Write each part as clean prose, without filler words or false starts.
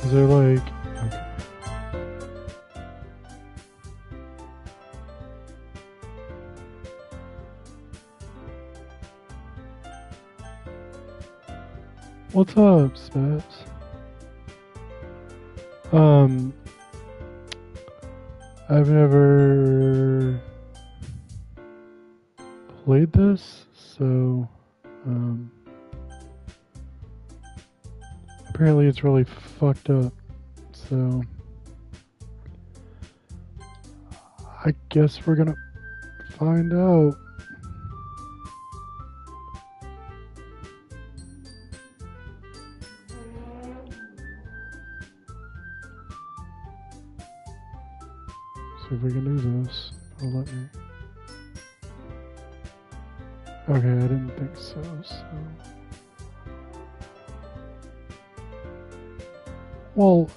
Is there like... Okay. What's up, Spats? I've never played this, so apparently it's really fucked up, so I guess we're gonna find out. See if we can do this. It'll let me. Okay, I didn't think so, Well...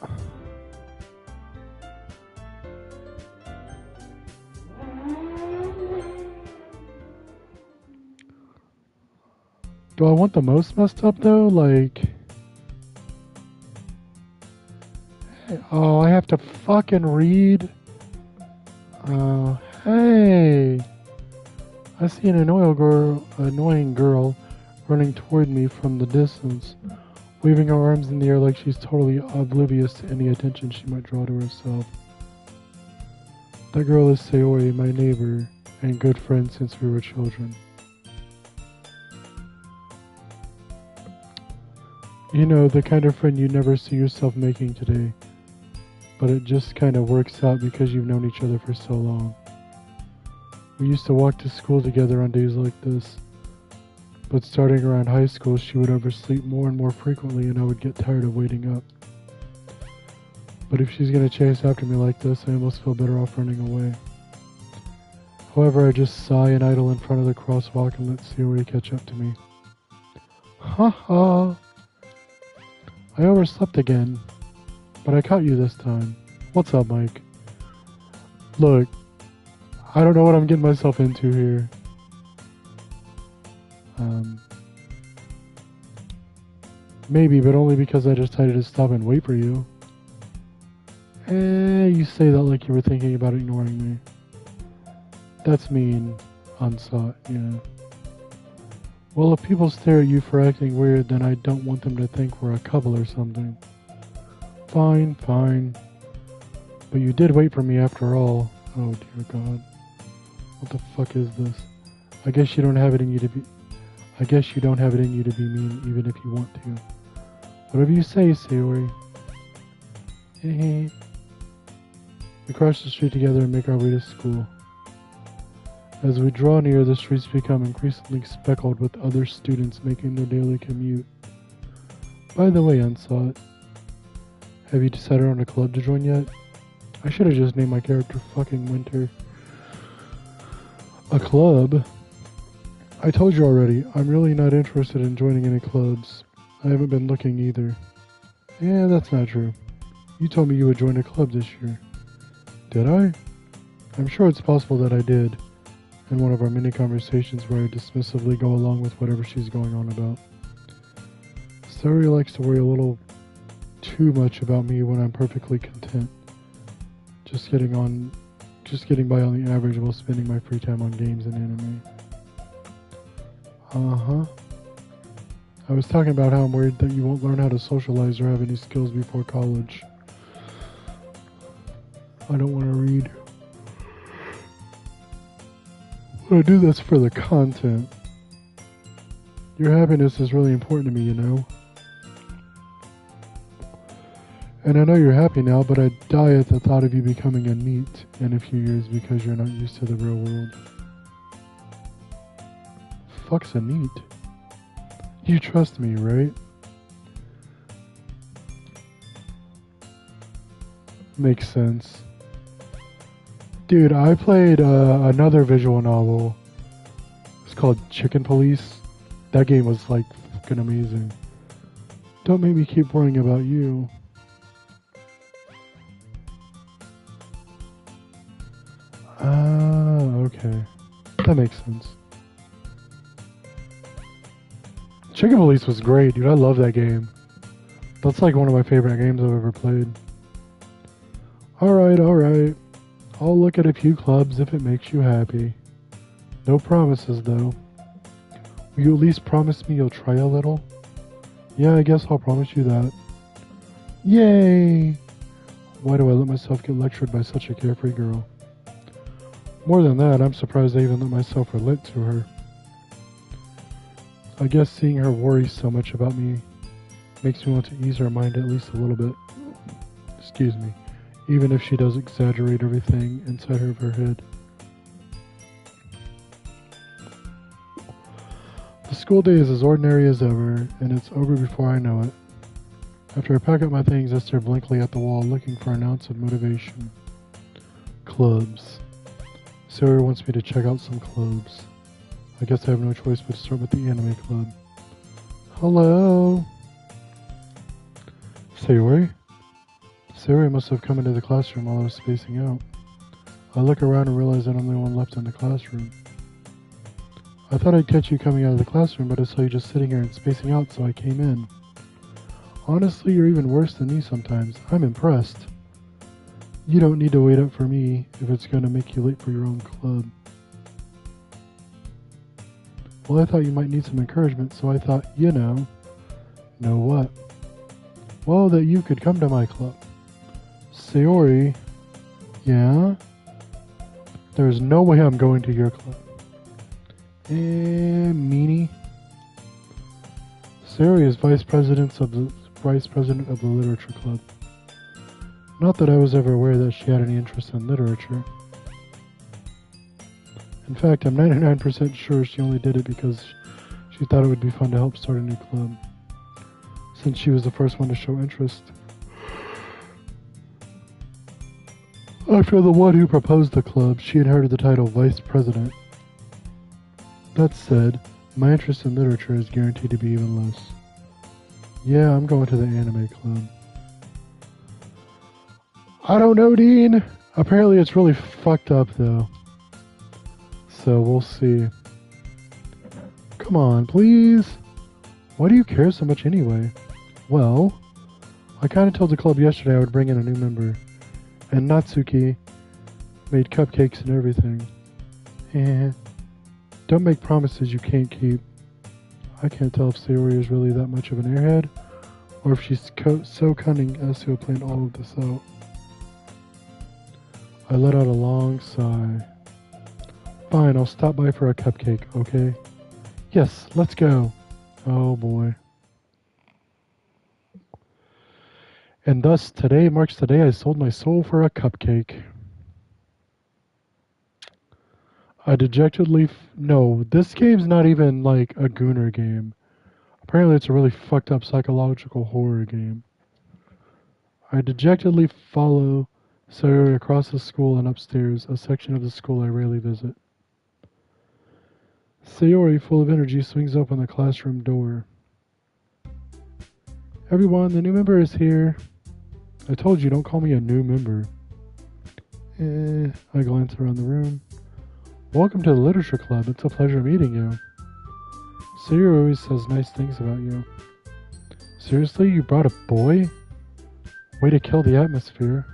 Do I want the most messed up though? Like... Oh, I have to fucking read... Hey! I see an annoying girl running toward me from the distance, waving her arms in the air like she's totally oblivious to any attention she might draw to herself. That girl is Sayori, my neighbor, and good friend since we were children. You know, the kind of friend you never see yourself making today, but it just kind of works out because you've known each other for so long. We used to walk to school together on days like this, but starting around high school she would oversleep more and more frequently and I would get tired of waiting up. But if she's gonna chase after me like this, I almost feel better off running away. However, I just sigh and idle in front of the crosswalk and let Sayori catch up to me. Ha ha! I overslept again, but I caught you this time. What's up, Mike? Look, I don't know what I'm getting myself into here. Maybe, but only because I decided to stop and wait for you. You say that like you were thinking about ignoring me. That's mean, unsought, yeah. Well, if people stare at you for acting weird, then I don't want them to think we're a couple or something. Fine, fine. But you did wait for me after all. Oh dear God. What the fuck is this? I guess you don't have it in you to be... I guess you don't have it in you to be mean even if you want to. Whatever you say, Sayori. Hey. We cross the street together and make our way to school. As we draw near, the streets become increasingly speckled with other students making their daily commute. By the way, Unsought, have you decided on a club to join yet? I should have just named my character fucking Winter. A club? I told you already, I'm really not interested in joining any clubs. I haven't been looking either. Yeah, that's not true. You told me you would join a club this year. Did I? I'm sure it's possible that I did, in one of our many conversations where I dismissively go along with whatever she's going on about. Sayori likes to worry a little too much about me when I'm perfectly content, just getting on just getting by on the average while spending my free time on games and anime. Uh-huh. I was talking about how I'm worried that you won't learn how to socialize or have any skills before college. I don't want to read. When I do this for the content. Your happiness is really important to me, you know? And I know you're happy now, but I'd die at the thought of you becoming a NEET in a few years because you're not used to the real world. Fuck's a NEET? You trust me, right? Makes sense. Dude, I played another visual novel. It's called Chicken Police. That game was like fucking amazing. Don't make me keep worrying about you. Ah, okay. That makes sense. Chicken Police was great, dude. I love that game. That's like one of my favorite games I've ever played. Alright, alright. I'll look at a few clubs if it makes you happy. No promises, though. Will you at least promise me you'll try a little? Yeah, I guess I'll promise you that. Yay! Why do I let myself get lectured by such a carefree girl? More than that, I'm surprised I even let myself relate to her. I guess seeing her worry so much about me makes me want to ease her mind at least a little bit. Excuse me. Even if she does exaggerate everything inside of her head. The school day is as ordinary as ever, and it's over before I know it. After I pack up my things, I stare blankly at the wall, looking for an ounce of motivation. Clubs. Sarah wants me to check out some clubs. I guess I have no choice but to start with the anime club. Hello? Sayori? Sayori must have come into the classroom while I was spacing out. I look around and realize that I'm the only one left in the classroom. I thought I'd catch you coming out of the classroom, but I saw you just sitting here and spacing out, so I came in. Honestly, you're even worse than me sometimes. I'm impressed. You don't need to wait up for me if it's going to make you late for your own club. Well, I thought you might need some encouragement, so I thought, you know what? Well, that you could come to my club. Sayori, yeah? There's no way I'm going to your club. Meanie. Sayori is vice president of the literature club. Not that I was ever aware that she had any interest in literature. In fact, I'm 99% sure she only did it because she thought it would be fun to help start a new club. Since she was the first one to show interest. After the one who proposed the club, she inherited the title Vice President. That said, my interest in literature is guaranteed to be even less. Yeah, I'm going to the anime club. I don't know, Dean. Apparently it's really fucked up, though. So, we'll see. Come on, please. Why do you care so much anyway? Well, I kinda told the club yesterday I would bring in a new member. And Natsuki made cupcakes and everything. Don't make promises you can't keep. I can't tell if Sayori is really that much of an airhead, or if she's so cunning as to have planned all of this out. I let out a long sigh. Fine, I'll stop by for a cupcake, okay? Yes, let's go. Oh boy. And thus, today marks the day I sold my soul for a cupcake. I dejectedly... No, this game's not even like a Gooner game. Apparently it's a really fucked up psychological horror game. I dejectedly follow Sayori across the school and upstairs, a section of the school I rarely visit. Sayori, full of energy, swings open the classroom door. Everyone, the new member is here. I told you, don't call me a new member. I glance around the room. Welcome to the Literature Club. It's a pleasure meeting you. Sayori always says nice things about you. Seriously, you brought a boy? Way to kill the atmosphere.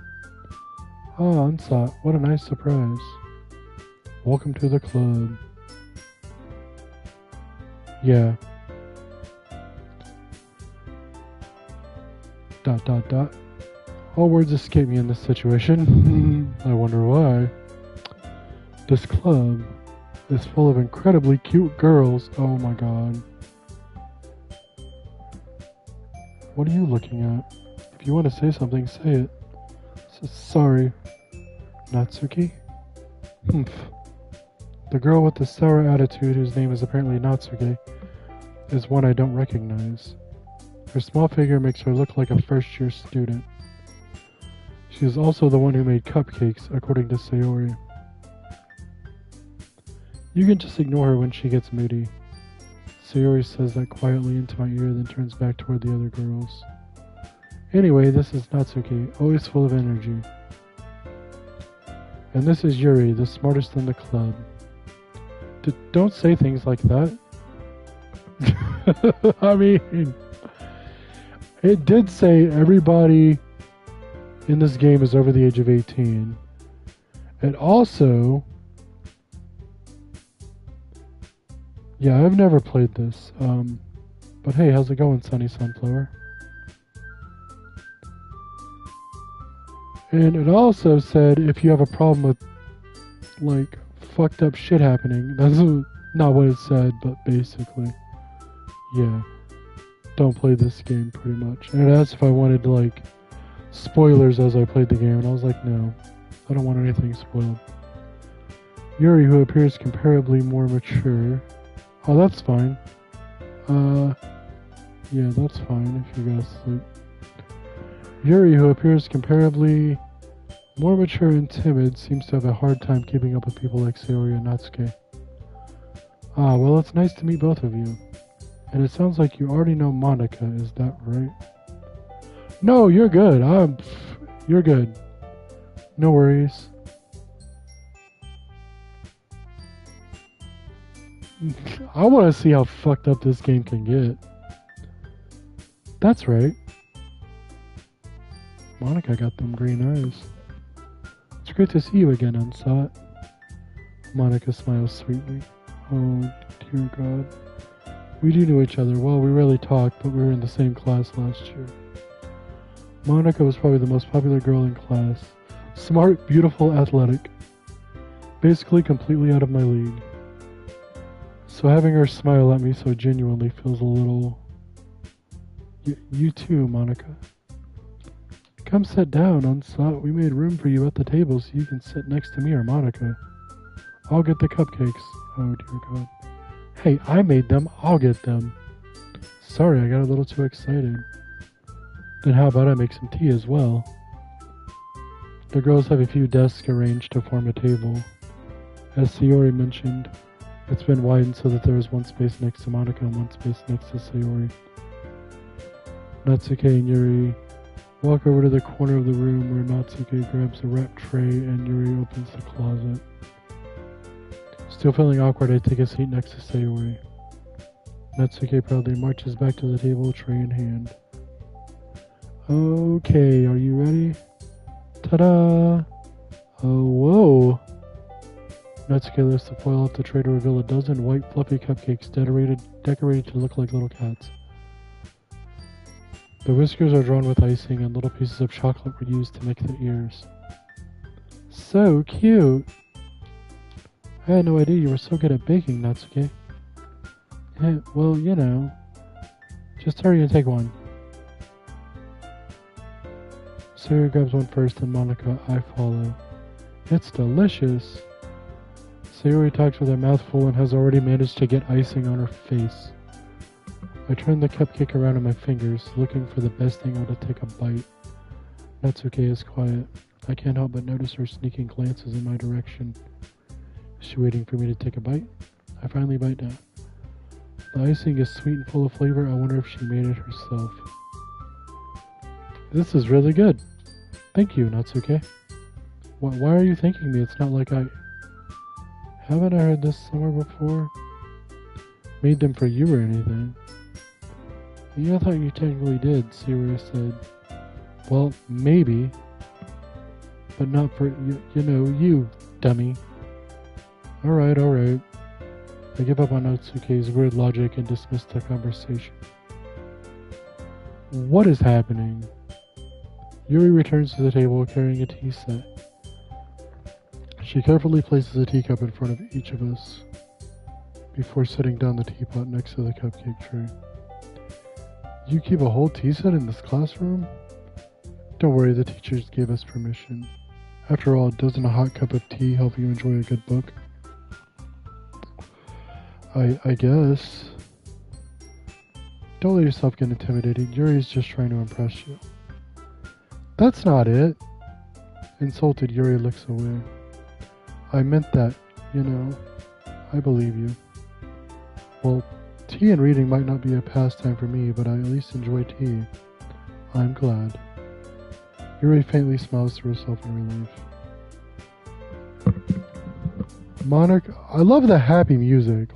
Ah, Unsat, what a nice surprise. Welcome to the club. Yeah. ... All words escape me in this situation. I wonder why. This club is full of incredibly cute girls. Oh my god. What are you looking at? If you want to say something, say it. Sorry. Natsuki? Humph. The girl with the sour attitude, whose name is apparently Natsuki, is one I don't recognize. Her small figure makes her look like a first-year student. She is also the one who made cupcakes, according to Sayori. You can just ignore her when she gets moody. Sayori says that quietly into my ear, then turns back toward the other girls. Anyway, this is Natsuki, always full of energy. And this is Yuri, the smartest in the club. Don't say things like that. I mean, it did say everybody in this game is over the age of 18. And also, yeah, I've never played this. But hey, how's it going, Sunny Sunflower? And it also said if you have a problem with, like, fucked up shit happening. That's not what it said, but basically, yeah, don't play this game pretty much. And it asked if I wanted, like, spoilers as I played the game, and I was like, no, I don't want anything spoiled. Yuri, who appears comparably more mature. Oh, that's fine. Yeah, that's fine if you go to sleep. Yuri, who appears comparably more mature and timid, seems to have a hard time keeping up with people like Sayori and Natsuki. Ah, well, it's nice to meet both of you. And it sounds like you already know Monica, is that right? No, you're good. You're good. No worries. I want to see how fucked up this game can get. That's right. Monica got them green eyes. It's great to see you again, Unsat. Monica smiles sweetly. Oh, dear God. We do know each other. Well, we rarely talked, but we were in the same class last year. Monica was probably the most popular girl in class. Smart, beautiful, athletic. Basically completely out of my league. So having her smile at me so genuinely feels a little... You too, Monica. Come sit down, Unsat. We made room for you at the table so you can sit next to me or Monica. I'll get the cupcakes. Oh, dear God. Hey, I made them. I'll get them. Sorry, I got a little too excited. Then how about I make some tea as well? The girls have a few desks arranged to form a table. As Sayori mentioned, it's been widened so that there is one space next to Monica and one space next to Sayori. Natsuki and Yuri walk over to the corner of the room where Natsuki grabs a wrap tray and Yuri opens the closet. Still feeling awkward, I take a seat next to Sayori. Natsuki proudly marches back to the table, tray in hand. Okay, are you ready? Ta-da! Oh, whoa! Natsuki lifts the foil off the tray to reveal a dozen white fluffy cupcakes decorated to look like little cats. The whiskers are drawn with icing and little pieces of chocolate were used to make the ears. So cute! I had no idea you were so good at baking, Natsuki. Yeah, well, you know. Just hurry and take one. Sayori grabs one first and Monica, I follow. It's delicious! Sayori talks with her mouth full and has already managed to get icing on her face. I turn the cupcake around in my fingers, looking for the best angle to take a bite. Natsuki is quiet. I can't help but notice her sneaking glances in my direction. Is she waiting for me to take a bite? I finally bite down. The icing is sweet and full of flavor. I wonder if she made it herself. This is really good. Thank you, Natsuki. Why are you thanking me? It's not like I... Haven't I heard this somewhere before? Made them for you or anything. Yeah, I thought you technically did, Sayori said. Well, maybe. but not for, you, dummy. Alright. I give up on Otsuke's weird logic and dismiss the conversation. What is happening? Yuri returns to the table carrying a tea set. She carefully places a teacup in front of each of us before setting down the teapot next to the cupcake tray. You keep a whole tea set in this classroom? Don't worry, the teachers gave us permission. After all, doesn't a hot cup of tea help you enjoy a good book? I guess. Don't let yourself get intimidated. Yuri's just trying to impress you. That's not it. Insulted, Yuri looks away. I meant that, I believe you. Well, tea and reading might not be a pastime for me, but I at least enjoy tea. I'm glad. Yuri faintly smiles to herself in relief. Monica, I love the happy music,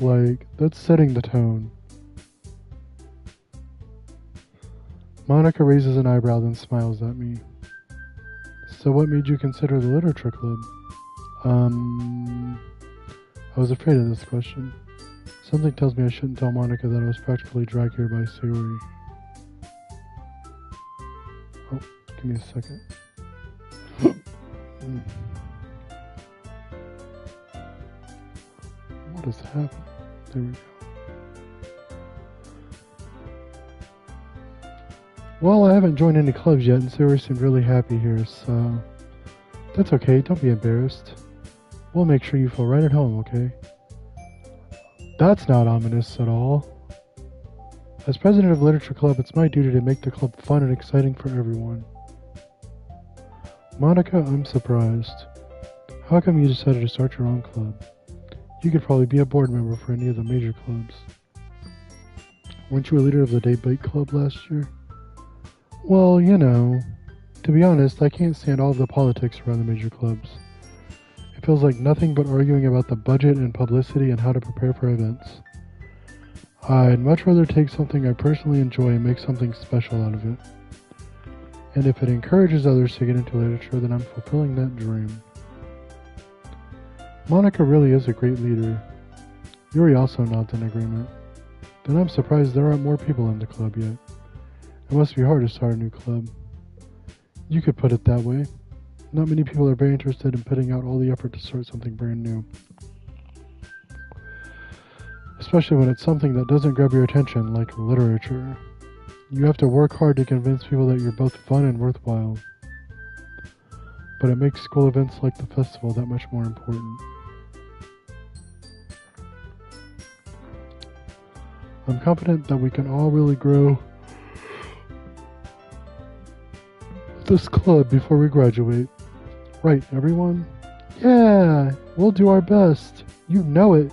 that's setting the tone. Monica raises an eyebrow, then smiles at me. So what made you consider the literature club? I was afraid of this question. Something tells me I shouldn't tell Monica that I was practically dragged here by Sayori. Oh, give me a second. What has happened? There we go. Well, I haven't joined any clubs yet, and Sayori seemed really happy here, so... That's okay, don't be embarrassed. We'll make sure you feel right at home, okay? That's not ominous at all. As president of Literature Club, it's my duty to make the club fun and exciting for everyone. Monica, I'm surprised. How come you decided to start your own club? You could probably be a board member for any of the major clubs. Weren't you a leader of the debate club last year? Well, to be honest, I can't stand all of the politics around the major clubs. It feels like nothing but arguing about the budget and publicity and how to prepare for events. I'd much rather take something I personally enjoy and make something special out of it. And if it encourages others to get into literature, then I'm fulfilling that dream. Monica really is a great leader. Yuri also nods in agreement. Then I'm surprised there aren't more people in the club yet. It must be hard to start a new club. You could put it that way. Not many people are very interested in putting out all the effort to start something brand new. Especially when it's something that doesn't grab your attention, like literature. You have to work hard to convince people that you're both fun and worthwhile. But it makes school events like the festival that much more important. I'm confident that we can all really grow this club before we graduate. Right, everyone? Yeah, we'll do our best. You know it.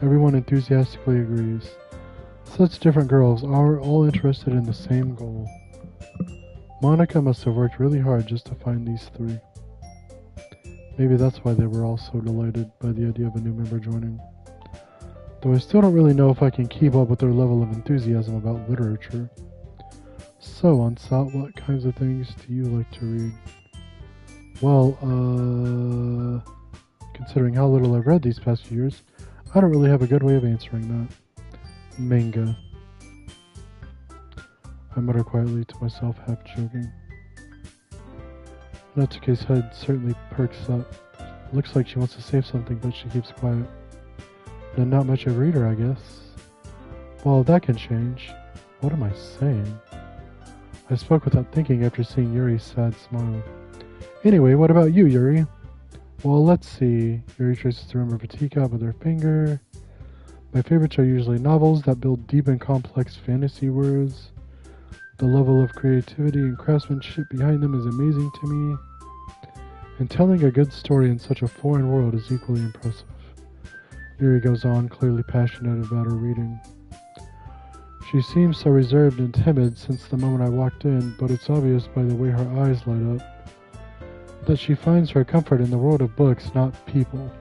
Everyone enthusiastically agrees. Such different girls are all interested in the same goal. Monica must have worked really hard just to find these three. Maybe that's why they were all so delighted by the idea of a new member joining. Though I still don't really know if I can keep up with their level of enthusiasm about literature. So, Ansat, what kinds of things do you like to read? Well, considering how little I've read these past few years, I don't really have a good way of answering that. Manga. I mutter quietly to myself, half joking. Natsuke's head certainly perks up. It looks like she wants to say something, but she keeps quiet. Then not much of a reader, I guess. Well, that can change. What am I saying? I spoke without thinking after seeing Yuri's sad smile. Anyway, what about you, Yuri? Well, let's see. Yuri traces the rim of a teacup with her finger. My favorites are usually novels that build deep and complex fantasy worlds. The level of creativity and craftsmanship behind them is amazing to me. And telling a good story in such a foreign world is equally impressive. Yuri goes on, clearly passionate about her reading. She seems so reserved and timid since the moment I walked in, but it's obvious by the way her eyes light up that she finds her comfort in the world of books, not people.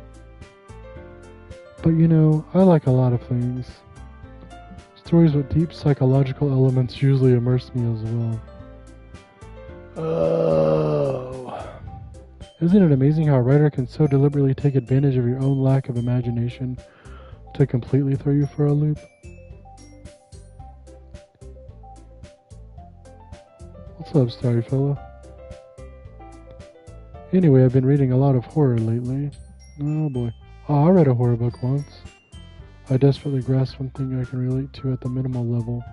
But I like a lot of things. Stories with deep psychological elements usually immerse me as well. Oh. Isn't it amazing how a writer can so deliberately take advantage of your own lack of imagination to completely throw you for a loop? What's up, starry fella? Anyway, I've been reading a lot of horror lately. Oh boy. Oh, I read a horror book once. I desperately grasp something I can relate to at the minimal level.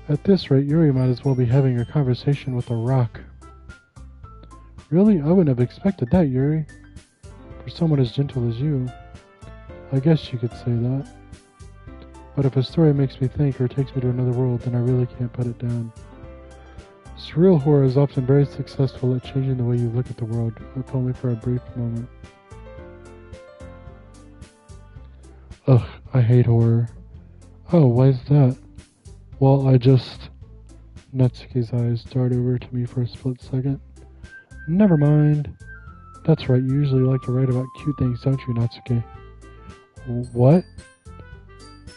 At this rate, Yuri might as well be having a conversation with a rock. Really? I wouldn't have expected that, Yuri. For someone as gentle as you. I guess you could say that. But if a story makes me think or takes me to another world, then I really can't put it down. Surreal horror is often very successful at changing the way you look at the world, if only for a brief moment. Ugh, I hate horror. Oh, why is that? Well, Natsuki's eyes dart over to me for a split second. Never mind. That's right, you usually like to write about cute things, don't you, Natsuki? What?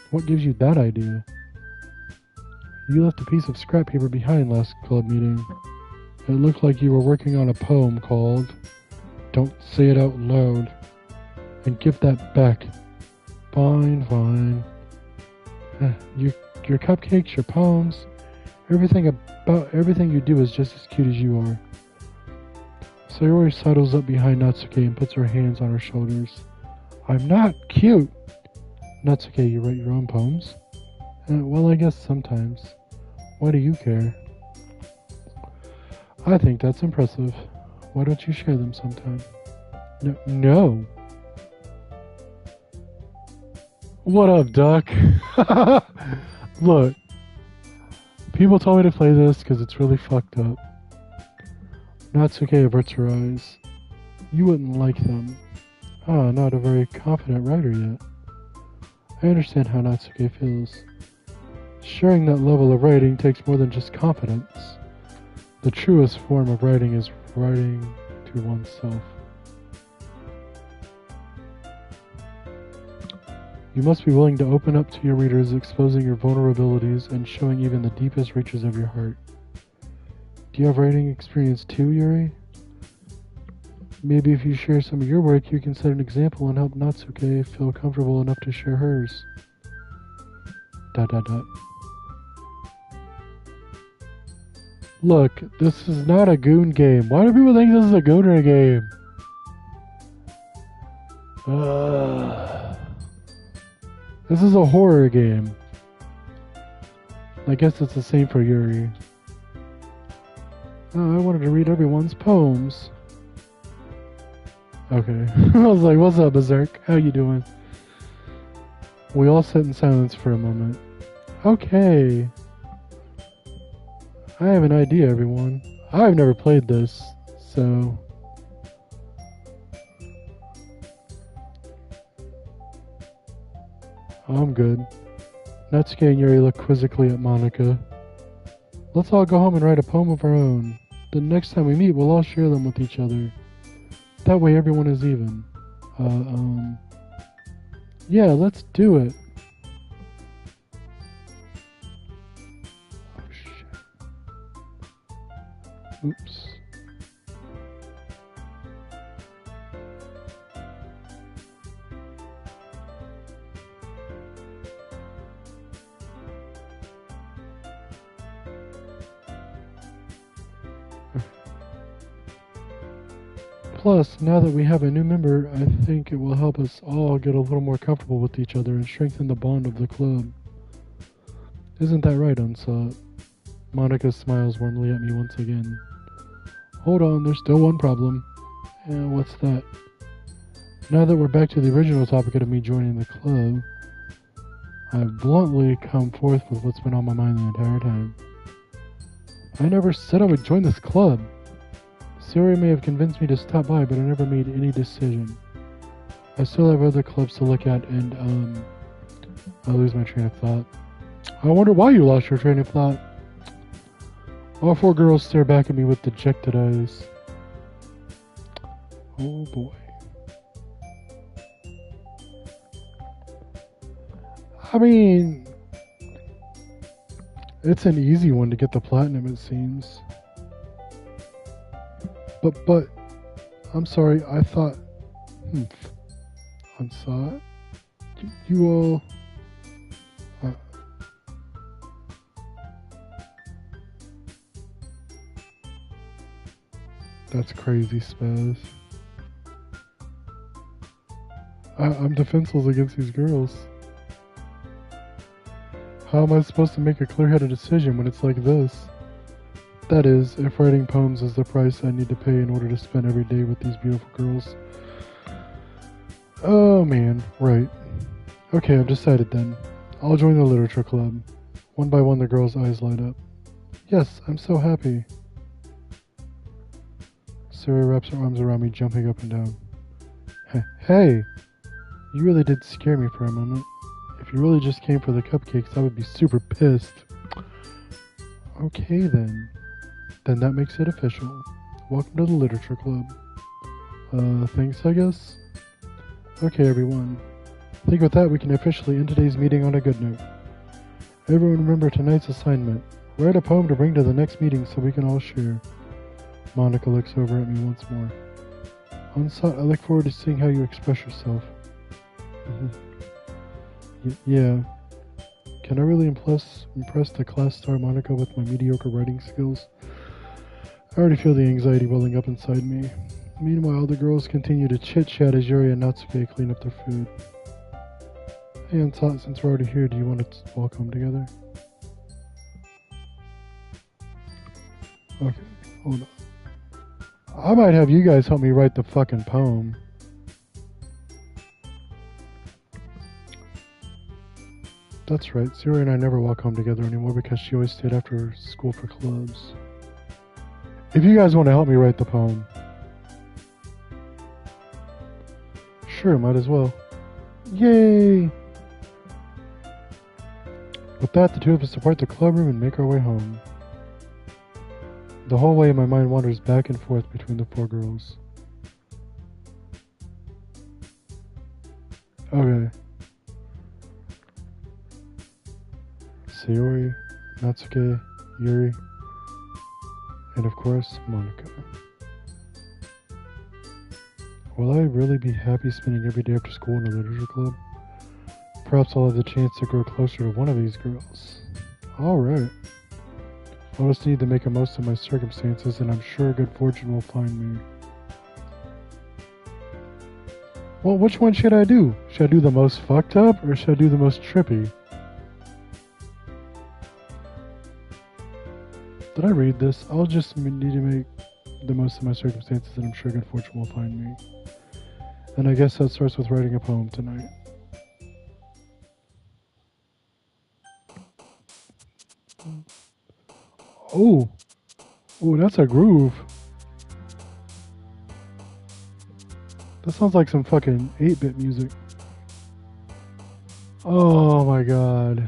What gives you that idea? You left a piece of scrap paper behind last club meeting. It looked like you were working on a poem called Don't Say It Out Loud. And give that back. Fine, fine. Your cupcakes, your poems, everything you do is just as cute as you are. Sayori sidles up behind Natsuki and puts her hands on her shoulders. I'm not cute! Natsuki, you write your own poems? Well, I guess sometimes. Why do you care? I think that's impressive. Why don't you share them sometime? No. What up, Duck? Look, people told me to play this because it's really fucked up. Natsuki averts her eyes. You wouldn't like them. Not a very confident writer yet. I understand how Natsuki feels. Sharing that level of writing takes more than just confidence. The truest form of writing is writing to oneself. You must be willing to open up to your readers, exposing your vulnerabilities and showing even the deepest reaches of your heart. Do you have writing experience too, Yuri? Maybe if you share some of your work, you can set an example and help Natsuki feel comfortable enough to share hers. ... Look, this is not a goon game. Why do people think this is a gooner game? This is a horror game. I guess it's the same for Yuri. Oh, I wanted to read everyone's poems. Okay. I was like, what's up, Berserk? How you doing? We all sat in silence for a moment. Okay. I have an idea, everyone. I've never played this, so... I'm good. Natsuki and Yuri look quizzically at Monika. Let's all go home and write a poem of our own. The next time we meet, we'll all share them with each other. That way everyone is even. Yeah, let's do it. Oh, shit. Oops. Plus, now that we have a new member, I think it will help us all get a little more comfortable with each other and strengthen the bond of the club. Isn't that right, Unsought? Monika smiles warmly at me once again. Hold on, there's still one problem. What's that? Now that we're back to the original topic of me joining the club, I've bluntly come forth with what's been on my mind the entire time. I never said I would join this club. Sayori may have convinced me to stop by, but I never made any decision. I still have other clubs to look at, and, I lose my train of thought. I wonder why you lost your train of thought. All four girls stare back at me with dejected eyes. Oh boy. I mean, it's an easy one to get the platinum, it seems. But, I'm sorry, I thought, Unsought? You all, that's crazy, Spaz. I'm defenseless against these girls. How am I supposed to make a clear-headed decision when it's like this? That is, if writing poems is the price I need to pay in order to spend every day with these beautiful girls. Oh man, right. Okay, I've decided then. I'll join the literature club. One by one the girls' eyes light up. Yes, I'm so happy. Sarah wraps her arms around me, jumping up and down. Hey! You really did scare me for a moment. If you really just came for the cupcakes, I would be super pissed. Okay then. Then that makes it official. Welcome to the literature club. Thanks, I guess? Okay, everyone. I think with that we can officially end today's meeting on a good note. Everyone remember tonight's assignment. Write a poem to bring to the next meeting so we can all share. Monica looks over at me once more. Unsought, I look forward to seeing how you express yourself. Yeah. Can I really impress the class star Monica with my mediocre writing skills? I already feel the anxiety welling up inside me. Meanwhile, the girls continue to chit-chat as Yuri and Natsuke clean up their food. Hey, Unsought, since we're already here, do you want to walk home together? Okay, hold on. I might have you guys help me write the fucking poem. That's right, Yuri and I never walk home together anymore because she always stayed after school for clubs. If you guys want to help me write the poem. Sure, might as well. Yay! With that, the two of us depart the club room and make our way home. The whole way my mind wanders back and forth between the four girls. Okay. Sayori, Natsuke, Yuri, and of course, Monica. Will I really be happy spending every day after school in a literature club? Perhaps I'll have the chance to grow closer to one of these girls. Alright. I just need to make the most of my circumstances, and I'm sure good fortune will find me. Well, which one should I do? Should I do the most fucked up, or should I do the most trippy? Did I read this? I'll just need to make the most of my circumstances, and I'm sure good fortune will find me. And I guess that starts with writing a poem tonight. Oh, that's a groove. That sounds like some fucking 8-bit music. Oh my god.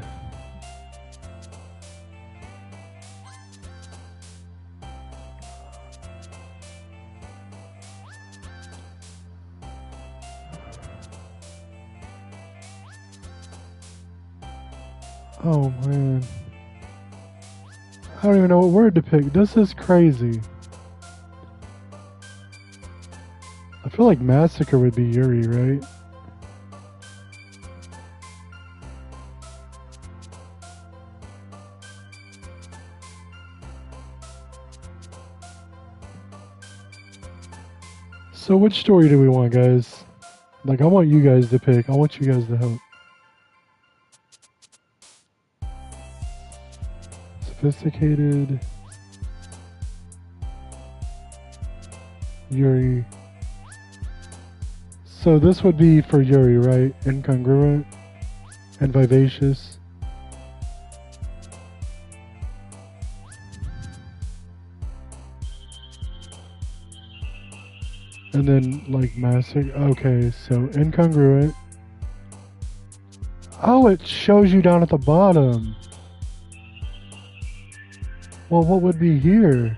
Oh man. I don't even know what word to pick. This is crazy. I feel like Massacre would be Yuri, right? So which story do we want, guys? Like, I want you guys to pick. I want you guys to help. Sophisticated. Yuri. So this would be for Yuri, right? Incongruent and vivacious. And then like massive. Okay, so incongruent. Oh, it shows you down at the bottom. Well, what would be here?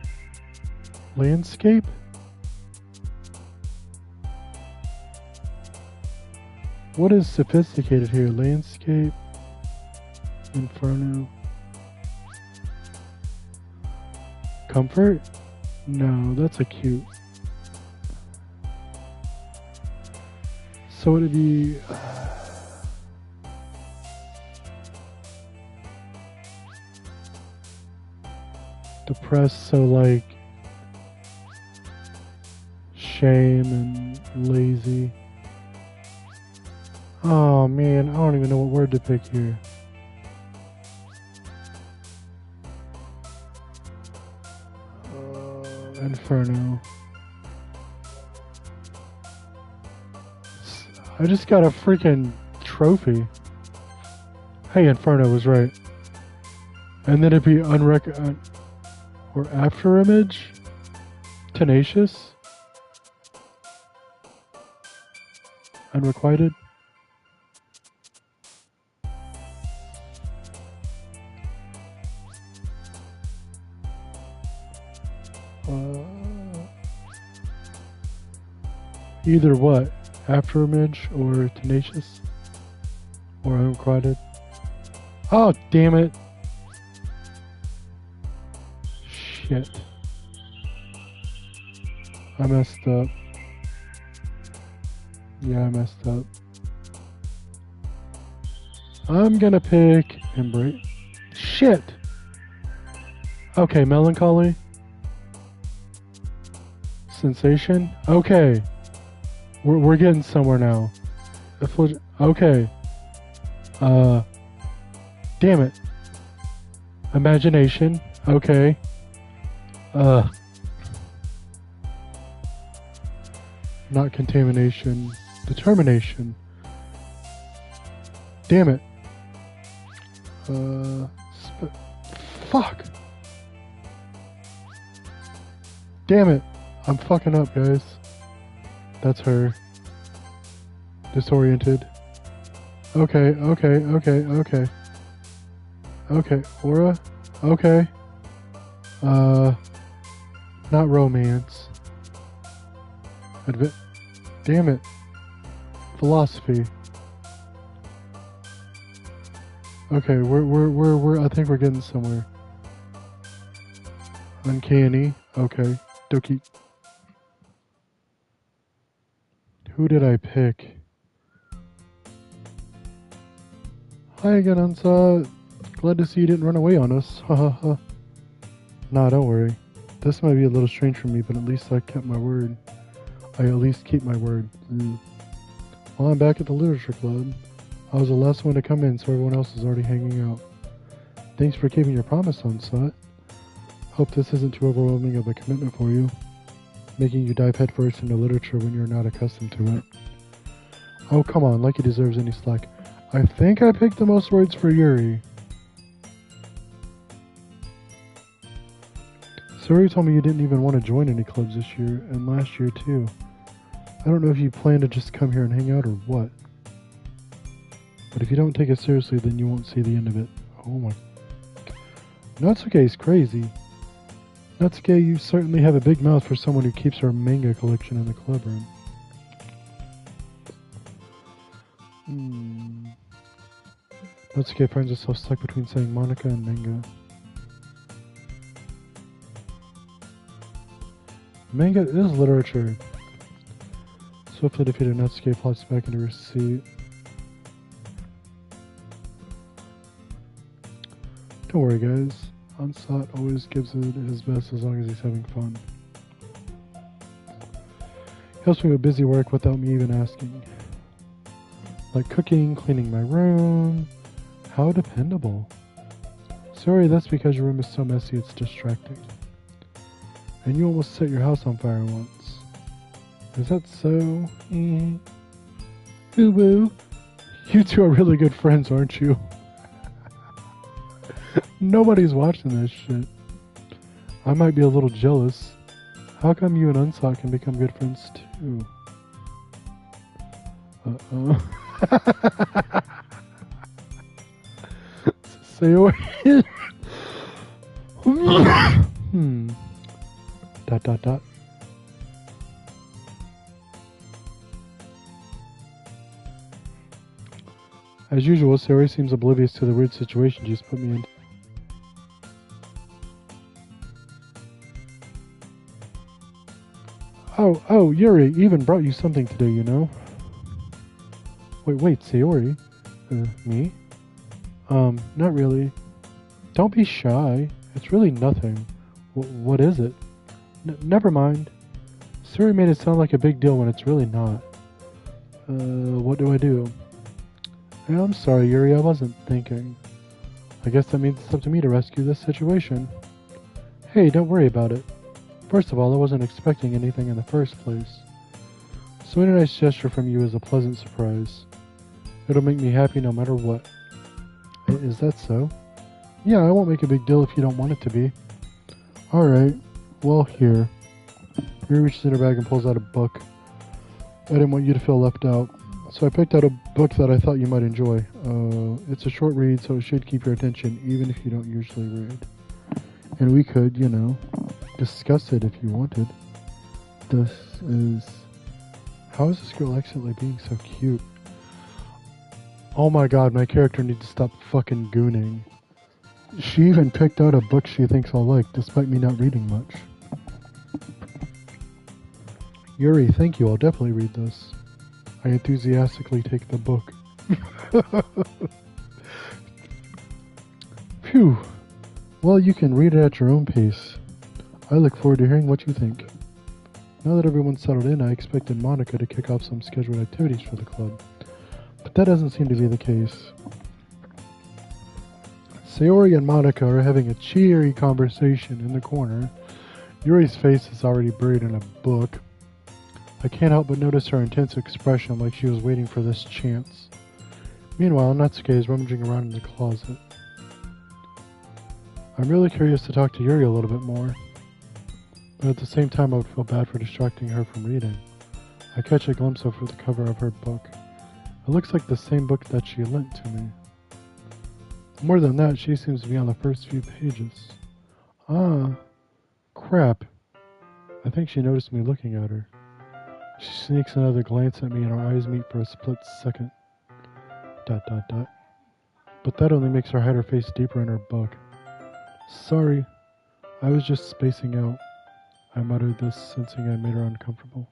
Landscape? What is sophisticated here? Landscape? Inferno? Comfort? No, that's a cute. So would it be... depressed, so like... shame and lazy. Oh man, I don't even know what word to pick here. Inferno. I just got a freaking trophy. Hey, Inferno was right. And then it'd be or after image? Tenacious? Unrequited? Either what? After image or tenacious? Or unrequited? Oh, damn it. Shit. I messed up. Yeah, I messed up. I'm gonna pick Embrace. Shit! Okay, Melancholy. Sensation. Okay. We're getting somewhere now. Okay. Damn it. Imagination. Okay. Not contamination. Determination. Damn it. Fuck. Damn it. I'm fucking up, guys. That's her. Disoriented. Okay. Okay, aura. Okay. Not romance. Damn it. Philosophy. Okay, we're I think we're getting somewhere. Uncanny. Okay. Doki. Who did I pick? Hi again, Unsa. Glad to see you didn't run away on us. Ha ha ha. Nah, don't worry. This might be a little strange for me, but at least I kept my word. I at least keep my word. Well, I'm back at the literature club. I was the last one to come in, so everyone else is already hanging out. Thanks for keeping your promise, Unsat. Hope this isn't too overwhelming of a commitment for you, making you dive headfirst into literature when you're not accustomed to it. Oh, come on, like he deserves any slack. I think I picked the most words for Yuri. Suri told me you didn't even want to join any clubs this year, and last year too. I don't know if you plan to just come here and hang out or what. But if you don't take it seriously, then you won't see the end of it. Oh my... Natsuke's crazy. Natsuke, you certainly have a big mouth for someone who keeps her manga collection in the club room. Natsuke finds herself stuck between saying Monica and manga. Manga is literature. Swiftly defeated, Natsuke plops back into her seat. Don't worry, guys. Unsat always gives it his best as long as he's having fun. He helps me with busy work without me even asking. Like cooking, cleaning my room. How dependable. Sorry, that's because your room is so messy it's distracting. And you almost set your house on fire once. Is that so? Boo-boo. You two are really good friends, aren't you? Nobody's watching this shit. I might be a little jealous. How come you and Unsat can become good friends too? Say what? Dot. As usual, Sari seems oblivious to the weird situation she's put me in. Oh, Yuri even brought you something today, you know? Wait, Sayori? Me? Not really. Don't be shy. It's really nothing. What is it? Never mind. Sayori made it sound like a big deal when it's really not. What do I do? I'm sorry, Yuri, I wasn't thinking. I guess that means it's up to me to rescue this situation. Hey, don't worry about it. First of all, I wasn't expecting anything in the first place. So any nice gesture from you is a pleasant surprise. It'll make me happy no matter what. Is that so? Yeah, I won't make a big deal if you don't want it to be. Alright, well here. Yuri reaches in her bag and pulls out a book. I didn't want you to feel left out, so I picked out a book that I thought you might enjoy. It's a short read, so it should keep your attention even if you don't usually read. And we could, you know, discuss it if you wanted. This is... How is this girl accidentally being so cute? Oh my god, my character needs to stop fucking gooning. She even picked out a book she thinks I'll like, despite me not reading much. Yuri, thank you, I'll definitely read this. I enthusiastically take the book. Phew. Well, you can read it at your own pace. I look forward to hearing what you think. Now that everyone's settled in, I expected Monica to kick off some scheduled activities for the club. But that doesn't seem to be the case. Sayori and Monica are having a cheery conversation in the corner. Yuri's face is already buried in a book. I can't help but notice her intense expression like she was waiting for this chance. Meanwhile, Natsuke is rummaging around in the closet. I'm really curious to talk to Yuri a little bit more. But at the same time, I would feel bad for distracting her from reading. I catch a glimpse of the cover of her book. It looks like the same book that she lent to me. More than that, she seems to be on the first few pages. Ah, crap. I think she noticed me looking at her. She sneaks another glance at me and our eyes meet for a split second. ... But that only makes her hide her face deeper in her book. Sorry, I was just spacing out. I muttered this, sensing I made her uncomfortable.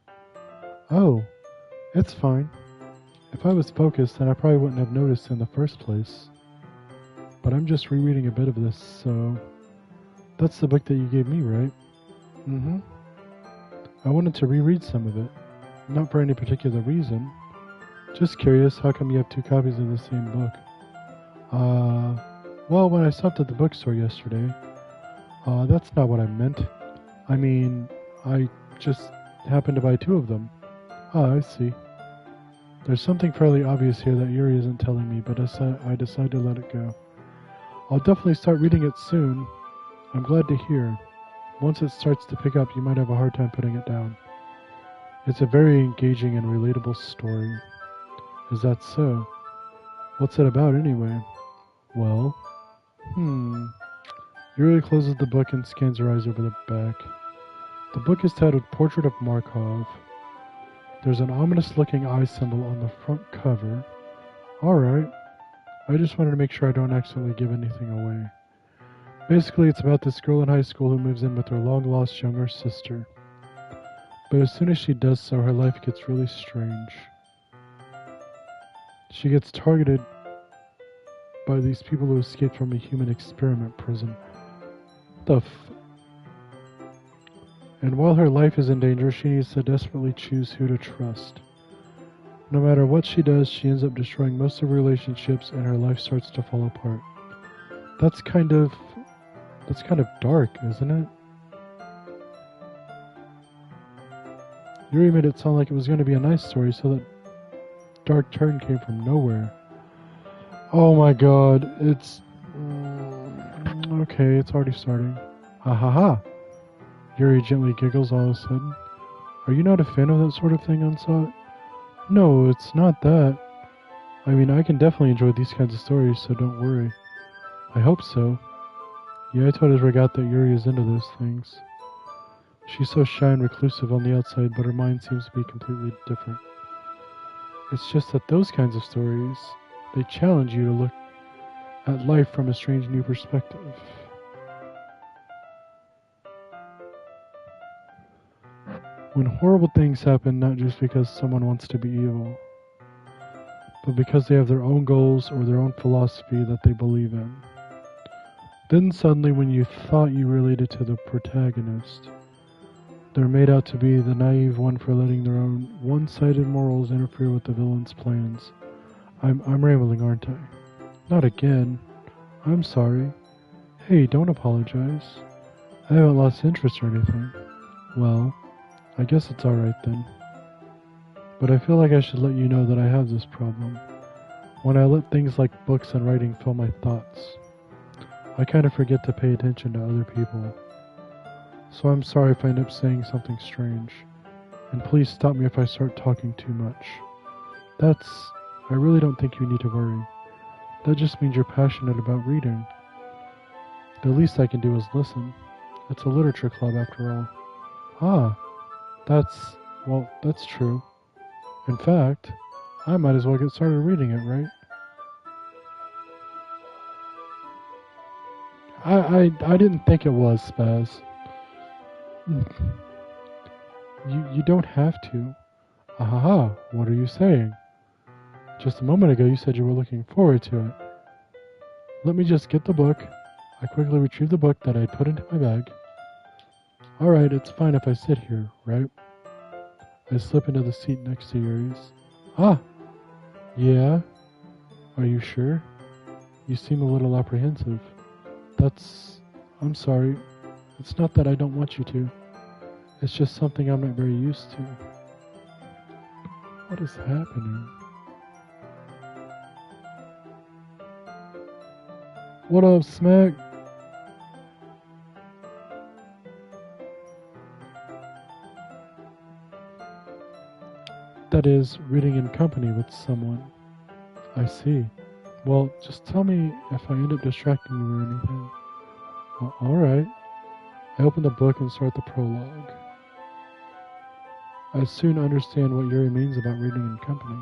Oh, it's fine. If I was focused, then I probably wouldn't have noticed in the first place. But I'm just rereading a bit of this, so... That's the book that you gave me, right? Mm-hmm. I wanted to reread some of it. Not for any particular reason. Just curious, how come you have 2 copies of the same book? Well, when I stopped at the bookstore yesterday... that's not what I meant. I mean, I just happened to buy 2 of them. Ah, I see. There's something fairly obvious here that Yuri isn't telling me, but I decided to let it go. I'll definitely start reading it soon. I'm glad to hear. Once it starts to pick up, you might have a hard time putting it down. It's a very engaging and relatable story. Is that so? What's it about anyway? Well, Yuri closes the book and scans her eyes over the back. The book is titled Portrait of Markov. There's an ominous-looking eye symbol on the front cover. Alright. I just wanted to make sure I don't accidentally give anything away. Basically, it's about this girl in high school who moves in with her long-lost younger sister. But as soon as she does so, her life gets really strange. She gets targeted by these people who escaped from a human experiment prison. And while her life is in danger, she needs to desperately choose who to trust. No matter what she does, she ends up destroying most of her relationships and her life starts to fall apart. That's kind of dark, isn't it? Yuri made it sound like it was going to be a nice story, so that dark turn came from nowhere. Oh my god, it's... okay, it's already starting. Ha ha ha! Yuri gently giggles all of a sudden. Are you not a fan of that sort of thing, Unsought? No, it's not that. I mean, I can definitely enjoy these kinds of stories, so don't worry. I hope so. Yeah, I totally forgot that Yuri is into those things. She's so shy and reclusive on the outside, but her mind seems to be completely different. It's just that those kinds of stories, they challenge you to look at life from a strange new perspective. When horrible things happen, not just because someone wants to be evil, but because they have their own goals or their own philosophy that they believe in. Then suddenly, when you thought you related to the protagonist, they're made out to be the naive one for letting their own one-sided morals interfere with the villain's plans. I'm rambling, aren't I? Not again. I'm sorry. Hey, don't apologize. I haven't lost interest or anything. Well, I guess it's alright then. But I feel like I should let you know that I have this problem. When I let things like books and writing fill my thoughts, I kind of forget to pay attention to other people. So I'm sorry if I end up saying something strange. And please stop me if I start talking too much. I really don't think you need to worry. That just means you're passionate about reading. The least I can do is listen. It's a literature club after all. Ah, that's true. In fact, I might as well get started reading it, right? I didn't think it was, Spaz. You don't have to. Ahaha, what are you saying? Just a moment ago you said you were looking forward to it. Let me just get the book. I quickly retrieve the book that I put into my bag. Alright, it's fine if I sit here, right? I slip into the seat next to Yuri's. Ah! Yeah? Are you sure? You seem a little apprehensive. I'm sorry. It's not that I don't want you to. It's just something I'm not very used to. What is happening? What up, Smack? That is, reading in company with someone. I see. Well, just tell me if I end up distracting you or anything. Alright. I open the book and start the prologue. I soon understand what Yuri means about reading in company.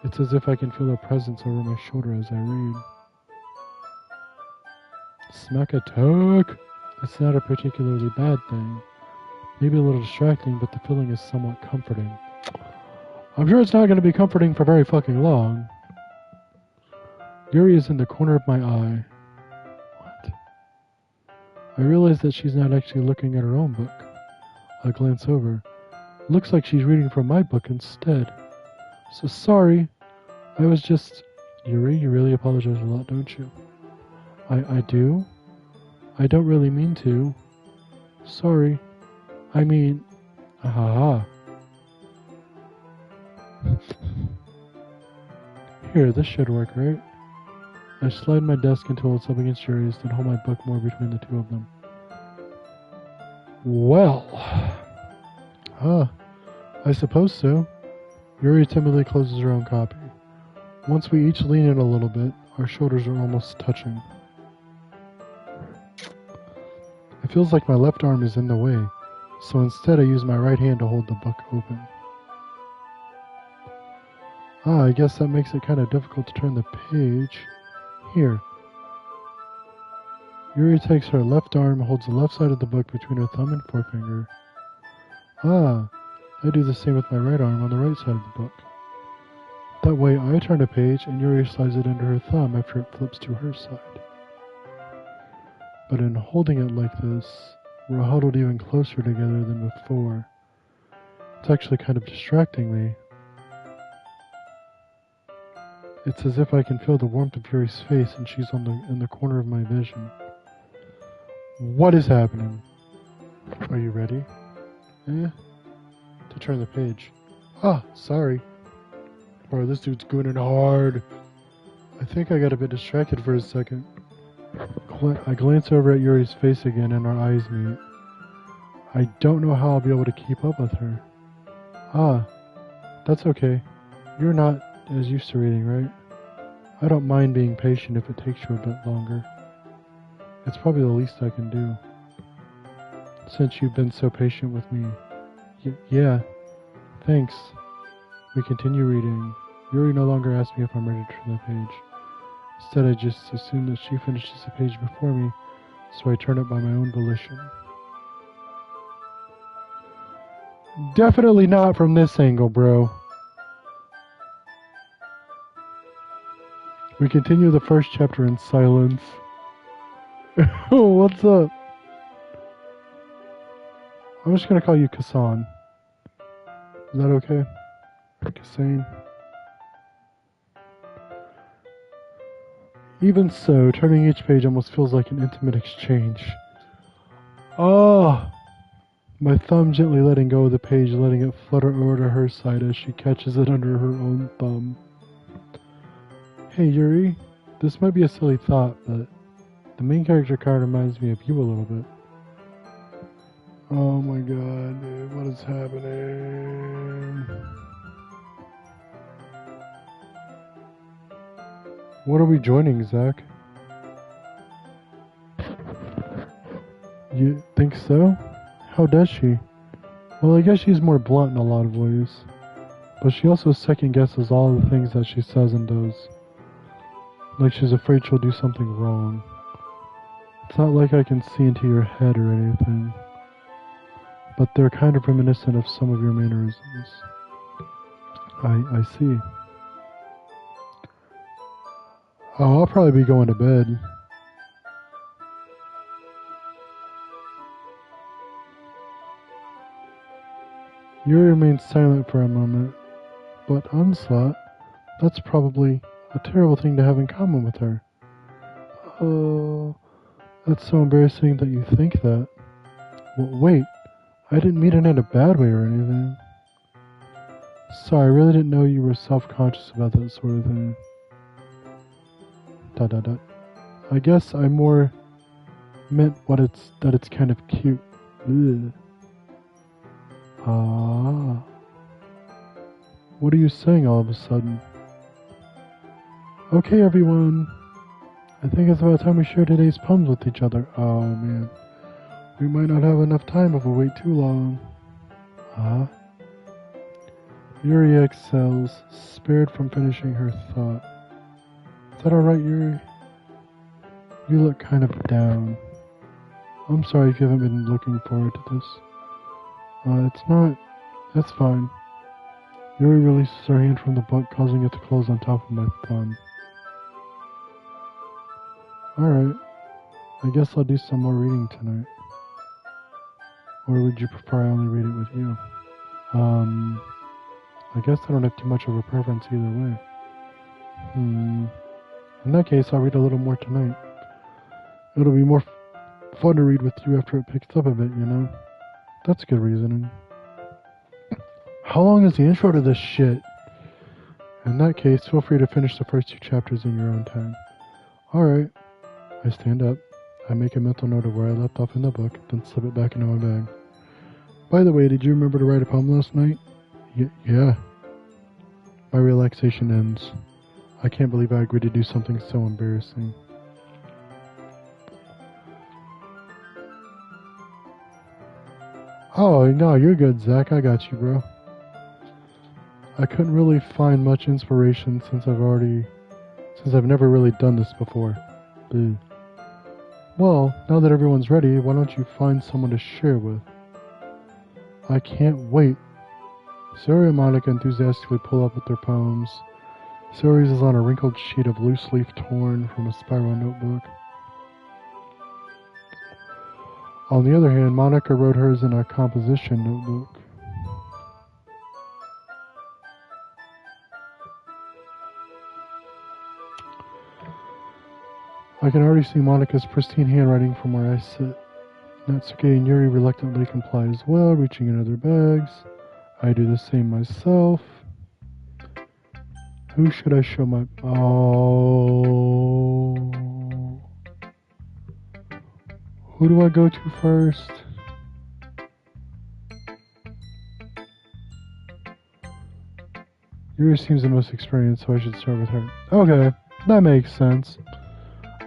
It's as if I can feel a presence over my shoulder as I read. Smack a toke! It's not a particularly bad thing. Maybe a little distracting, but the feeling is somewhat comforting. I'm sure it's not going to be comforting for very fucking long. Yuri is in the corner of my eye. What? I realize that she's not actually looking at her own book. I glance over. Looks like she's reading from my book instead. So sorry. I was just... Yuri, you really apologize a lot, don't you? I do? I don't really mean to. Sorry. I mean... Ahaha. Here, this should work, right? I slide my desk until it's up against Yuri's, then hold my book more between the two of them. Well... I suppose so. Yuri timidly closes her own copy. Once we each lean in a little bit, our shoulders are almost touching. It feels like my left arm is in the way, so instead I use my right hand to hold the book open. I guess that makes it kind of difficult to turn the page. Here. Yuri takes her left arm, holds the left side of the book between her thumb and forefinger. I do the same with my right arm on the right side of the book. That way I turn a page and Yuri slides it under her thumb after it flips to her side. But in holding it like this, we're huddled even closer together than before. It's actually kind of distracting me. It's as if I can feel the warmth of Yuri's face and she's in the corner of my vision. What is happening? Are you ready? To turn the page. Sorry. Bro, this dude's going hard. I think I got a bit distracted for a second. I glance over at Yuri's face again and our eyes meet. I don't know how I'll be able to keep up with her. That's okay. You're not as used to reading, right? I don't mind being patient if it takes you a bit longer. It's probably the least I can do. Since you've been so patient with me. Yeah. Thanks. We continue reading. Yuri no longer asks me if I'm ready to turn the page. Instead, I just assume that she finishes the page before me, so I turn it by my own volition. Definitely not from this angle, bro. We continue the first chapter in silence. Oh, what's up? I'm just gonna call you Kassan. Is that okay? Or Kasane? Even so, turning each page almost feels like an intimate exchange. Oh! My thumb gently letting go of the page, letting it flutter over to her side as she catches it under her own thumb. Hey Yuri, this might be a silly thought, but the main character card reminds me of you a little bit. Oh my god, dude, what is happening? What are we joining, Zach? You think so? How does she? Well, I guess she's more blunt in a lot of ways. But she also second guesses all the things that she says and does. Like she's afraid she'll do something wrong. It's not like I can see into your head or anything. But they're kind of reminiscent of some of your mannerisms. I see. Oh, I'll probably be going to bed. Yuri remains silent for a moment, but Onslaught, that's probably a terrible thing to have in common with her. Oh, that's so embarrassing that you think that. Well, wait, I didn't mean it in a bad way or anything. Sorry, I really didn't know you were self-conscious about that sort of thing. ... I guess I more meant that it's kind of cute. Ugh. Ah. What are you saying all of a sudden? Okay, everyone. I think it's about time we share today's poems with each other. Oh, man. We might not have enough time if we wait too long. Huh? Yuri exhales, spared from finishing her thought. Is that alright, Yuri? You look kind of down. I'm sorry if you haven't been looking forward to this. It's not. That's fine. Yuri releases her hand from the book, causing it to close on top of my thumb. Alright. I guess I'll do some more reading tonight. Or would you prefer I only read it with you? I guess I don't have too much of a preference either way. In that case, I'll read a little more tonight. It'll be more fun to read with you after it picks up a bit, you know? That's good reasoning. How long is the intro to this shit? In that case, feel free to finish the first 2 chapters in your own time. Alright. I stand up. I make a mental note of where I left off in the book, then slip it back into my bag. By the way, did you remember to write a poem last night? Yeah. My relaxation ends. I can't believe I agreed to do something so embarrassing. Oh, no, you're good, Zach. I got you, bro. I couldn't really find much inspiration since I've never really done this before. Ugh. Well, now that everyone's ready, why don't you find someone to share with? I can't wait. Suri and Monica enthusiastically pull up with their poems. Suri's is on a wrinkled sheet of loose leaf torn from a spiral notebook. On the other hand, Monica wrote hers in a composition notebook. I can already see Monica's pristine handwriting from where I sit. Natsuke and Yuri reluctantly comply as well, reaching into their bags. I do the same myself. Who should I show my... Oh... Who do I go to first? Yuri seems the most experienced, so I should start with her. Okay, that makes sense.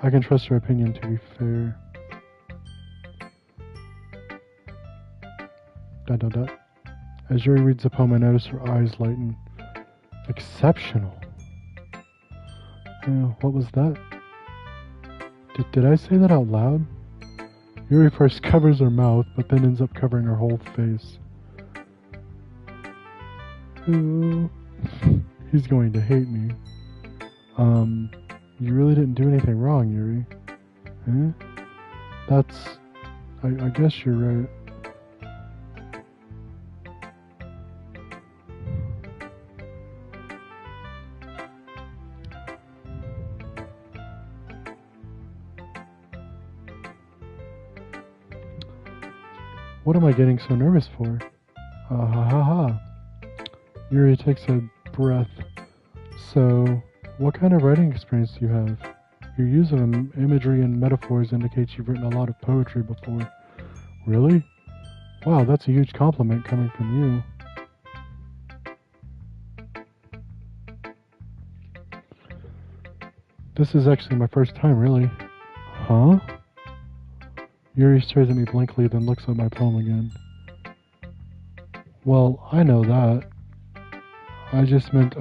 I can trust her opinion, to be fair. ... As Yuri reads the poem, I notice her eyes lighten. Exceptional. What was that? Did I say that out loud? Yuri first covers her mouth, but then ends up covering her whole face. He's going to hate me. You really didn't do anything wrong, Yuri. Huh? That's... I guess you're right. What am I getting so nervous for? Ha ha ha. Yuri takes a breath. So, what kind of writing experience do you have? Your use of imagery and metaphors indicates you've written a lot of poetry before. Really? Wow, that's a huge compliment coming from you. This is actually my first time, really. Huh? Yuri stares at me blankly, then looks at my poem again. Well, I know that. I just meant,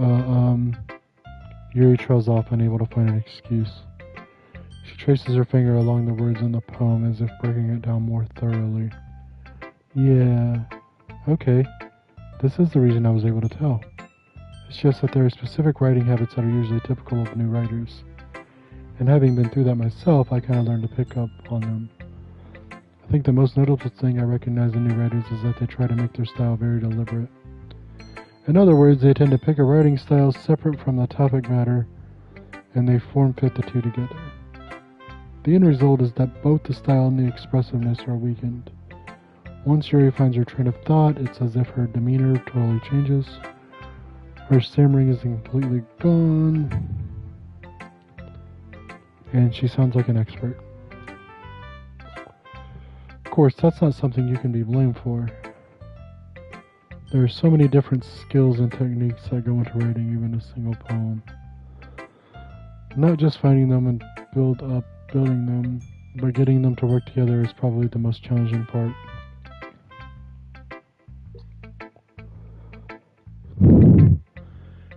Yuri trails off, unable to find an excuse. She traces her finger along the words in the poem as if breaking it down more thoroughly. Yeah, okay. This is the reason I was able to tell. It's just that there are specific writing habits that are usually typical of new writers. And having been through that myself, I kind of learned to pick up on them. I think the most notable thing I recognize in new writers is that they try to make their style very deliberate. In other words, they tend to pick a writing style separate from the topic matter, and they form-fit the two together. The end result is that both the style and the expressiveness are weakened. Once Yuri finds her train of thought, it's as if her demeanor totally changes. Her stammering is completely gone, and she sounds like an expert. Of course, that's not something you can be blamed for. There are so many different skills and techniques that go into writing even a single poem. Not just finding them and building them, but getting them to work together is probably the most challenging part.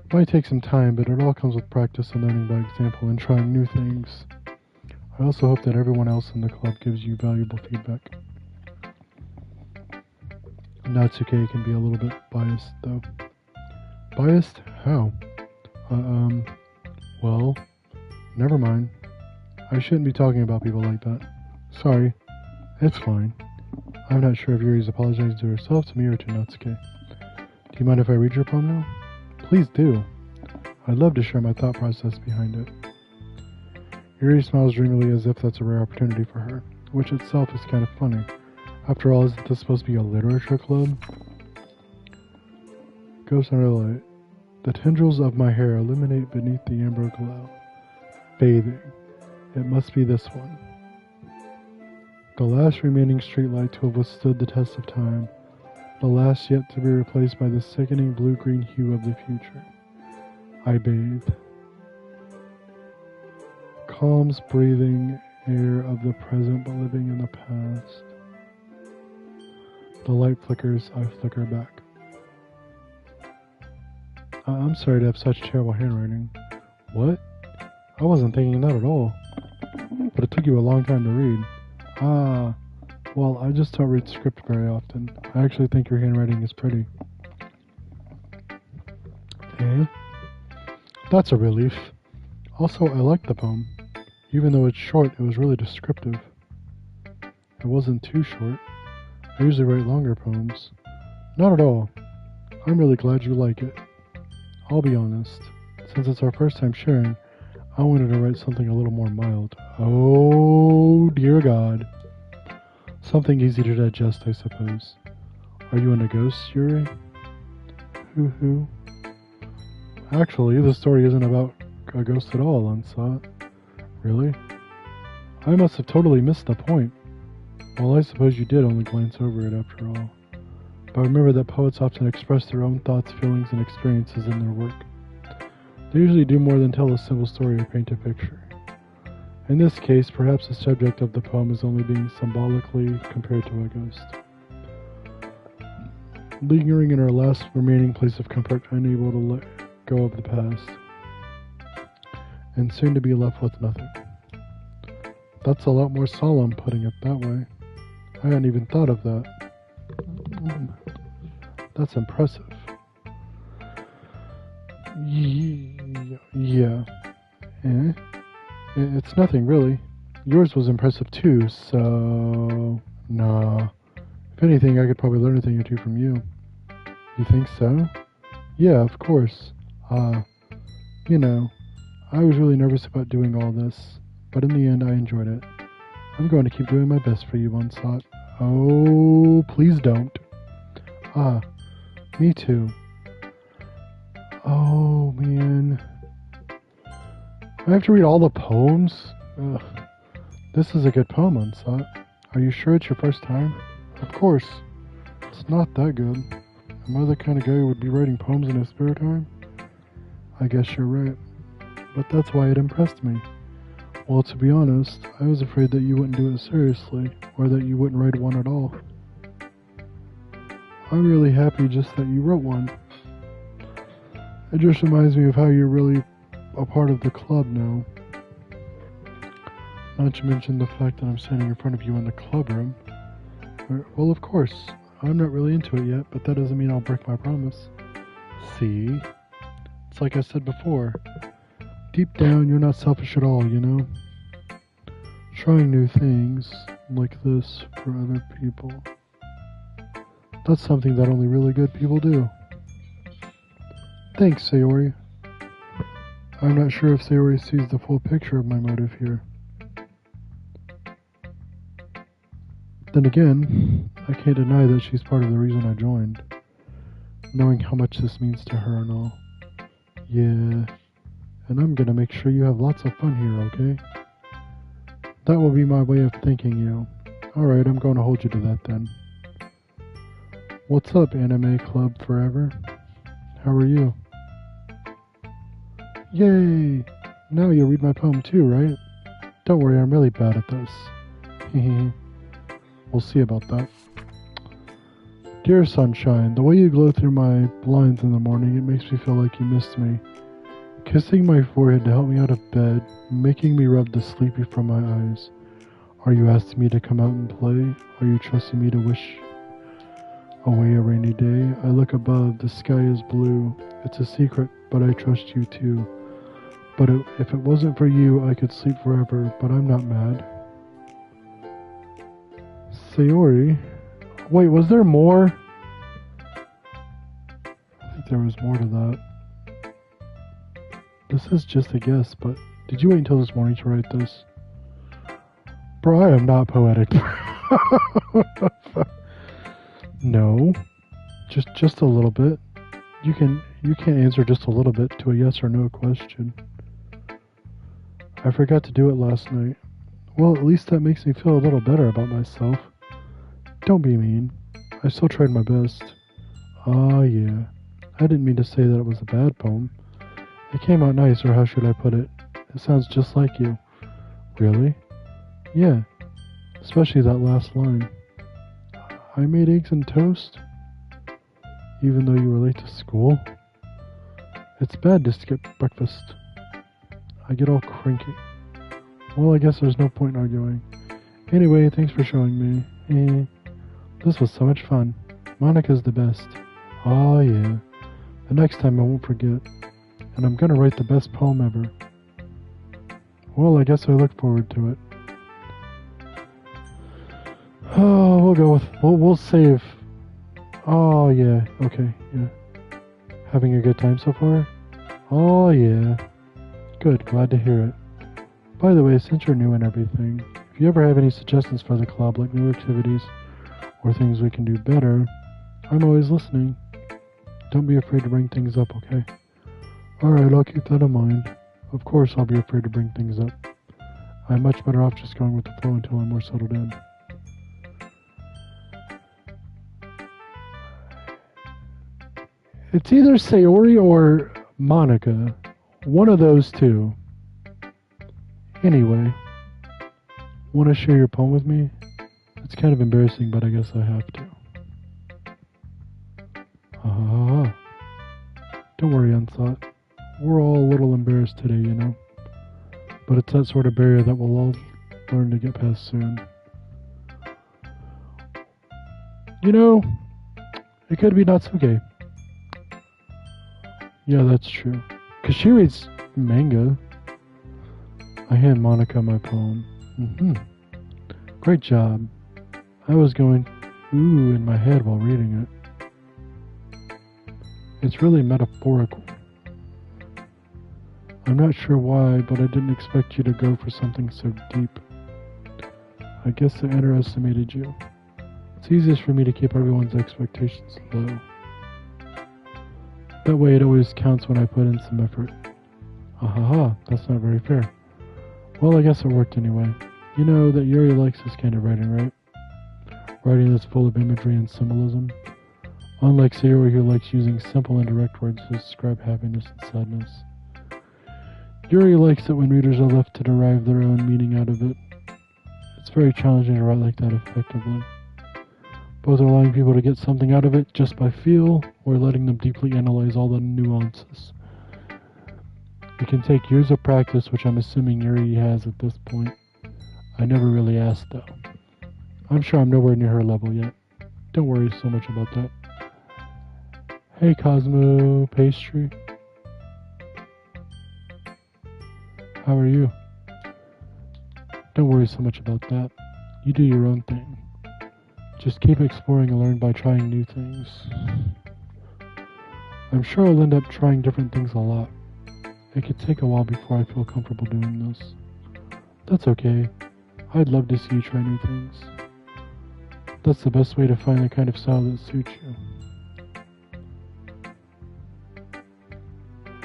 It might take some time, but it all comes with practice and learning by example and trying new things. I also hope that everyone else in the club gives you valuable feedback. Natsuke can be a little bit biased, though. Biased? How? Well, never mind. I shouldn't be talking about people like that. Sorry. It's fine. I'm not sure if Yuri's apologizing to herself, to me, or to Natsuke. Do you mind if I read your poem now? Please do. I'd love to share my thought process behind it. Yuri smiles dreamily as if that's a rare opportunity for her, which itself is kind of funny. After all, isn't this supposed to be a literature club? Ghost under light. The tendrils of my hair illuminate beneath the amber glow. Bathing. It must be this one. The last remaining streetlight to have withstood the test of time. The last yet to be replaced by the sickening blue-green hue of the future. I bathe. Calms breathing air of the present but living in the past. The light flickers, I flicker back. I'm sorry to have such terrible handwriting. What? I wasn't thinking that at all. But it took you a long time to read. Ah, well, I just don't read script very often. I actually think your handwriting is pretty. Eh? That's a relief. Also, I like the poem. Even though it's short, it was really descriptive. It wasn't too short. I usually write longer poems. Not at all. I'm really glad you like it. I'll be honest. Since it's our first time sharing, I wanted to write something a little more mild. Oh, dear God. Something easy to digest, I suppose. Are you into ghosts, Yuri? Hoo-hoo. Actually, the story isn't about a ghost at all, Unsought. Really? I must have totally missed the point. Well, I suppose you did only glance over it after all. But remember that poets often express their own thoughts, feelings, and experiences in their work. They usually do more than tell a simple story or paint a picture. In this case, perhaps the subject of the poem is only being symbolically compared to a ghost. Lingering in our last remaining place of comfort, unable to let go of the past. And soon to be left with nothing. That's a lot more solemn, putting it that way. I hadn't even thought of that. That's impressive. Yeah. Eh? It's nothing, really. Yours was impressive too, so... Nah. If anything, I could probably learn a thing or two from you. You think so? Yeah, of course. You know, I was really nervous about doing all this, but in the end I enjoyed it. I'm going to keep doing my best for you, Unsought. Oh, please don't. Me too. Oh, man. I have to read all the poems? Ugh. This is a good poem, Unsought. Are you sure it's your first time? Of course. It's not that good. Am I the kind of guy who would be writing poems in his spare time? I guess you're right. But that's why it impressed me. Well, to be honest, I was afraid that you wouldn't do it seriously, or that you wouldn't write one at all. I'm really happy just that you wrote one. It just reminds me of how you're really a part of the club now. Not to mention the fact that I'm standing in front of you in the clubroom. Well, of course, I'm not really into it yet, but that doesn't mean I'll break my promise. See? It's like I said before. Deep down, you're not selfish at all, you know? Trying new things like this for other people. That's something that only really good people do. Thanks, Sayori. I'm not sure if Sayori sees the full picture of my motive here. Then again, I can't deny that she's part of the reason I joined. Knowing how much this means to her and all. Yeah, and I'm gonna make sure you have lots of fun here, okay? That will be my way of thanking you. Alright, I'm going to hold you to that then. What's up, Anime Club Forever? How are you? Yay! Now you'll read my poem too, right? Don't worry, I'm really bad at this. Hehe. We'll see about that. Dear Sunshine, the way you glow through my blinds in the morning, it makes me feel like you missed me. Kissing my forehead to help me out of bed, making me rub the sleepy from my eyes. Are you asking me to come out and play? Are you trusting me to wish away a rainy day? I look above, the sky is blue. It's a secret, but I trust you too. But if it wasn't for you, I could sleep forever, but I'm not mad. Sayori? Wait, was there more? I think there was more to that. This is just a guess, but did you wait until this morning to write this? Bro, I am not poetic. No. Just a little bit. You can't answer just a little bit to a yes or no question. I forgot to do it last night. Well, at least that makes me feel a little better about myself. Don't be mean. I still tried my best. Ah, yeah. I didn't mean to say that it was a bad poem. It came out nice, or how should I put it? It sounds just like you. Really? Yeah. Especially that last line. I made eggs and toast? Even though you were late to school? It's bad to skip breakfast. I get all cranky. Well, I guess there's no point in arguing. Anyway, thanks for showing me. This was so much fun. Monica's the best. Oh yeah. The next time I won't forget. And I'm gonna write the best poem ever. Well, I guess I look forward to it. Oh, we'll go with... We'll save... Oh yeah, okay, yeah. Having a good time so far? Oh yeah. Good, glad to hear it. By the way, since you're new and everything, if you ever have any suggestions for the club, like new activities, or things we can do better, I'm always listening. Don't be afraid to bring things up, okay? Alright, I'll keep that in mind. Of course I'll be afraid to bring things up. I'm much better off just going with the flow until I'm more settled in. It's either Sayori or Monica. One of those two. Anyway, want to share your poem with me? It's kind of embarrassing, but I guess I have to. Don't worry, Unsought. We're all a little embarrassed today, you know. But it's that sort of barrier that we'll all learn to get past soon. You know, it could be Natsuke. Yeah, that's true. Because she reads manga. I hand Monica my poem. Great job. I was going ooh in my head while reading it. It's really metaphorical. I'm not sure why, but I didn't expect you to go for something so deep. I guess I underestimated you. It's easiest for me to keep everyone's expectations low. That way it always counts when I put in some effort. Ahaha, that's not very fair. Well, I guess it worked anyway. You know that Yuri likes this kind of writing, right? Writing that's full of imagery and symbolism. Unlike Sayori, who likes using simple and direct words to describe happiness and sadness. Yuri likes it when readers are left to derive their own meaning out of it. It's very challenging to write like that effectively. Both allowing people to get something out of it just by feel, or letting them deeply analyze all the nuances. It can take years of practice, which I'm assuming Yuri has at this point. I never really asked, though. I'm sure I'm nowhere near her level yet. Don't worry so much about that. Hey, Cosmo Pastry. How are you? Don't worry so much about that. You do your own thing. Just keep exploring and learn by trying new things. I'm sure I'll end up trying different things a lot. It could take a while before I feel comfortable doing this. That's okay. I'd love to see you try new things. That's the best way to find the kind of style that suits you.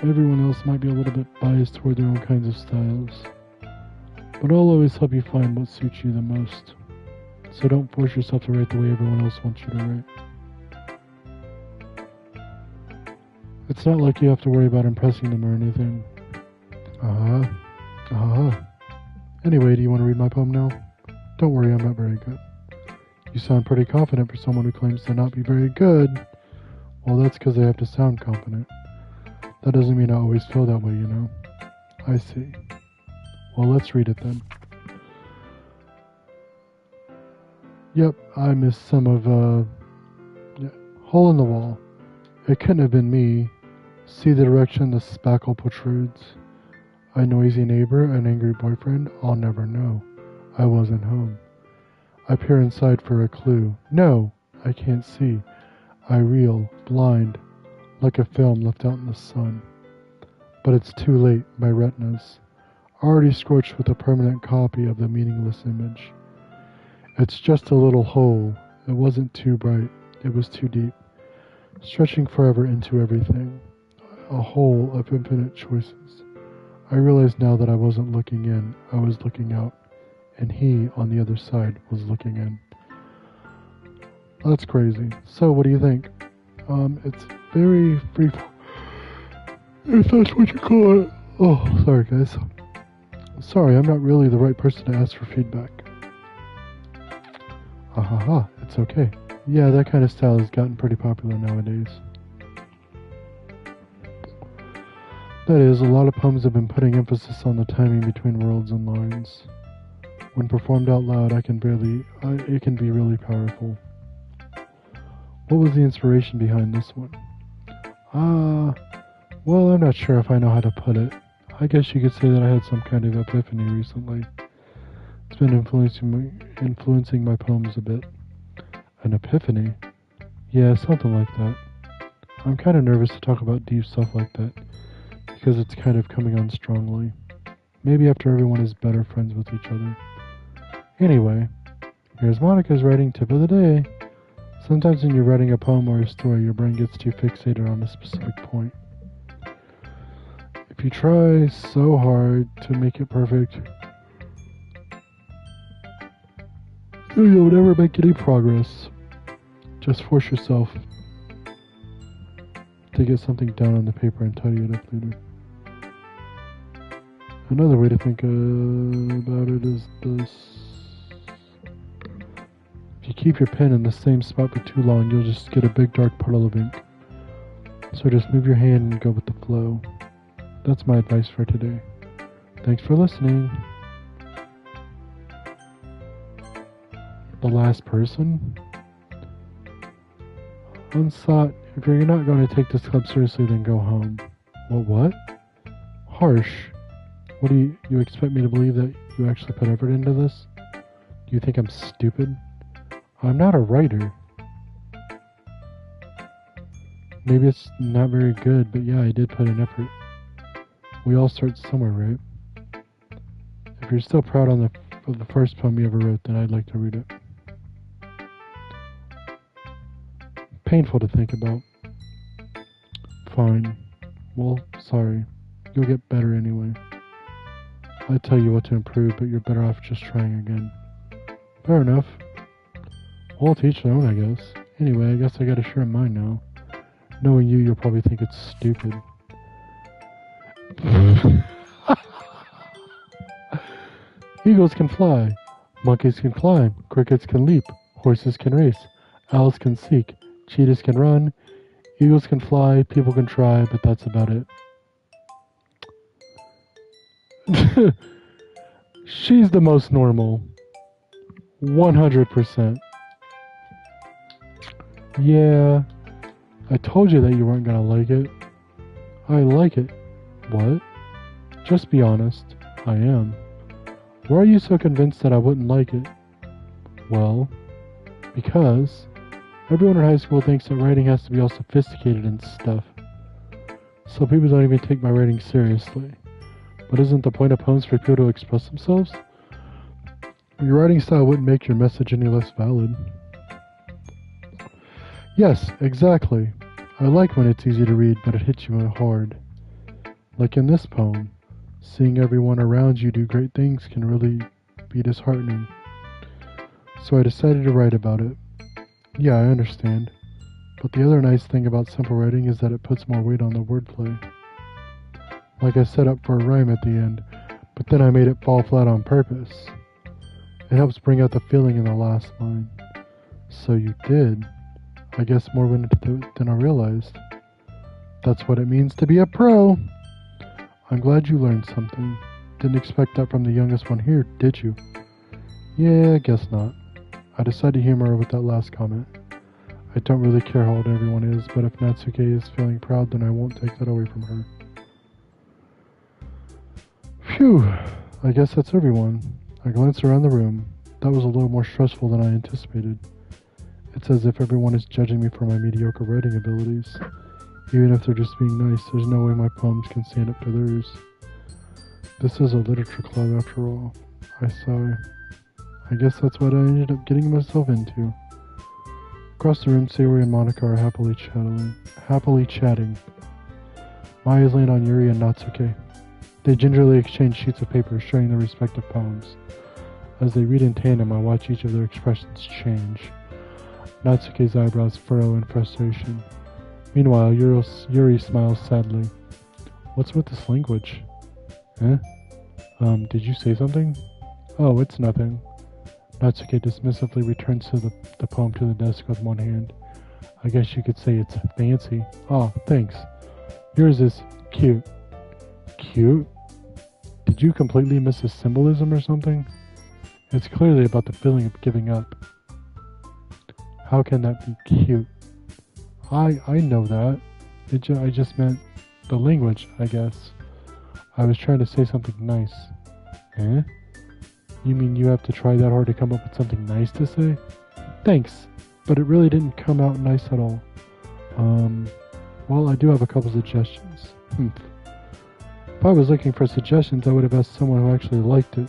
Everyone else might be a little bit biased toward their own kinds of styles, but I'll always help you find what suits you the most. So don't force yourself to write the way everyone else wants you to write. It's not like you have to worry about impressing them or anything. Anyway, do you want to read my poem now? Don't worry, I'm not very good. You sound pretty confident for someone who claims to not be very good. Well, that's because they have to sound confident. That doesn't mean I always feel that way, you know. I see. Well, let's read it then. Yep, I missed some of, hole in the wall. It couldn't have been me. See the direction the spackle protrudes. A noisy neighbor, an angry boyfriend, I'll never know. I wasn't home. I peer inside for a clue. No, I can't see. I reel, blind, like a film left out in the sun. But it's too late, my retinas, already scorched with a permanent copy of the meaningless image. It's just a little hole. It wasn't too bright. It was too deep, stretching forever into everything. A hole of infinite choices. I realized now that I wasn't looking in, I was looking out, and he, on the other side, was looking in. That's crazy. So, what do you think? It's very free, if that's what you call it. Oh, sorry guys. Sorry, I'm not really the right person to ask for feedback. It's okay. Yeah, that kind of style has gotten pretty popular nowadays. That is, a lot of poems have been putting emphasis on the timing between words and lines. When performed out loud, it can be really powerful. What was the inspiration behind this one? Well, I'm not sure if I know how to put it. I guess you could say that I had some kind of epiphany recently. It's been influencing my poems a bit. An epiphany? Yeah, something like that. I'm kind of nervous to talk about deep stuff like that, because it's kind of coming on strongly. Maybe after everyone is better friends with each other. Anyway, here's Monica's writing tip of the day. Sometimes when you're writing a poem or a story, your brain gets too fixated on a specific point. If you try so hard to make it perfect, you'll never make any progress. Just force yourself to get something down on the paper and tidy it up later. Another way to think about it is this. If you keep your pen in the same spot for too long, you'll just get a big dark puddle of ink. So just move your hand and go with the flow. That's my advice for today. Thanks for listening. The last person? Unsought, if you're not going to take this club seriously, then go home. What? Harsh. What do you expect me to believe that you actually put effort into this? Do you think I'm stupid? I'm not a writer. Maybe it's not very good, but yeah, I did put in effort. We all start somewhere, right? If you're still proud of the first poem you ever wrote, then I'd like to read it. Painful to think about. Fine. Well, sorry. You'll get better anyway. I tell you what to improve, but you're better off just trying again. Fair enough. Well, to each their own, I guess. Anyway, I guess I gotta share mine now. Knowing you, you'll probably think it's stupid. Eagles can fly. Monkeys can climb. Crickets can leap. Horses can race. Owls can seek. Cheetahs can run. Eagles can fly. People can try, but that's about it. She's the most normal. 100%. Yeah. I told you that you weren't gonna like it. I like it. What? Just be honest. I am. Why are you so convinced that I wouldn't like it? Well, because everyone in high school thinks that writing has to be all sophisticated and stuff. So people don't even take my writing seriously. But isn't the point of poems for people to express themselves? Your writing style wouldn't make your message any less valid. Yes, exactly. I like when it's easy to read, but it hits you hard. Like in this poem, seeing everyone around you do great things can really be disheartening. So I decided to write about it. Yeah, I understand. But the other nice thing about simple writing is that it puts more weight on the wordplay. Like I set up for a rhyme at the end, but then I made it fall flat on purpose. It helps bring out the feeling in the last line. So you did. I guess more than I realized. That's what it means to be a pro. I'm glad you learned something. Didn't expect that from the youngest one here, did you? Yeah, I guess not. I decided to humor her with that last comment. I don't really care how old everyone is, but if Natsuke is feeling proud, then I won't take that away from her. Phew, I guess that's everyone. I glanced around the room. That was a little more stressful than I anticipated. It's as if everyone is judging me for my mediocre writing abilities. Even if they're just being nice, there's no way my poems can stand up to theirs. This is a literature club after all. I sigh. I guess that's what I ended up getting myself into. Across the room, Sayori and Monica are happily chatting. My eyes land on Yuri and Natsuke. They gingerly exchange sheets of paper, sharing their respective poems. As they read in tandem, I watch each of their expressions change. Natsuke's eyebrows furrow in frustration. Meanwhile, Yuri smiles sadly. What's with this language? Eh? Did you say something? Oh, it's nothing. Natsuke dismissively returns the poem to the desk with one hand. I guess you could say it's fancy. Oh, thanks. Yours is cute. Cute? Did you completely miss the symbolism or something? It's clearly about the feeling of giving up. How can that be cute? I know that. I just meant the language, I guess. I was trying to say something nice. Eh? You mean you have to try that hard to come up with something nice to say? Thanks, but it really didn't come out nice at all. Well, I do have a couple suggestions. If I was looking for suggestions, I would have asked someone who actually liked it.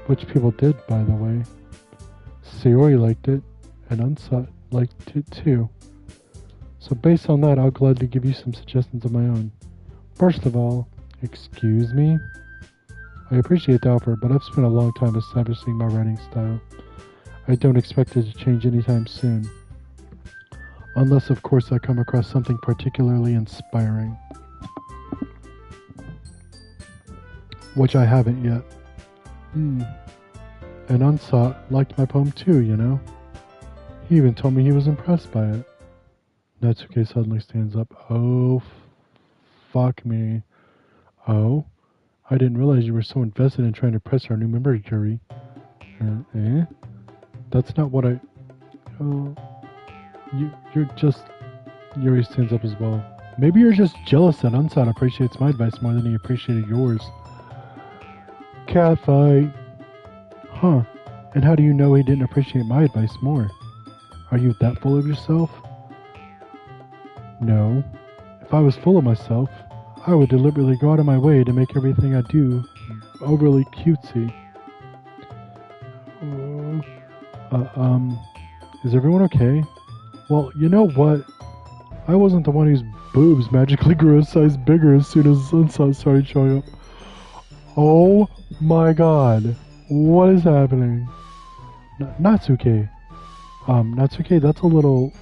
Which people did, by the way. Sayori liked it, and Unsat liked it too. So based on that, I'll gladly give you some suggestions of my own. First of all, excuse me? I appreciate the offer, but I've spent a long time establishing my writing style. I don't expect it to change anytime soon. Unless, of course, I come across something particularly inspiring. Which I haven't yet. And Unsat liked my poem too, you know? He even told me he was impressed by it. Natsuke suddenly stands up. Oh, fuck me. Oh? I didn't realize you were so invested in trying to impress our new member, Yuri. That's not what I... Oh... You're just... Yuri stands up as well. Maybe you're just jealous that Unsat appreciates my advice more than he appreciated yours. catfight. Huh. And how do you know he didn't appreciate my advice more? Are you that full of yourself? No. If I was full of myself, I would deliberately go out of my way to make everything I do overly cutesy. Is everyone okay? Well, you know what? I wasn't the one whose boobs magically grew a size bigger as soon as Sunset started showing up. Oh my god. What is happening? Natsuke. Natsuke, that's a little...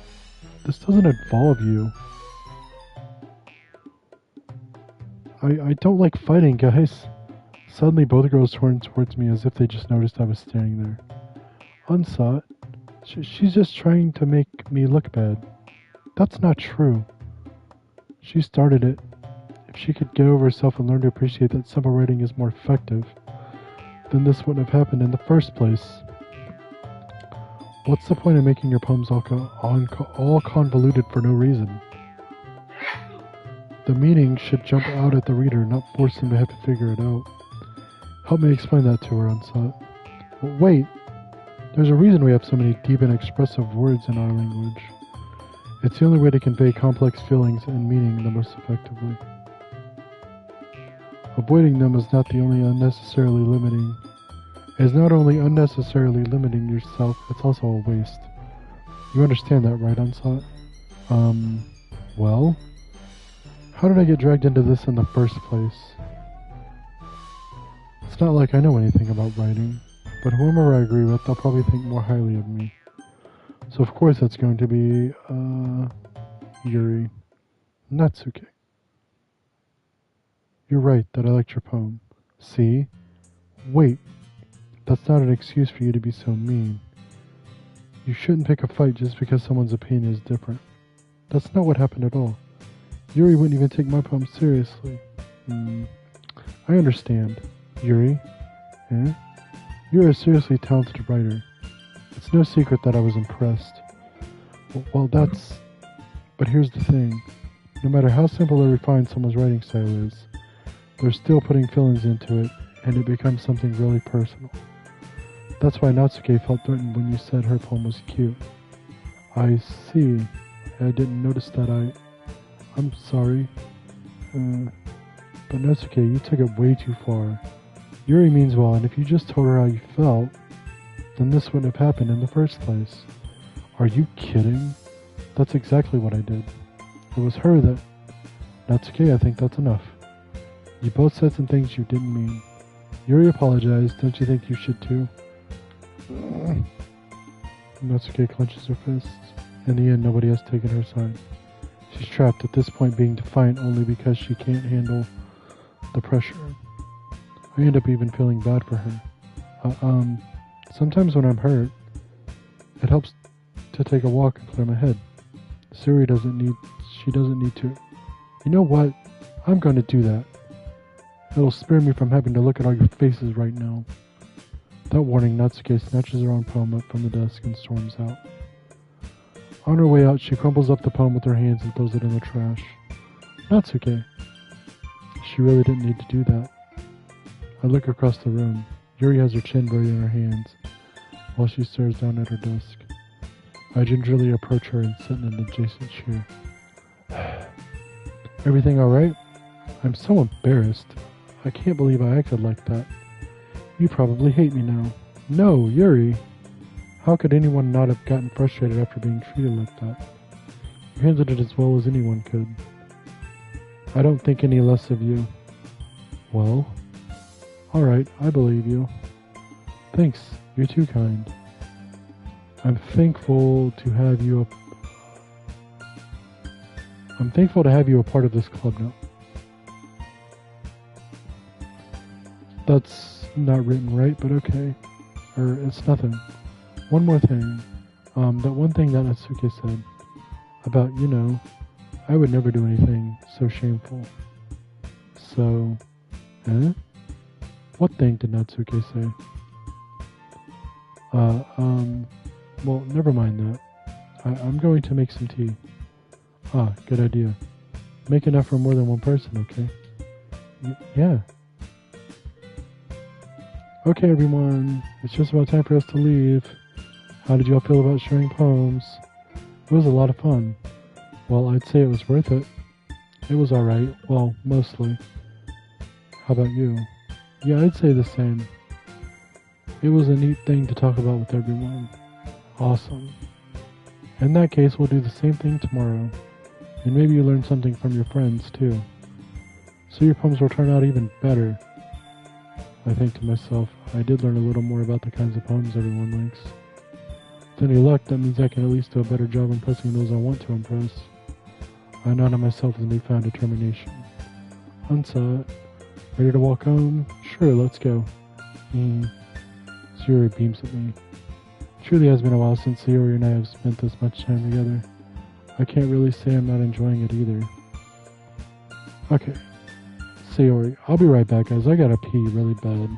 This doesn't involve you. I don't like fighting, guys. Suddenly both girls turned towards me as if they just noticed I was standing there. Unsought. She's just trying to make me look bad. That's not true. She started it. If she could get over herself and learn to appreciate that simple writing is more effective, then this wouldn't have happened in the first place. What's the point of making your poems all convoluted for no reason? The meaning should jump out at the reader, not force them to have to figure it out. Help me explain that to her, Unsought. Well, wait! There's a reason we have so many deep and expressive words in our language. It's the only way to convey complex feelings and meaning the most effectively. Avoiding them is not only unnecessarily limiting yourself, it's also a waste. You understand that, right, Unsought? Well? How did I get dragged into this in the first place? It's not like I know anything about writing, but whoever I agree with, they'll probably think more highly of me. So of course that's going to be, Yuri. Natsuke. You're right that I liked your poem. See? Wait. That's not an excuse for you to be so mean. You shouldn't pick a fight just because someone's opinion is different. That's not what happened at all. Yuri wouldn't even take my poem seriously. I understand. Yuri? Eh? You're a seriously talented writer. It's no secret that I was impressed. Well, that's... But here's the thing. No matter how simple or refined someone's writing style is, they're still putting feelings into it, and it becomes something really personal. That's why Natsuke felt threatened when you said her poem was cute. I see. I didn't notice that. I'm sorry. But Natsuke, you took it way too far. Yuri means well, and if you just told her how you felt, then this wouldn't have happened in the first place. Are you kidding? That's exactly what I did. It was her that... Natsuke, I think that's enough. You both said some things you didn't mean. Yuri apologized. Don't you think you should too? Natsuke clenches her fists. In the end, nobody has taken her side. She's trapped at this point, being defiant only because she can't handle the pressure. I end up even feeling bad for her. Sometimes when I'm hurt, it helps to take a walk and clear my head. She doesn't need to. You know what? I'm going to do that. It'll spare me from having to look at all your faces right now. Without warning, Natsuke snatches her own poem up from the desk and storms out. On her way out, she crumbles up the poem with her hands and throws it in the trash. Natsuke. She really didn't need to do that. I look across the room. Yuri has her chin buried in her hands, while she stares down at her desk. I gingerly approach her and sit in an adjacent chair. Everything alright? I'm so embarrassed. I can't believe I acted like that. You probably hate me now. No, Yuri! How could anyone not have gotten frustrated after being treated like that? You handled it as well as anyone could. I don't think any less of you. Well? Alright, I believe you. Thanks, you're too kind. I'm thankful to have you a part of this club now. That's not written right, but okay. It's nothing. One more thing. That one thing that Natsuke said about, I would never do anything so shameful. So, What thing did Natsuke say? Well, never mind that. I'm going to make some tea. Ah, good idea. Make enough for more than one person, okay? Yeah. Okay, everyone, it's just about time for us to leave. How did you all feel about sharing poems? It was a lot of fun. Well, I'd say it was worth it. It was alright. Well, mostly. How about you? Yeah, I'd say the same. It was a neat thing to talk about with everyone. Awesome. In that case, we'll do the same thing tomorrow. And maybe you learn something from your friends, too. So your poems will turn out even better. I think to myself, I did learn a little more about the kinds of poems everyone likes. With any luck, that means I can at least do a better job impressing those I want to impress. I nod to myself with newfound determination. Hansa, ready to walk home? Sure, let's go. Sayori beams at me. It truly has been a while since Sayori and I have spent this much time together. I can't really say I'm not enjoying it either. Okay. Sayori, I'll be right back, guys. I gotta pee really bad.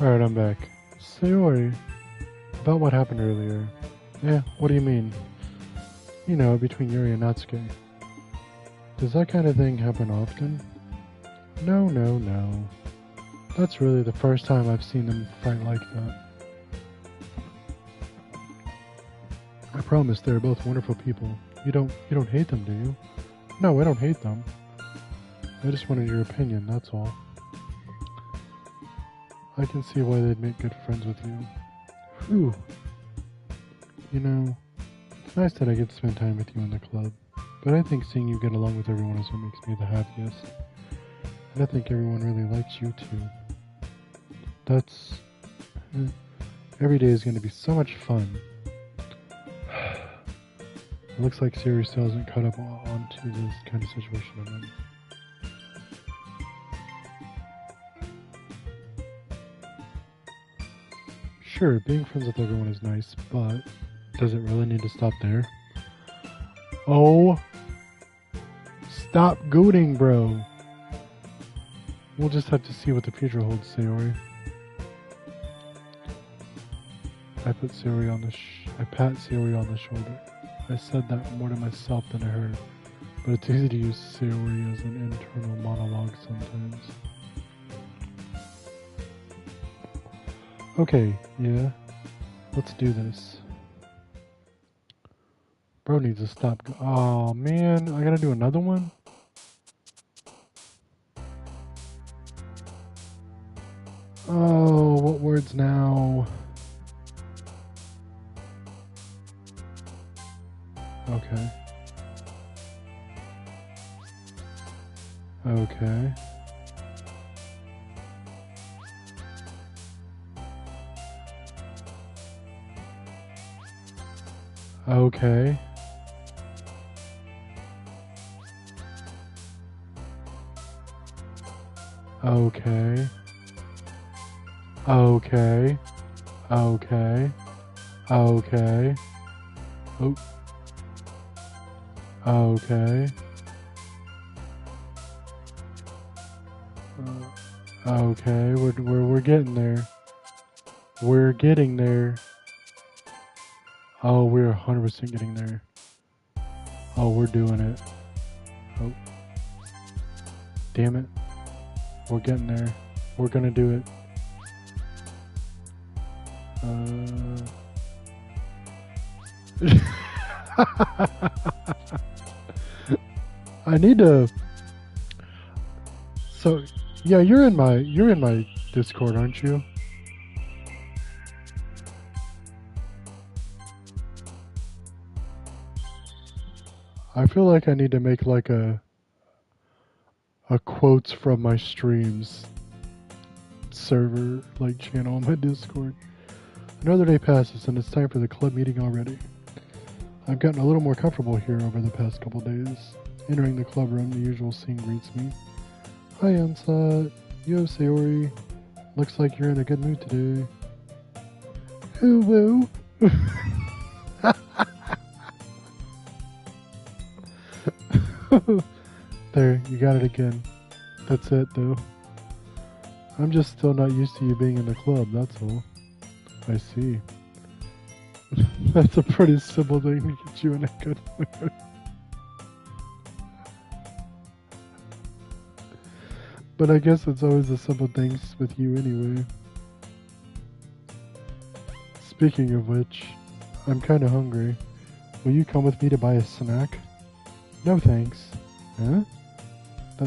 Alright, I'm back. Sayori, about what happened earlier. Yeah, what do you mean? You know, between Yuri and Natsuki. Does that kind of thing happen often? No, no, no. That's really the first time I've seen them fight like that. I promise they're both wonderful people. You don't hate them, do you? No, I don't hate them. I just wanted your opinion, that's all. I can see why they'd make good friends with you. Whew. You know, it's nice that I get to spend time with you in the club, but I think seeing you get along with everyone is what makes me the happiest. And I think everyone really likes you too. That's... every day is going to be so much fun. It looks like Siri still hasn't caught up onto this kind of situation I'm in. Sure, being friends with everyone is nice, but does it really need to stop there? Oh! Stop gooning, bro! We'll just have to see what the future holds, Sayori. I pat Sayori on the shoulder. I said that more to myself than to her, but it's easy to use Sayori as an internal monologue sometimes. Okay, yeah. Let's do this. Bro needs to stop. Oh man, I gotta do another one? Oh, what words now? Okay. Okay. Okay. Okay. Okay. Okay. Okay. Oh. Okay. Okay, we're getting there. We're getting there. Oh, we're 100% getting there. Oh, we're doing it. Oh. Damn it. We're getting there. We're gonna do it. I need to. So, yeah, you're in my Discord, aren't you? I feel like I need to make like a quotes from my streams server like channel on my Discord. Another day passes and it's time for the club meeting already. I've gotten a little more comfortable here over the past couple days. Entering the club room, the usual scene greets me. Hi Ansa, yo Sayori. Looks like you're in a good mood today. Hoo-woo. There, you got it again. That's it though. I'm just still not used to you being in the club, that's all. I see. That's a pretty simple thing to get you in a good mood. But I guess it's always the simple things with you anyway. Speaking of which, I'm kinda hungry. Will you come with me to buy a snack? No thanks. Huh?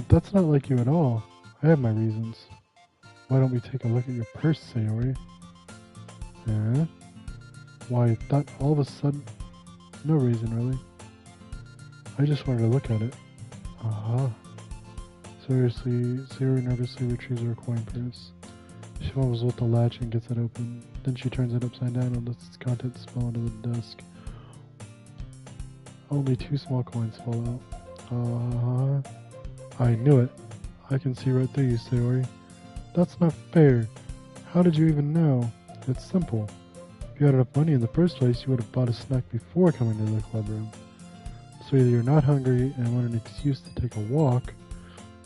That's not like you at all. I have my reasons. Why don't we take a look at your purse, Sayori? Huh? Why, that all of a sudden... No reason, really. I just wanted to look at it. Uh-huh. Seriously, Sayori nervously retrieves her coin purse. She fumbles with the latch and gets it open. Then she turns it upside down and lets its contents spill onto the desk. Only 2 small coins fall out. I knew it. I can see right through you, Sayori. That's not fair. How did you even know? It's simple. If you had enough money in the first place, you would have bought a snack before coming to the club room. So either you're not hungry and want an excuse to take a walk,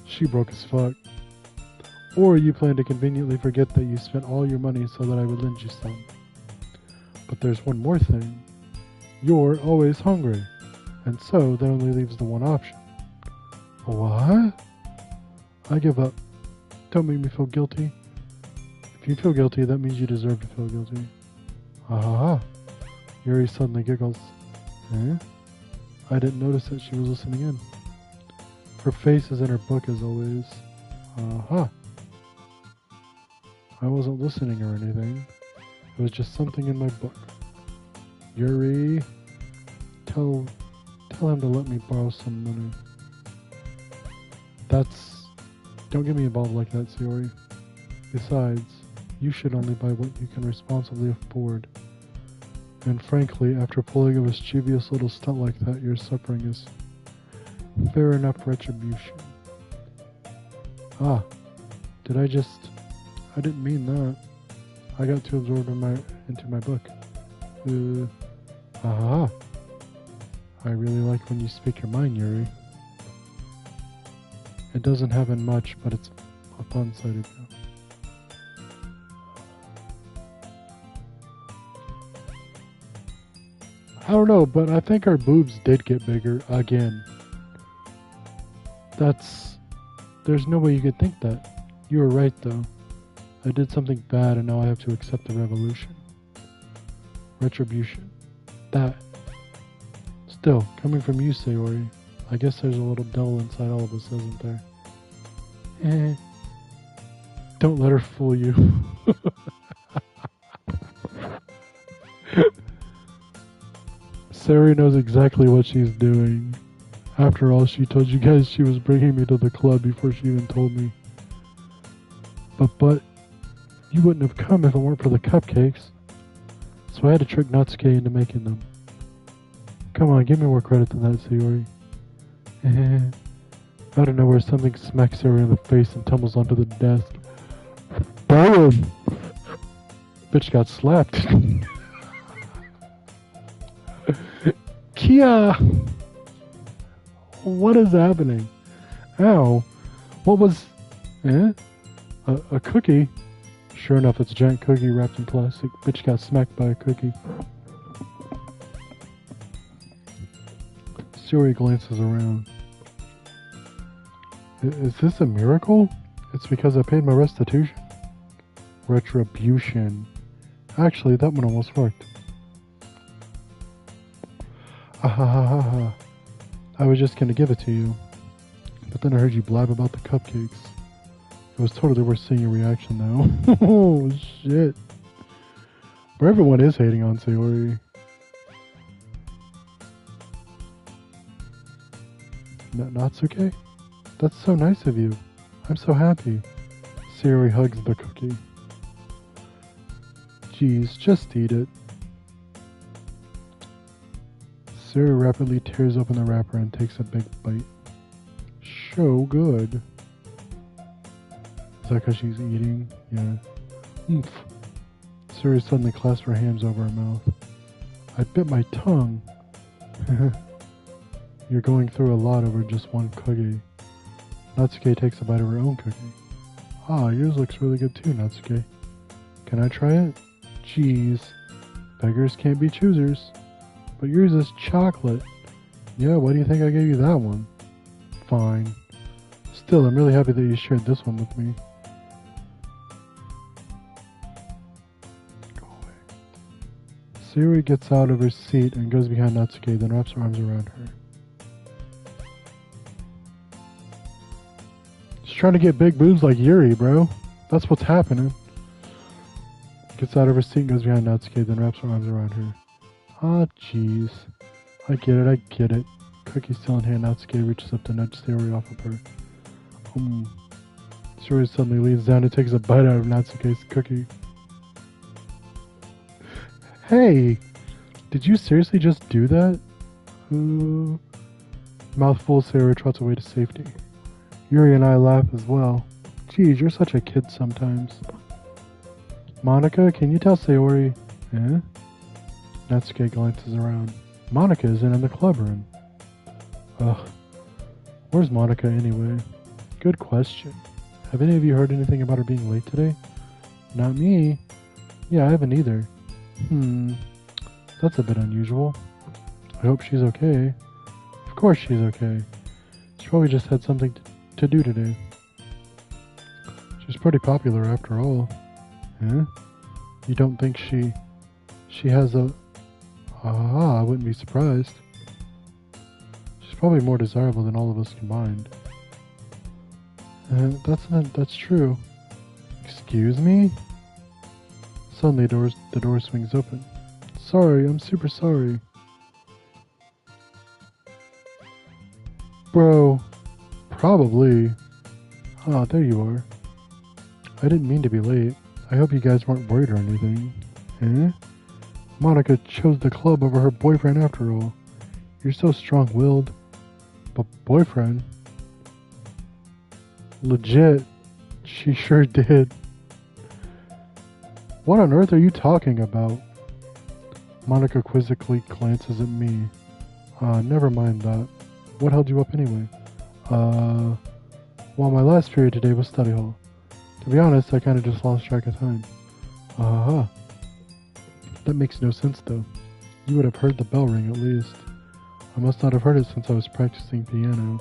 she broke as fuck, or you plan to conveniently forget that you spent all your money so that I would lend you some. But there's one more thing. You're always hungry, and so that only leaves the one option. What? I give up. Don't make me feel guilty. If you feel guilty, that means you deserve to feel guilty. Ha ha ha. Yuri suddenly giggles. Eh? I didn't notice that she was listening in. Her face is in her book as always. Aha. I wasn't listening or anything. It was just something in my book. Yuri, tell him to let me borrow some money. Don't get me involved like that, Sayori. Besides, you should only buy what you can responsibly afford. And frankly, after pulling a mischievous little stunt like that, your suffering is fair enough retribution. Ah, I didn't mean that. I got too absorbed into my book. Aha. I really like when you speak your mind, Yuri. It doesn't happen much, but it's a fun side of you. I don't know, but I think our boobs did get bigger again. There's no way you could think that. You were right, though. I did something bad and now I have to accept the revolution. Retribution. That. Still, coming from you, Sayori, I guess there's a little devil inside all of us, isn't there? Don't let her fool you. Sayori knows exactly what she's doing. After all, she told you guys she was bringing me to the club before she even told me. But, you wouldn't have come if it weren't for the cupcakes. So I had to trick Natsuke into making them. Come on, give me more credit than that, Sayori. Out of nowhere, something smacks Sayori in the face and tumbles onto the desk. Boom! Bitch got slapped. Kia! What is happening? Ow. What was... A cookie? Sure enough, it's a giant cookie wrapped in plastic. Bitch got smacked by a cookie. Sayori glances around. Is this a miracle? It's because I paid my restitution. Retribution. Actually, that one almost worked. Ahahaha. I was just gonna give it to you. But then I heard you blab about the cupcakes. It was totally worth seeing your reaction though. Oh shit. But everyone is hating on Sayori. Natsuke? That's so nice of you. I'm so happy. Sayori hugs the cookie. Geez, just eat it. Sayori rapidly tears open the wrapper and takes a big bite. So good. Is that because she's eating? Yeah. Oomph. Sayori suddenly clasped her hands over her mouth. I bit my tongue. You're going through a lot over just one cookie. Natsuke takes a bite of her own cookie. Ah, yours looks really good too, Natsuke. Can I try it? Jeez. Beggars can't be choosers. But yours is chocolate. Yeah, why do you think I gave you that one? Fine. Still, I'm really happy that you shared this one with me. Go away. Sayori gets out of her seat and goes behind Natsuke, then wraps her arms around her. She's trying to get big boobs like Yuri, bro. That's what's happening. Gets out of her seat and goes behind Natsuke, then wraps her arms around her. Ah, jeez. I get it. Cookie still in hand, Natsuke reaches up to nudge Sayori off of her. Sayori suddenly leans down and takes a bite out of Natsuke's cookie. Hey! Did you seriously just do that? Mouthful, Sayori trots away to safety. Yuri and I laugh as well. Geez, you're such a kid sometimes. Monica, can you tell Sayori? Natsuke glances around. Monica isn't in the clubroom. Ugh. Where's Monica anyway? Good question. Have any of you heard anything about her being late today? Not me. Yeah, I haven't either. That's a bit unusual. I hope she's okay. Of course she's okay. She probably just had something to do today. She's pretty popular after all. You don't think she has a... I wouldn't be surprised. probably more desirable than all of us combined. That's true. Excuse me? Suddenly the door swings open. Sorry, I'm super sorry. Bro, probably. Ah, there you are. I didn't mean to be late. I hope you guys weren't worried or anything. Eh? Monica chose the club over her boyfriend after all. You're so strong-willed. But boyfriend? Legit. She sure did. What on earth are you talking about? Monica quizzically glances at me. Never mind that. What held you up anyway? Well, my last period today was study hall. To be honest, I kinda just lost track of time. That makes no sense though. You would have heard the bell ring at least. I must not have heard it since I was practicing piano.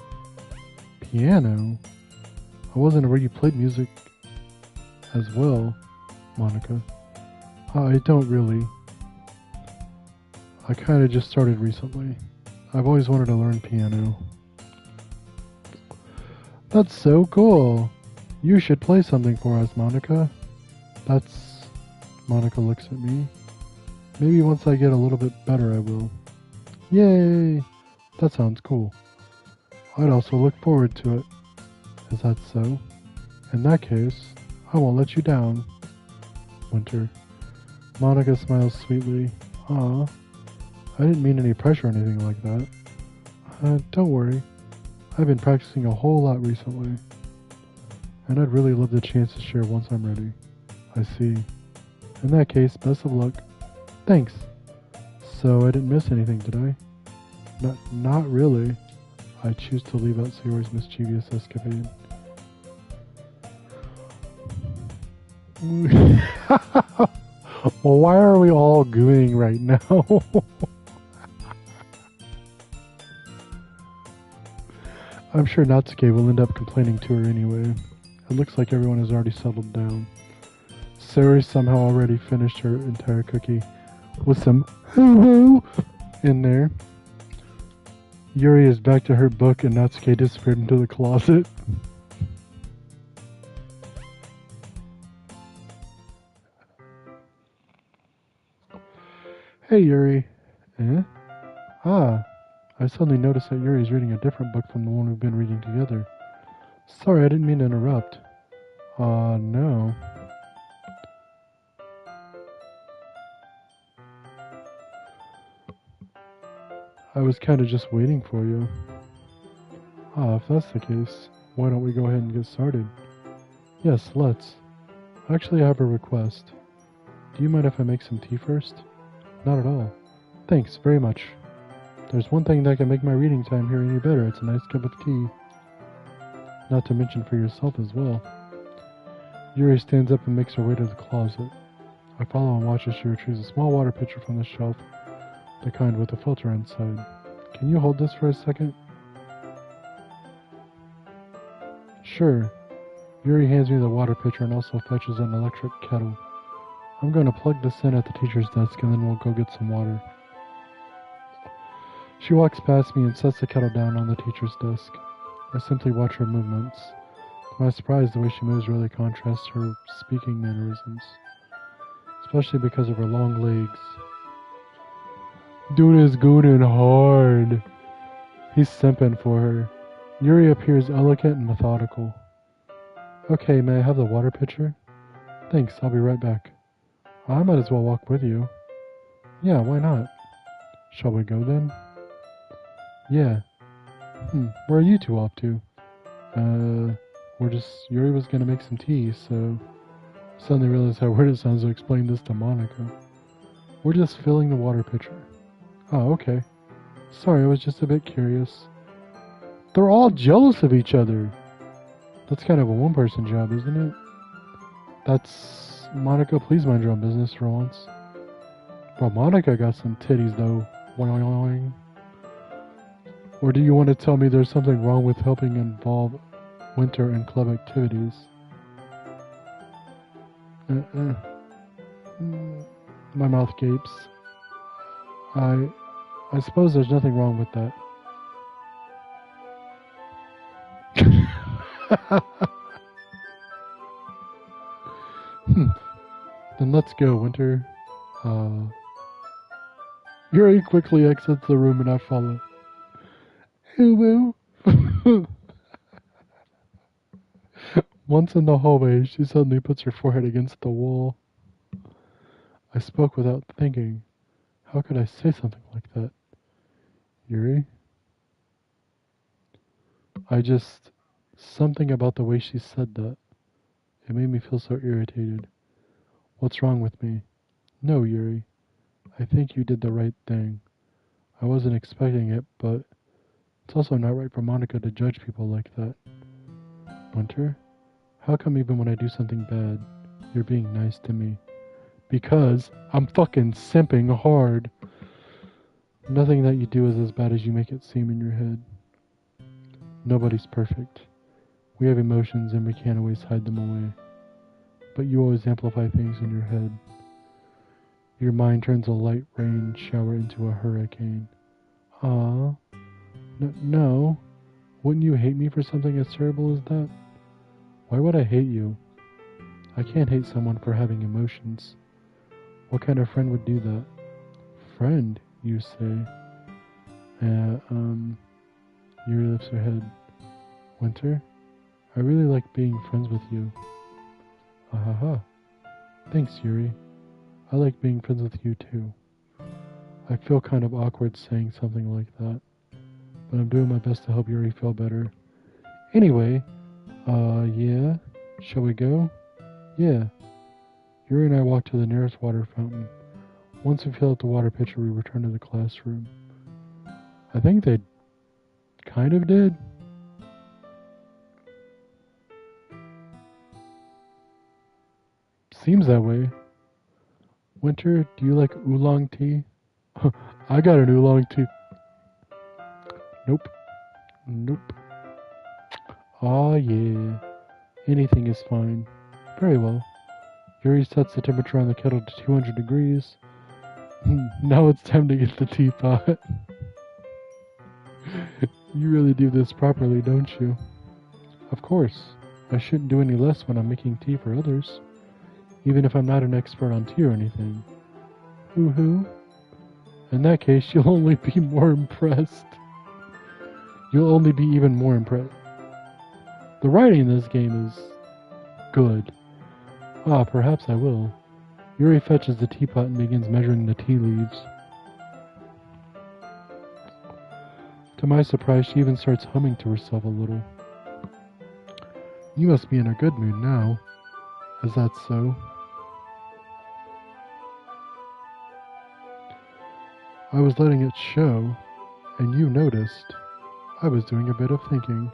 Piano? I wasn't aware you played music as well, Monica. I don't really. I kinda just started recently. I've always wanted to learn piano. That's so cool. You should play something for us, Monica. Monica looks at me. Maybe once I get a little bit better I will. Yay! That sounds cool. I'd also look forward to it. Is that so? In that case, I won't let you down. Winter. Monica smiles sweetly. Aw. I didn't mean any pressure or anything like that. Don't worry. I've been practicing a whole lot recently. And I'd really love the chance to share once I'm ready. I see. In that case, best of luck. Thanks. So I didn't miss anything, did I? Not really. I choose to leave out Sayori's mischievous escapade. Well, why are we all gooing right now? I'm sure Natsuke will end up complaining to her anyway. It looks like everyone has already settled down. Sayori somehow already finished her entire cookie with some hoo-hoo in there. Yuri is back to her book and Natsuke disappeared into the closet. Hey Yuri. Eh? I suddenly noticed that Yuri is reading a different book from the one we've been reading together. Sorry, I didn't mean to interrupt. No. I was kinda just waiting for you. If that's the case, why don't we go ahead and get started? Yes, let's. Actually, I have a request. Do you mind if I make some tea first? Not at all. Thanks very much. There's one thing that can make my reading time here any better. It's a nice cup of tea. Not to mention for yourself as well. Yuri stands up and makes her way to the closet. I follow and watch as she retrieves a small water pitcher from the shelf, the kind with a filter inside. Can you hold this for a second? Sure. Yuri hands me the water pitcher and also fetches an electric kettle. I'm going to plug this in at the teacher's desk and then we'll go get some water. She walks past me and sets the kettle down on the teacher's desk. I simply watch her movements. To my surprise, the way she moves really contrasts her speaking mannerisms, especially because of her long legs. Dude is good and hard. He's simping for her. Yuri appears elegant and methodical. Okay, may I have the water pitcher? Thanks, I'll be right back. I might as well walk with you. Yeah, why not? Shall we go then? Yeah. Where are you two off to? Yuri was gonna make some tea, so... Suddenly realized how weird it sounds to explain this to Monica. We're just filling the water pitcher. Oh, okay. Sorry, I was just a bit curious. They're all jealous of each other. That's kind of a one-person job, isn't it? That's... Monica, please mind your own business for once. Well, Monica got some titties, though. Boing. Or do you want to tell me there's something wrong with helping involve Winter in club activities? My mouth gapes. I suppose there's nothing wrong with that. Then let's go, Winter. Yuri quickly exits the room and I follow. Woo woo. Once in the hallway, she suddenly puts her forehead against the wall. I spoke without thinking. How could I say something like that? Yuri? Something about the way she said that. It made me feel so irritated. What's wrong with me? No, Yuri. I think you did the right thing. I wasn't expecting it, but it's also not right for Monica to judge people like that. Winter? How come even when I do something bad, you're being nice to me? Because I'm fucking simping hard. Nothing that you do is as bad as you make it seem in your head. Nobody's perfect. We have emotions and we can't always hide them away. But you always amplify things in your head. Your mind turns a light rain shower into a hurricane. No. Wouldn't you hate me for something as terrible as that? Why would I hate you? I can't hate someone for having emotions. What kind of friend would do that? Friend, you say? Yuri lifts her head. Winter? I really like being friends with you. Ahaha. Thanks, Yuri. I like being friends with you too. I feel kind of awkward saying something like that, but I'm doing my best to help Yuri feel better. Anyway, yeah? Shall we go? Yeah. Yuri and I walk to the nearest water fountain. Once we fill up the water pitcher, we return to the classroom. I think they kind of did. Seems that way. Winter, do you like oolong tea? I got an oolong tea. Nope. Aw, yeah. Anything is fine. Very well. Yuri sets the temperature on the kettle to 200 degrees. Now it's time to get the teapot. You really do this properly, don't you? Of course. I shouldn't do any less when I'm making tea for others. Even if I'm not an expert on tea or anything. Hoo-hoo. In that case, you'll only be more impressed. You'll only be even more impressed. The writing in this game is good. Perhaps I will. Yuri fetches the teapot and begins measuring the tea leaves. To my surprise, she even starts humming to herself a little. You must be in a good mood now. Is that so? I was letting it show, and you noticed. I was doing a bit of thinking,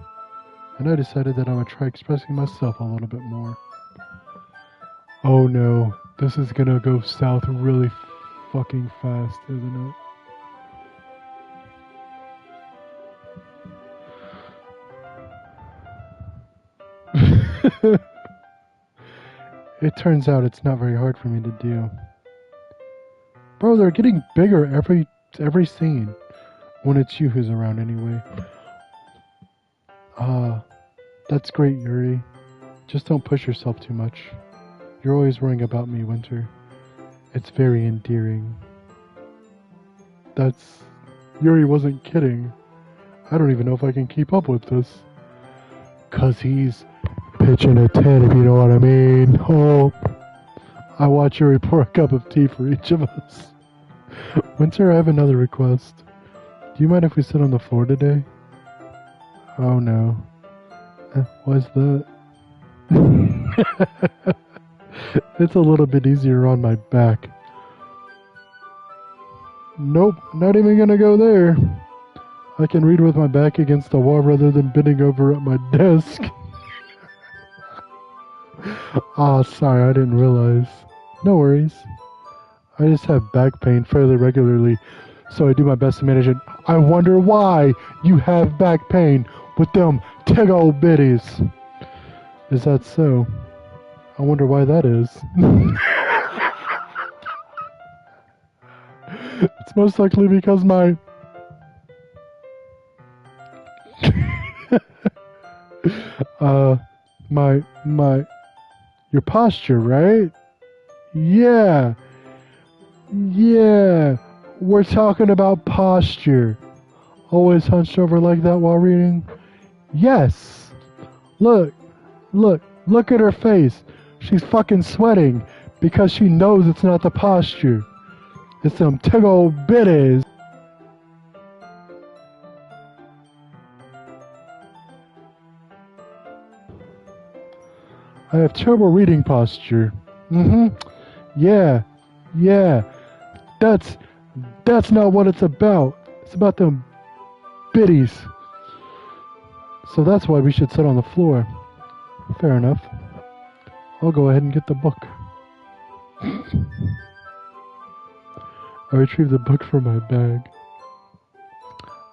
and I decided that I would try expressing myself a little bit more. Oh no, this is gonna go south really fucking fast, isn't it? It turns out it's not very hard for me to do. Bro, they're getting bigger every scene. When it's you who's around anyway. That's great, Yuri. Just don't push yourself too much. You're always worrying about me, Winter. It's very endearing. Yuri wasn't kidding. I don't even know if I can keep up with this. 'Cause he's pitching a 10, if you know what I mean. Oh, I watch Yuri pour a cup of tea for each of us. Winter, I have another request. Do you mind if we sit on the floor today? Oh no. Why's that? It's a little bit easier on my back. Nope, not even gonna go there. I can read with my back against the wall rather than bending over at my desk. Sorry, I didn't realize. No worries. I just have back pain fairly regularly, so I do my best to manage it. I wonder why you have back pain with them tig old bitties. Is that so? I wonder why that is. It's most likely because my... Uh, your posture, right? Yeah, yeah. We're talking about posture. Always hunched over like that while reading? Yes. Look, look at her face. She's fucking sweating because she knows it's not the posture. It's them tig old bitties. I have terrible reading posture. Yeah, yeah. That's not what it's about. It's about them biddies. So that's why we should sit on the floor. Fair enough. I'll go ahead and get the book. I retrieved the book from my bag.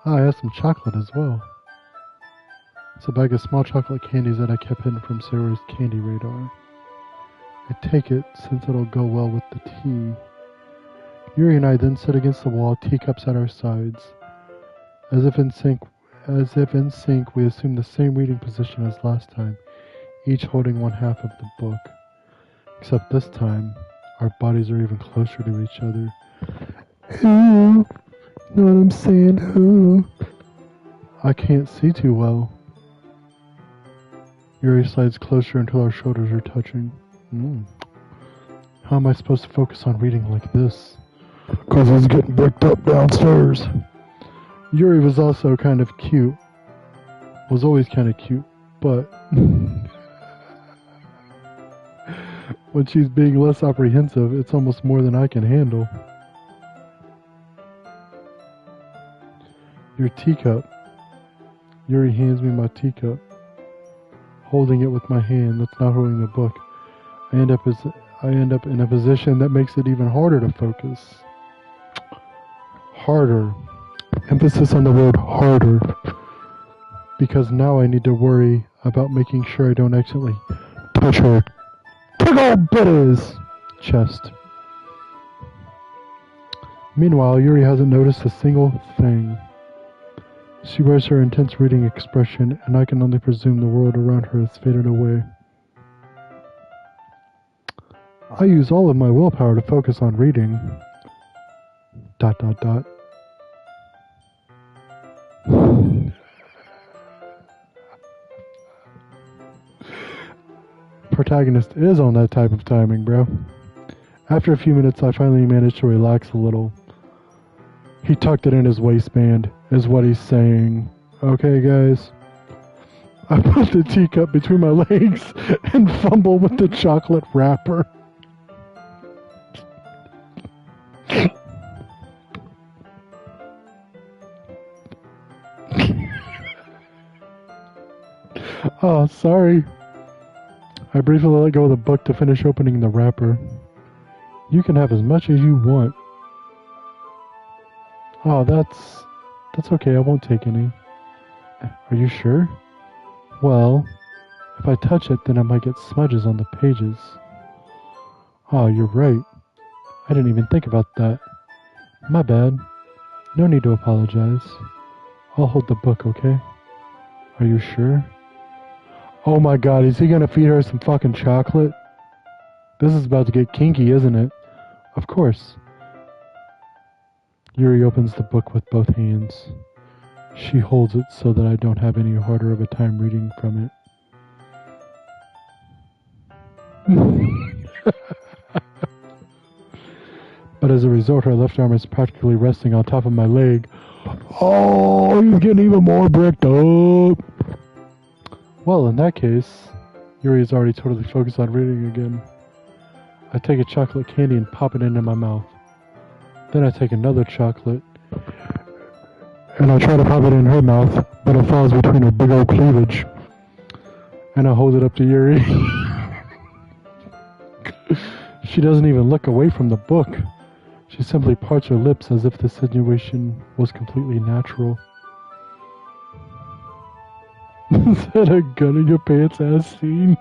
I have some chocolate as well. It's a bag of small chocolate candies that I kept hidden from Sarah's candy radar. I take it since it'll go well with the tea. Yuri and I then sit against the wall, teacups at our sides. As if in sync, we assume the same reading position as last time, each holding one half of the book. Except this time, our bodies are even closer to each other. Ooh, know what I'm saying? Ooh. I can't see too well. Yuri slides closer until our shoulders are touching. How am I supposed to focus on reading like this? 'Cause he's getting bricked up downstairs. Yuri was also kind of cute. Was always kind of cute, but when she's being less apprehensive, it's almost more than I can handle. Your teacup. Yuri hands me my teacup. Holding it with my hand that's not holding the book. I end up in a position that makes it even harder to focus. Harder. Emphasis on the word harder. Because now I need to worry about making sure I don't accidentally touch her big old bitties chest. Meanwhile, Yuri hasn't noticed a single thing. She wears her intense reading expression, and I can only presume the world around her has faded away. I use all of my willpower to focus on reading. ... Protagonist is on that type of timing, bro. After a few minutes, I finally managed to relax a little. He tucked it in his waistband, is what he's saying. Okay, guys? I put the teacup between my legs and fumble with the chocolate wrapper. Oh, sorry. I briefly let go of the book to finish opening the wrapper. You can have as much as you want. Oh, that's okay, I won't take any. Are you sure? Well, if I touch it, then I might get smudges on the pages. Oh, you're right. I didn't even think about that. My bad. No need to apologize. I'll hold the book, okay? Are you sure? Oh my god, is he gonna feed her some fucking chocolate? This is about to get kinky, isn't it? Of course. Yuri opens the book with both hands. She holds it so that I don't have any harder of a time reading from it. But as a result, her left arm is practically resting on top of my leg. Oh, he's getting even more bricked up. Well, in that case, Yuri is already totally focused on reading again. I take a chocolate candy and pop it into my mouth. Then I take another chocolate, and I try to pop it in her mouth, but it falls between her big old cleavage. And I hold it up to Yuri. She doesn't even look away from the book. She simply parts her lips as if the situation was completely natural. Is that a gun in your pants ass scene?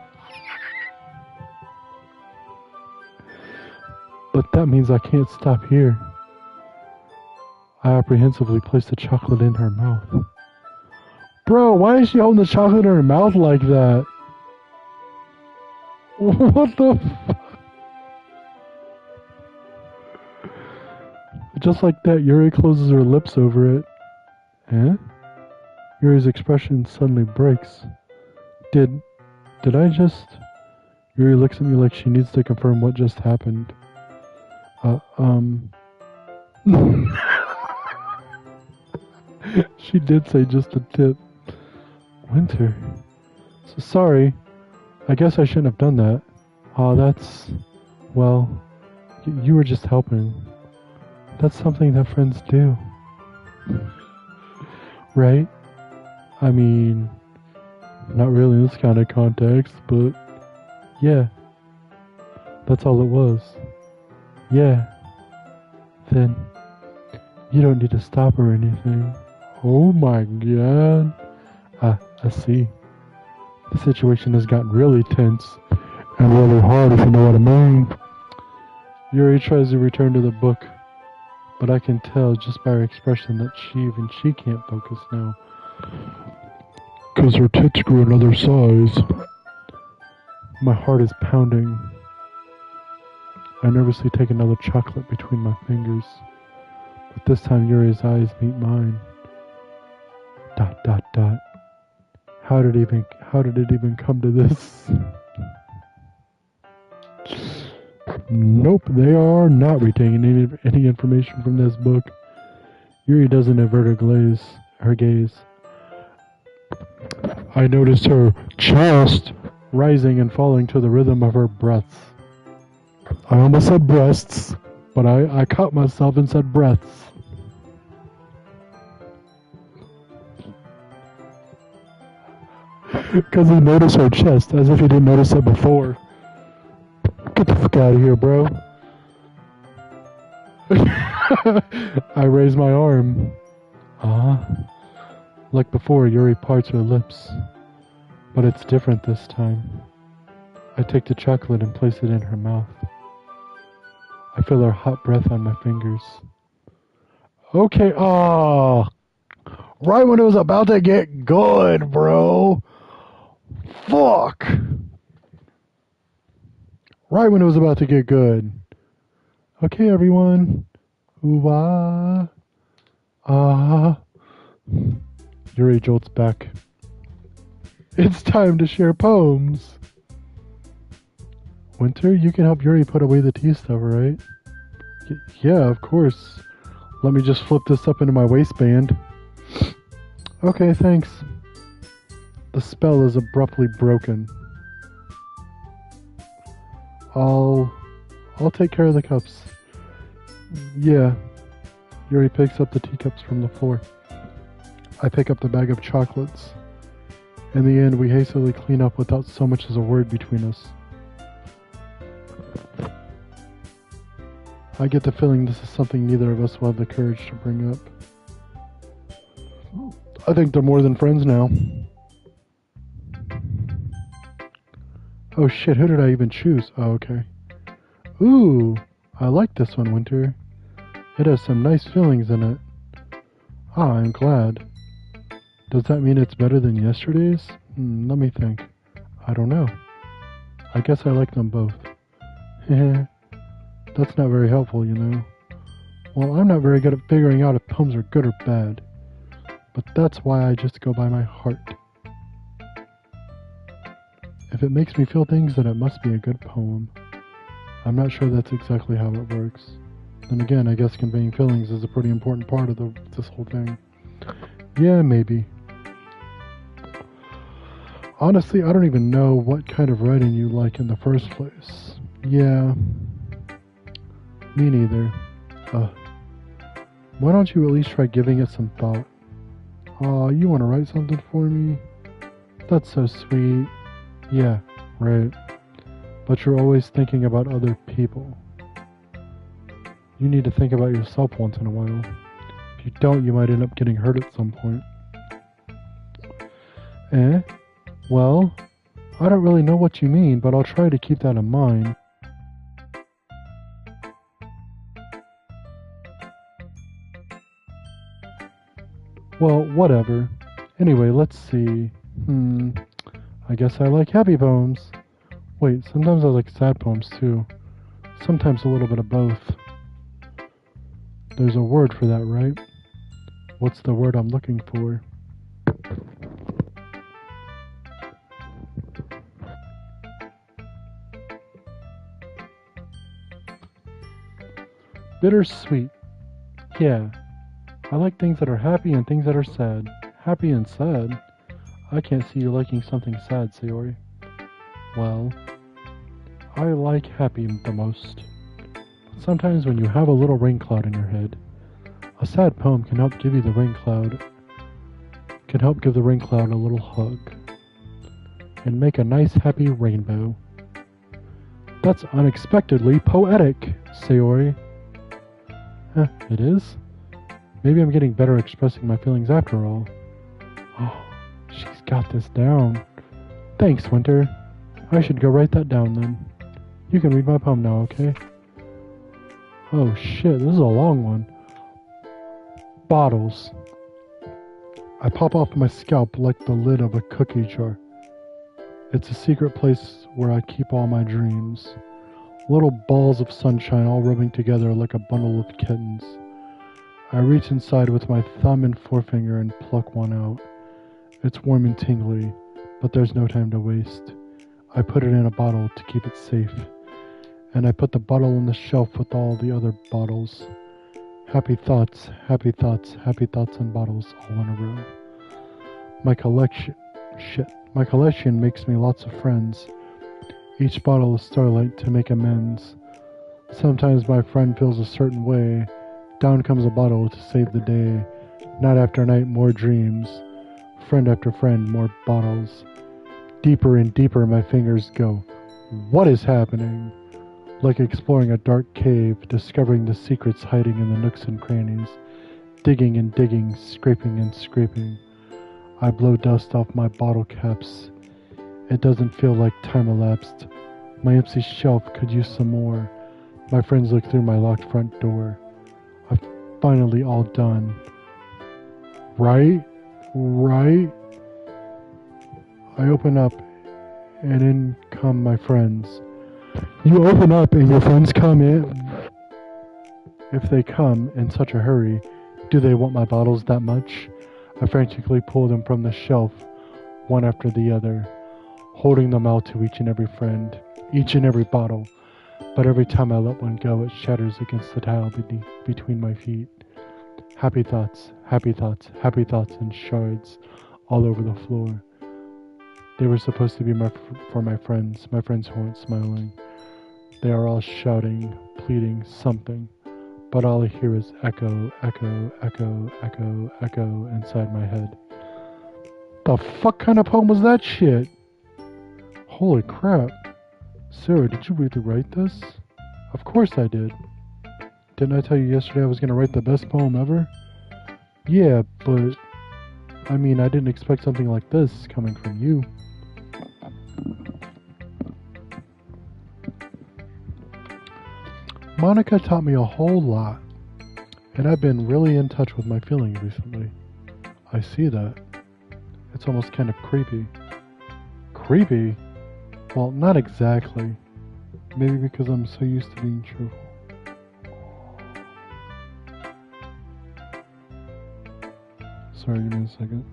But that means I can't stop here. I apprehensively place the chocolate in her mouth. Bro, why is she holding the chocolate in her mouth like that? What the f- Just like that, Yuri closes her lips over it. Eh? Yuri's expression suddenly breaks. Did I just... Yuri looks at me like she needs to confirm what just happened. She did say just a tip. Winter. So sorry. I guess I shouldn't have done that. That's... Well, you were just helping. That's something that friends do. Right? I mean, not really in this kind of context, but yeah. That's all it was. Yeah. Then, you don't need to stop or anything. Oh my god. I see. The situation has gotten really tense and really hard, if you know what I mean. Yuri tries to return to the book, but I can tell just by her expression that even she can't focus now. 'Cause her tits grew another size. My heart is pounding. I nervously take another chocolate between my fingers, but this time Yuri's eyes meet mine. ... How did it even come to this? Nope, they are not retaining any information from this book. Yuri doesn't avert her gaze. I noticed her chest rising and falling to the rhythm of her breaths. I almost said breasts, but I caught myself and said breaths. Because he noticed her chest, as if he didn't notice it before. Get the fuck out of here, bro. I raise my arm. Like before, Yuri parts her lips. But it's different this time. I take the chocolate and place it in her mouth. I feel her hot breath on my fingers. Okay, right when it was about to get good, bro. Fuck! Right when it was about to get good. Okay, everyone. Ooh-ah. Yuri jolts back. It's time to share poems. Winter, you can help Yuri put away the tea stuff, right? Yeah, of course. Let me just flip this up into my waistband. Okay, thanks. The spell is abruptly broken. I'll take care of the cups. Yeah. Yuri picks up the teacups from the floor. I pick up the bag of chocolates. In the end, we hastily clean up without so much as a word between us. I get the feeling this is something neither of us will have the courage to bring up. I think they're more than friends now. Oh shit, who did I even choose? Oh, okay. Ooh, I like this one, Winter. It has some nice feelings in it. I'm glad. Does that mean it's better than yesterday's? Let me think. I don't know. I guess I like them both. Heh. That's not very helpful, you know. Well, I'm not very good at figuring out if poems are good or bad. But that's why I just go by my heart. If it makes me feel things, then it must be a good poem. I'm not sure that's exactly how it works. Then again, I guess conveying feelings is a pretty important part of this whole thing. Yeah, maybe. Honestly, I don't even know what kind of writing you like in the first place. Yeah. Me neither. Why don't you at least try giving it some thought? Aw, you want to write something for me? That's so sweet. Yeah, right. But you're always thinking about other people. You need to think about yourself once in a while. If you don't, you might end up getting hurt at some point. Well, I don't really know what you mean, but I'll try to keep that in mind. Well, whatever. Anyway, let's see. I guess I like happy poems. Wait, sometimes I like sad poems too. Sometimes a little bit of both. There's a word for that, right? What's the word I'm looking for? Bittersweet. Yeah, I like things that are happy and things that are sad. Happy and sad? I can't see you liking something sad, Sayori. Well, I like happy the most. Sometimes when you have a little rain cloud in your head, a sad poem can help give you the rain cloud, can help give the rain cloud a little hug, and make a nice happy rainbow. That's unexpectedly poetic, Sayori. It is? Maybe I'm getting better at expressing my feelings after all. Oh, she's got this down. Thanks, Winter. I should go write that down then. You can read my poem now, okay? Oh shit, this is a long one. Bottles. I pop off my scalp like the lid of a cookie jar. It's a secret place where I keep all my dreams. Little balls of sunshine all rubbing together like a bundle of kittens. I reach inside with my thumb and forefinger and pluck one out. It's warm and tingly, but there's no time to waste. I put it in a bottle to keep it safe, and I put the bottle on the shelf with all the other bottles. Happy thoughts, happy thoughts, happy thoughts and bottles all in a row. My collection makes me lots of friends. Each bottle is starlight to make amends. Sometimes my friend feels a certain way. Down comes a bottle to save the day. Night after night, more dreams. Friend after friend, more bottles. Deeper and deeper my fingers go. What is happening? Like exploring a dark cave, discovering the secrets hiding in the nooks and crannies. Digging and digging, scraping and scraping. I blow dust off my bottle caps. It doesn't feel like time elapsed. My empty shelf could use some more. My friends look through my locked front door. I'm finally all done. Right? I open up, and in come my friends. You open up and your friends come in. If they come in such a hurry, do they want my bottles that much? I frantically pull them from the shelf, one after the other, holding them out to each and every friend, each and every bottle. But every time I let one go, it shatters against the tile between my feet. Happy thoughts, happy thoughts, happy thoughts in shards all over the floor. They were supposed to be for my friends who weren't smiling. They are all shouting, pleading something, but all I hear is echo, echo, echo, echo, echo inside my head. The fuck kind of poem was that shit? Holy crap. Sarah, did you really write this? Of course I did. Didn't I tell you yesterday I was going to write the best poem ever? Yeah, but I mean, I didn't expect something like this coming from you. Monica taught me a whole lot, and I've been really in touch with my feelings recently. I see that. It's almost kind of creepy. Creepy? Well, not exactly. Maybe because I'm so used to being cheerful. Sorry, give me a second.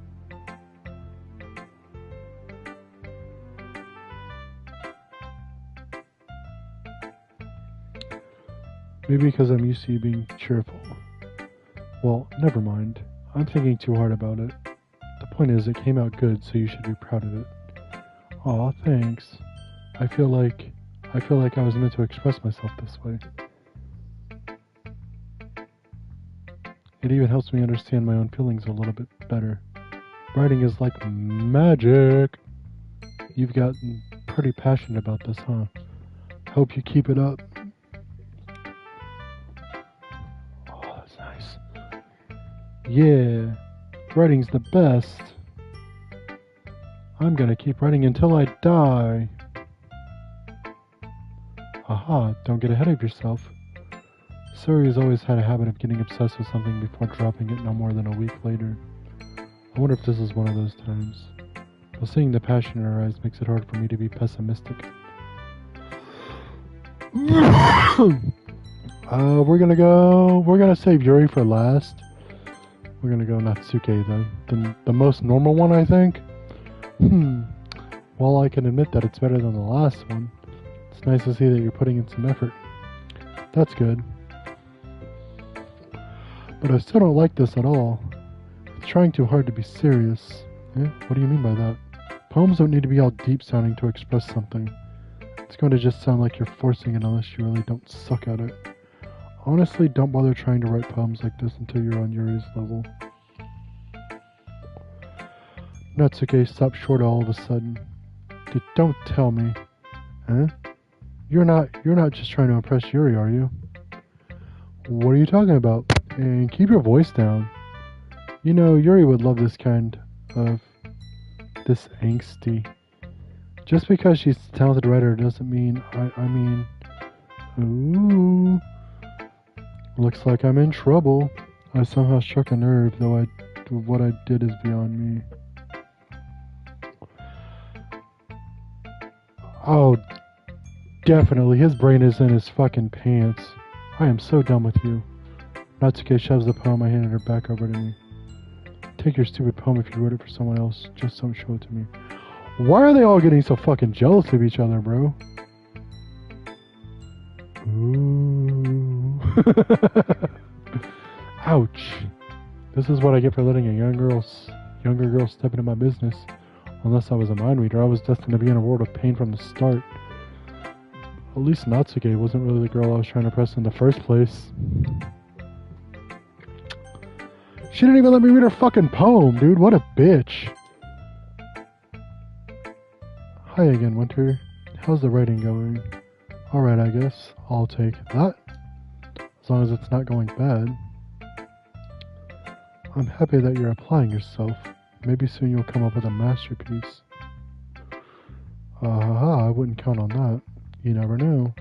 Maybe because I'm used to you being cheerful. Well, never mind. I'm thinking too hard about it. The point is, it came out good, so you should be proud of it. Aw, thanks. I feel like I was meant to express myself this way. It even helps me understand my own feelings a little bit better. Writing is like magic. You've gotten pretty passionate about this, huh? Hope you keep it up. Oh, that's nice. Yeah, writing's the best. I'm gonna keep writing until I die. Aha, don't get ahead of yourself. Suri has always had a habit of getting obsessed with something before dropping it no more than a week later. I wonder if this is one of those times. But seeing the passion in her eyes makes it hard for me to be pessimistic. We're gonna save Yuri for last. We're gonna go Natsuke though. The most normal one, I think. While I can admit that it's better than the last one, it's nice to see that you're putting in some effort. That's good. But I still don't like this at all. It's trying too hard to be serious. Eh? What do you mean by that? Poems don't need to be all deep sounding to express something. It's going to just sound like you're forcing it unless you really don't suck at it. Honestly, don't bother trying to write poems like this until you're on Yuri's level. Natsuke stopped short all of a sudden. Don't tell me. Huh? You're not just trying to impress Yuri, are you? What are you talking about? And keep your voice down. You know, Yuri would love this kind of... this angsty. Just because she's a talented writer doesn't mean... I mean... Ooh... Looks like I'm in trouble. I somehow struck a nerve, though what I did is beyond me. Oh, definitely. His brain is in his fucking pants. I am so done with you. Natsuke shoves the poem I handed her back over to me. Take your stupid poem if you wrote it for someone else. Just don't show it to me. Why are they all getting so fucking jealous of each other, bro? Ooh. Ouch. This is what I get for letting a younger girl step into my business. Unless I was a mind reader, I was destined to be in a world of pain from the start. At least Natsuke wasn't really the girl I was trying to impress in the first place. She didn't even let me read her fucking poem, dude. What a bitch. Hi again, Winter. How's the writing going? Alright, I guess. I'll take that. As long as it's not going bad. I'm happy that you're applying yourself. Maybe soon you'll come up with a masterpiece. I wouldn't count on that. You never know.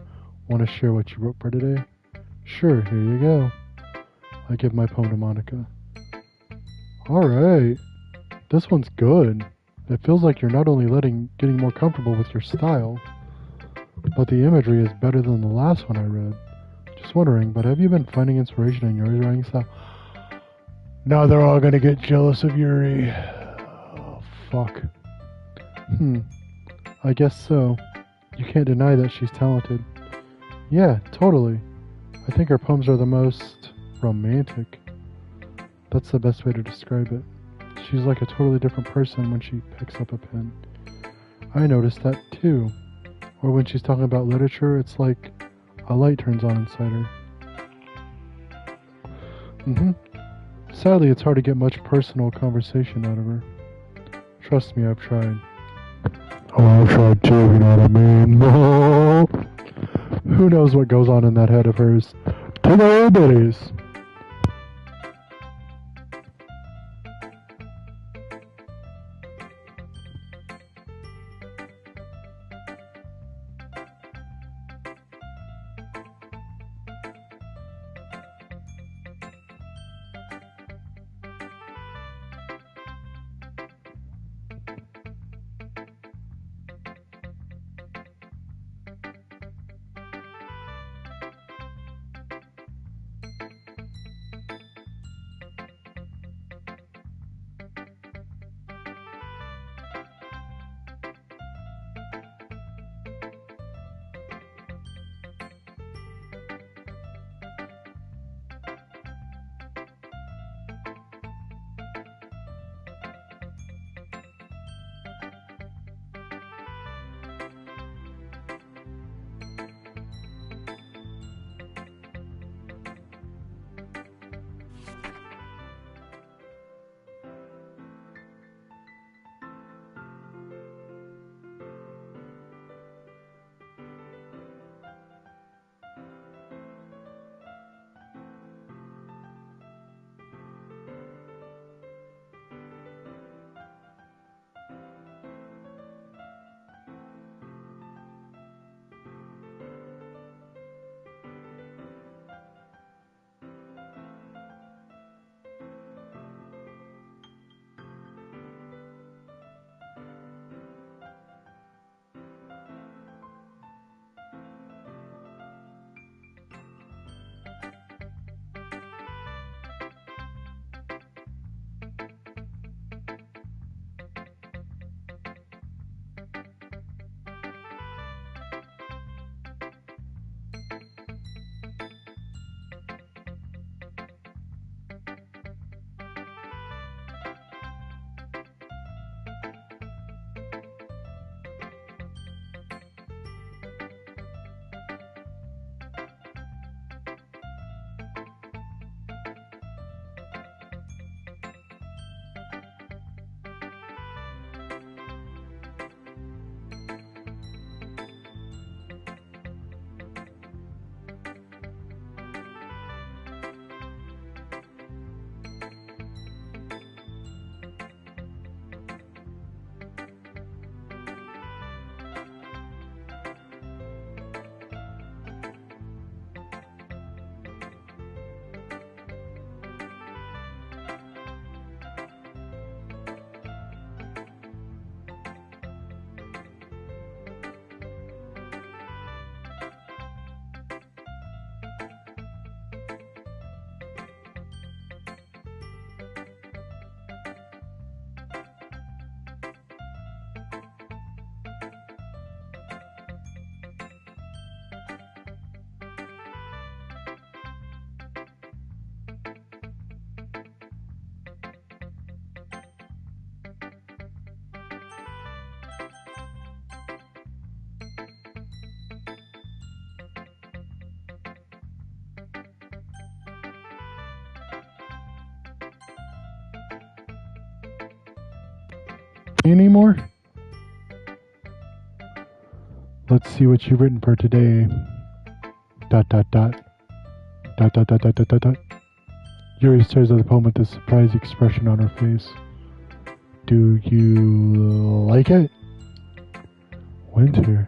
Want to share what you wrote for today? Sure, here you go. I give my poem to Monica. Alright. This one's good. It feels like you're not only getting more comfortable with your style, but the imagery is better than the last one I read. Just wondering, but have you been finding inspiration in your writing style? Now they're all gonna get jealous of Yuri. Oh, fuck. I guess so. You can't deny that she's talented. Yeah, totally. I think her poems are the most romantic. That's the best way to describe it. She's like a totally different person when she picks up a pen. I noticed that too. Or when she's talking about literature, it's like a light turns on inside her. Sadly, it's hard to get much personal conversation out of her. Trust me, I've tried. Oh, I've tried too, you know what I mean? Who knows what goes on in that head of hers? To the buddies. Anymore? Let's see what you've written for today. Dot dot dot. Dot dot dot dot dot dot dot. Yuri stares at the poem with a surprised expression on her face. Do you like it? Winter.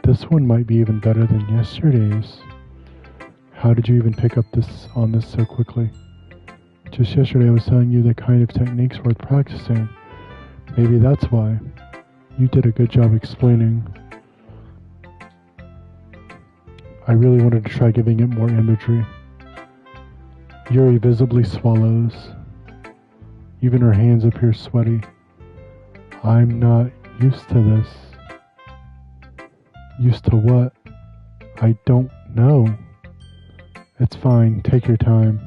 This one might be even better than yesterday's. How did you even pick up on this so quickly? Just yesterday I was telling you the kind of techniques worth practicing. Maybe that's why. You did a good job explaining. I really wanted to try giving it more imagery. Yuri visibly swallows. Even her hands appear sweaty. I'm not used to this. Used to what? I don't know. It's fine, take your time.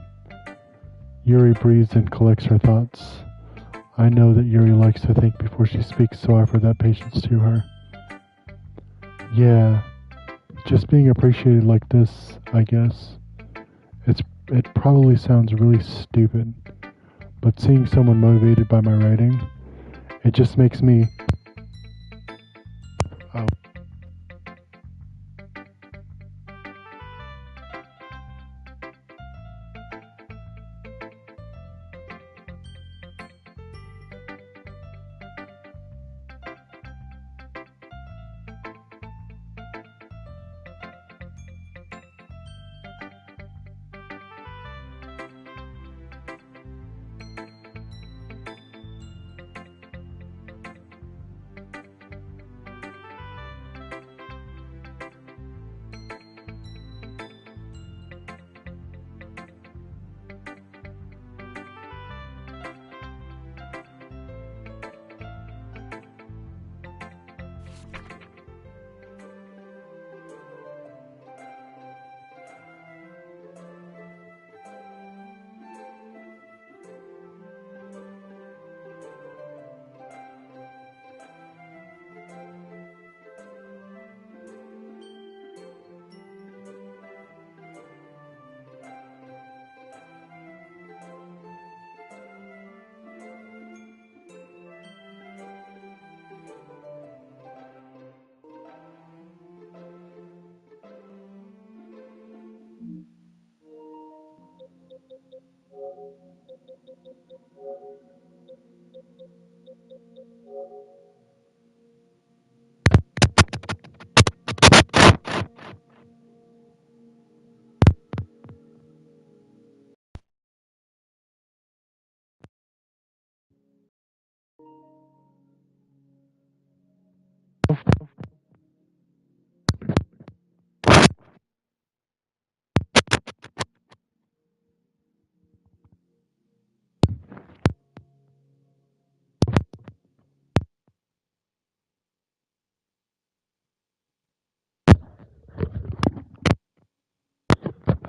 Yuri breathes and collects her thoughts. I know that Yuri likes to think before she speaks, so I offer that patience to her. Yeah, just being appreciated like this, I guess. It probably sounds really stupid, but seeing someone motivated by my writing, it just makes me... Oh.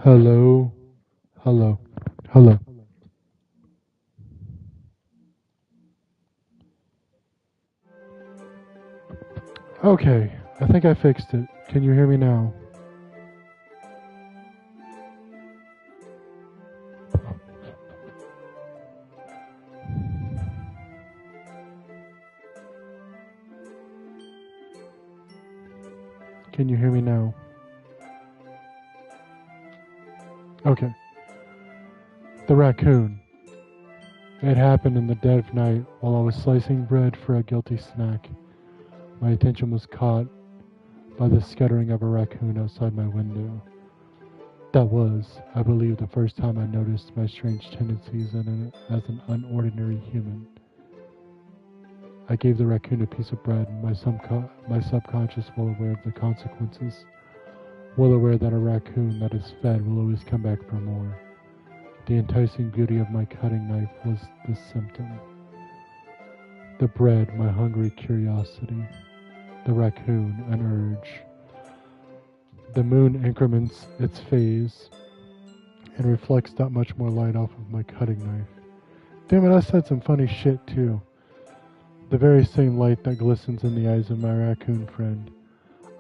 Hello. Hello. Hello. Okay, I think I fixed it. Can you hear me now? Can you hear me now? Okay. The raccoon. It happened in the dead of night while I was slicing bread for a guilty snack. My attention was caught by the scattering of a raccoon outside my window. That was, I believe, the first time I noticed my strange tendencies as an unordinary human. I gave the raccoon a piece of bread, my subconscious well aware of the consequences, well aware that a raccoon that is fed will always come back for more. The enticing beauty of my cutting knife was the symptom. The bread, my hungry curiosity. The raccoon, an urge. The moon increments its phase and reflects that much more light off of my cutting knife. Damn it, I said some funny shit too. The very same light that glistens in the eyes of my raccoon friend.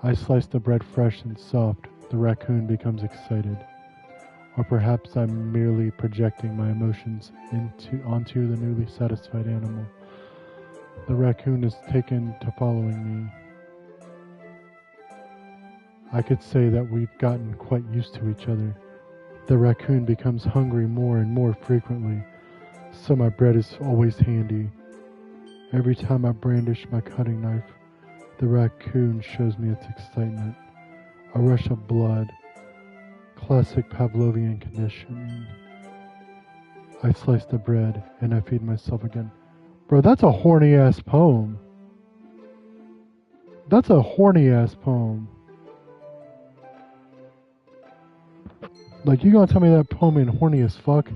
I slice the bread fresh and soft. The raccoon becomes excited. Or perhaps I'm merely projecting my emotions onto the newly satisfied animal. The raccoon is taken to following me. I could say that we've gotten quite used to each other. The raccoon becomes hungry more and more frequently, so my bread is always handy. Every time I brandish my cutting knife, the raccoon shows me its excitement. A rush of blood. Classic Pavlovian conditioning. I slice the bread and I feed myself again. Bro, that's a horny ass poem. That's a horny ass poem. Like, you gonna tell me that poem ain't horny as fuck?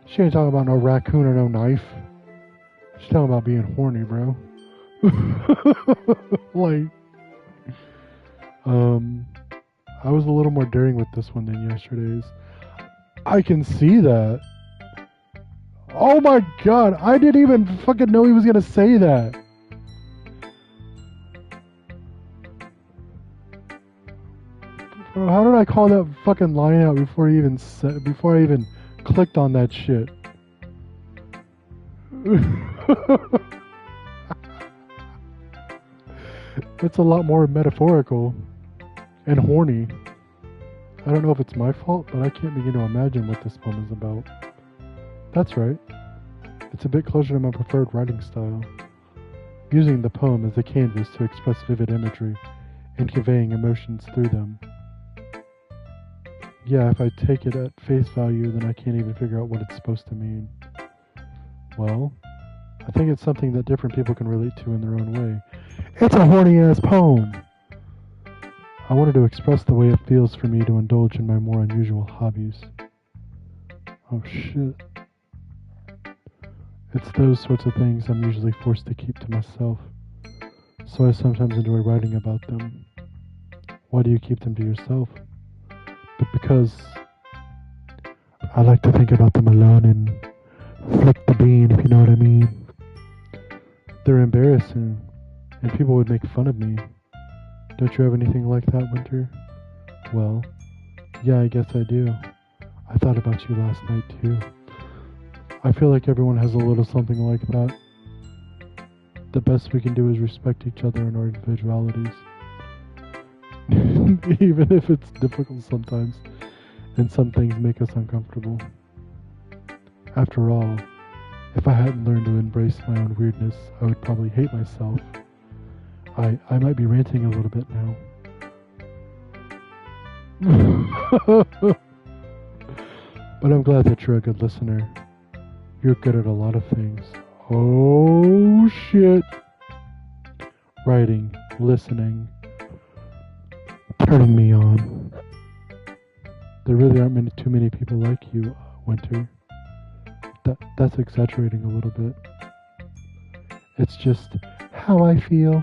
She ain't talking about no raccoon or no knife. She's talking about being horny, bro. Like, I was a little more daring with this one than yesterday's. I can see that. Oh my god, I didn't even fucking know he was gonna say that. Bro, how did I call that fucking line out before I even clicked on that shit? It's a lot more metaphorical and horny. I don't know if it's my fault, but I can't begin to imagine what this poem is about. That's right. It's a bit closer to my preferred writing style, using the poem as a canvas to express vivid imagery and conveying emotions through them. Yeah, if I take it at face value, then I can't even figure out what it's supposed to mean. Well, I think it's something that different people can relate to in their own way. It's a horny-ass poem! I wanted to express the way it feels for me to indulge in my more unusual hobbies. Oh shit. It's those sorts of things I'm usually forced to keep to myself, so I sometimes enjoy writing about them. Why do you keep them to yourself? But because I like to think about them alone and flick the bean, if you know what I mean. They're embarrassing, and people would make fun of me. Don't you have anything like that, Winter? Well, yeah, I guess I do. I thought about you last night, too. I feel like everyone has a little something like that. The best we can do is respect each other and our individualities. Even if it's difficult sometimes, and some things make us uncomfortable. After all, if I hadn't learned to embrace my own weirdness, I would probably hate myself. I might be ranting a little bit now. But I'm glad that you're a good listener. You're good at a lot of things. Oh shit. Writing, listening, turning me on. There really aren't too many people like you, Winter. That's exaggerating a little bit. It's just how I feel.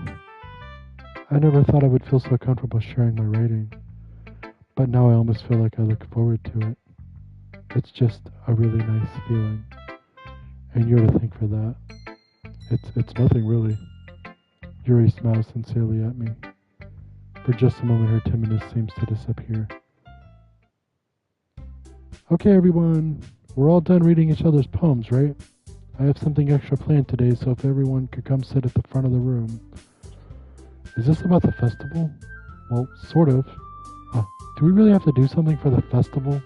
I never thought I would feel so comfortable sharing my writing, but now I almost feel like I look forward to it. It's just a really nice feeling, and you're to thank for that. It's nothing really. Yuri smiles sincerely at me. For just a moment, her timidness seems to disappear. Okay, everyone, we're all done reading each other's poems, right? I have something extra planned today, so if everyone could come sit at the front of the room. Is this about the festival? Well, sort of. Do we really have to do something for the festival?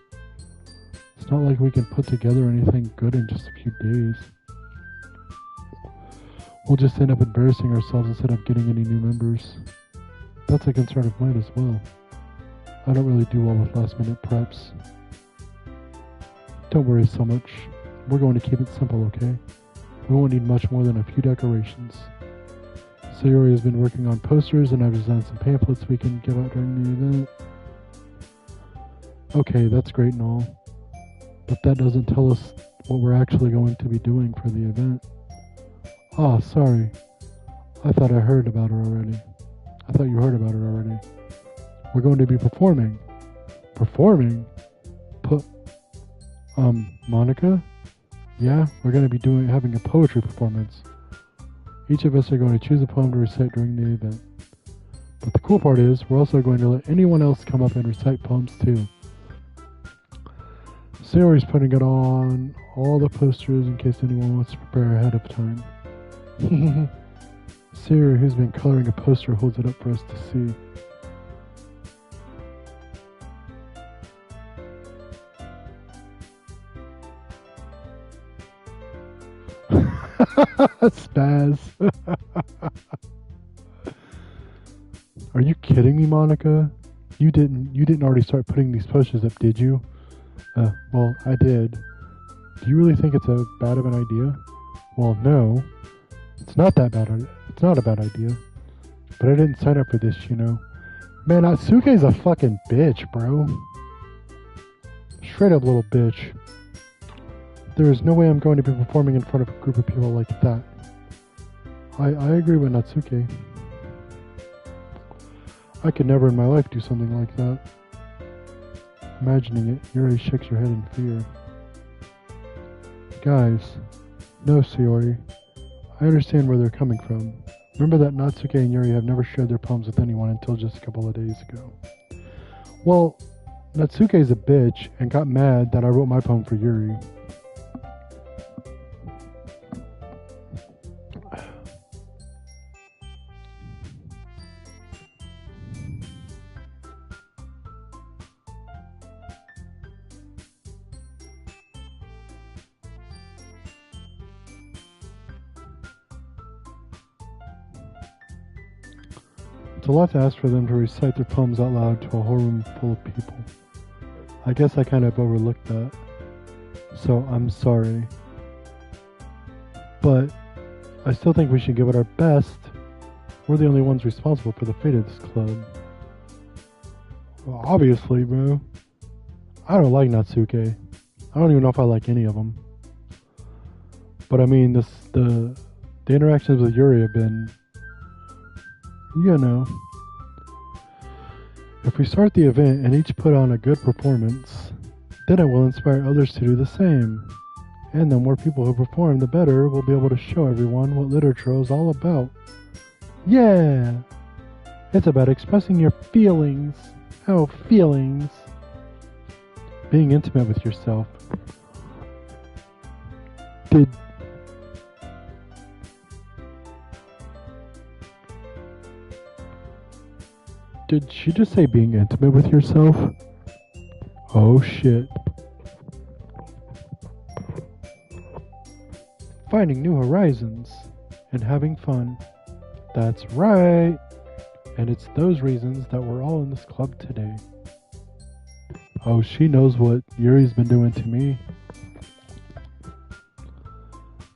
It's not like we can put together anything good in just a few days. We'll just end up embarrassing ourselves instead of getting any new members. That's a concern of mine as well. I don't really do well with last minute preps. Don't worry so much. We're going to keep it simple, okay? We won't need much more than a few decorations. Sayori has been working on posters, and I've designed some pamphlets we can give out during the event. Okay, that's great and all, but that doesn't tell us what we're actually going to be doing for the event. Ah, sorry. I thought I heard about her already. I thought you heard about it already. We're going to be performing. Performing? Monica? Yeah, we're going to be having a poetry performance. Each of us are going to choose a poem to recite during the event. But the cool part is, we're also going to let anyone else come up and recite poems too. Sayori's putting it on all the posters in case anyone wants to prepare ahead of time. Sayori, who's been coloring a poster, holds it up for us to see. Spaz. Are you kidding me, Monica? You didn't already start putting these posters up, did you? Well, I did. Do you really think it's a bad of an idea? Well, no. It's not that bad. It's not a bad idea. But I didn't sign up for this, you know. Man, Natsuke's a fucking bitch, bro. Straight up little bitch. There is no way I'm going to be performing in front of a group of people like that. I agree with Natsuke. I could never in my life do something like that. Imagining it, Yuri shakes her head in fear. Guys, no, Sayori. I understand where they're coming from. Remember that Natsuke and Yuri have never shared their poems with anyone until just a couple of days ago. Well, Natsuke's a bitch and got mad that I wrote my poem for Yuri. It's a lot to ask for them to recite their poems out loud to a whole room full of people. I guess I kind of overlooked that. So I'm sorry. But I still think we should give it our best. We're the only ones responsible for the fate of this club. Well, obviously, bro. I don't like Natsuke. I don't even know if I like any of them. But I mean, the interactions with Yuri have been, you know. If we start the event and each put on a good performance, then it will inspire others to do the same. And the more people who perform, the better we'll be able to show everyone what literature is all about. Yeah! It's about expressing your feelings. Oh, feelings. Being intimate with yourself. Did she just say being intimate with yourself? Oh shit. Finding new horizons and having fun. That's right. And it's those reasons that we're all in this club today. Oh, she knows what Yuri's been doing to me.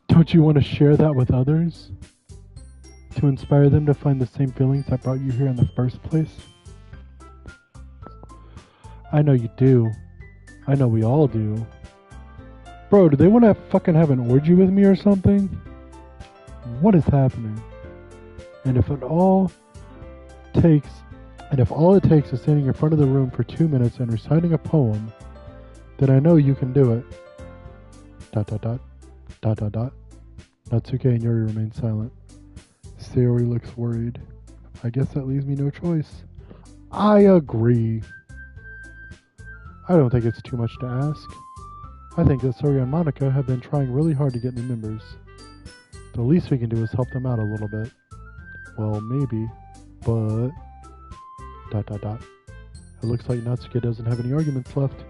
Don't you want to share that with others? To inspire them to find the same feelings that brought you here in the first place? I know you do. I know we all do. Bro, do they want to fucking have an orgy with me or something? What is happening? And if all it takes is standing in front of the room for 2 minutes and reciting a poem, then I know you can do it. ... Natsuke and Yuri remain silent. Sayori looks worried. I guess that leaves me no choice. I agree. I don't think it's too much to ask. I think that Sayori and Monica have been trying really hard to get new members. The least we can do is help them out a little bit. Well, maybe, but... ... It looks like Natsuke doesn't have any arguments left.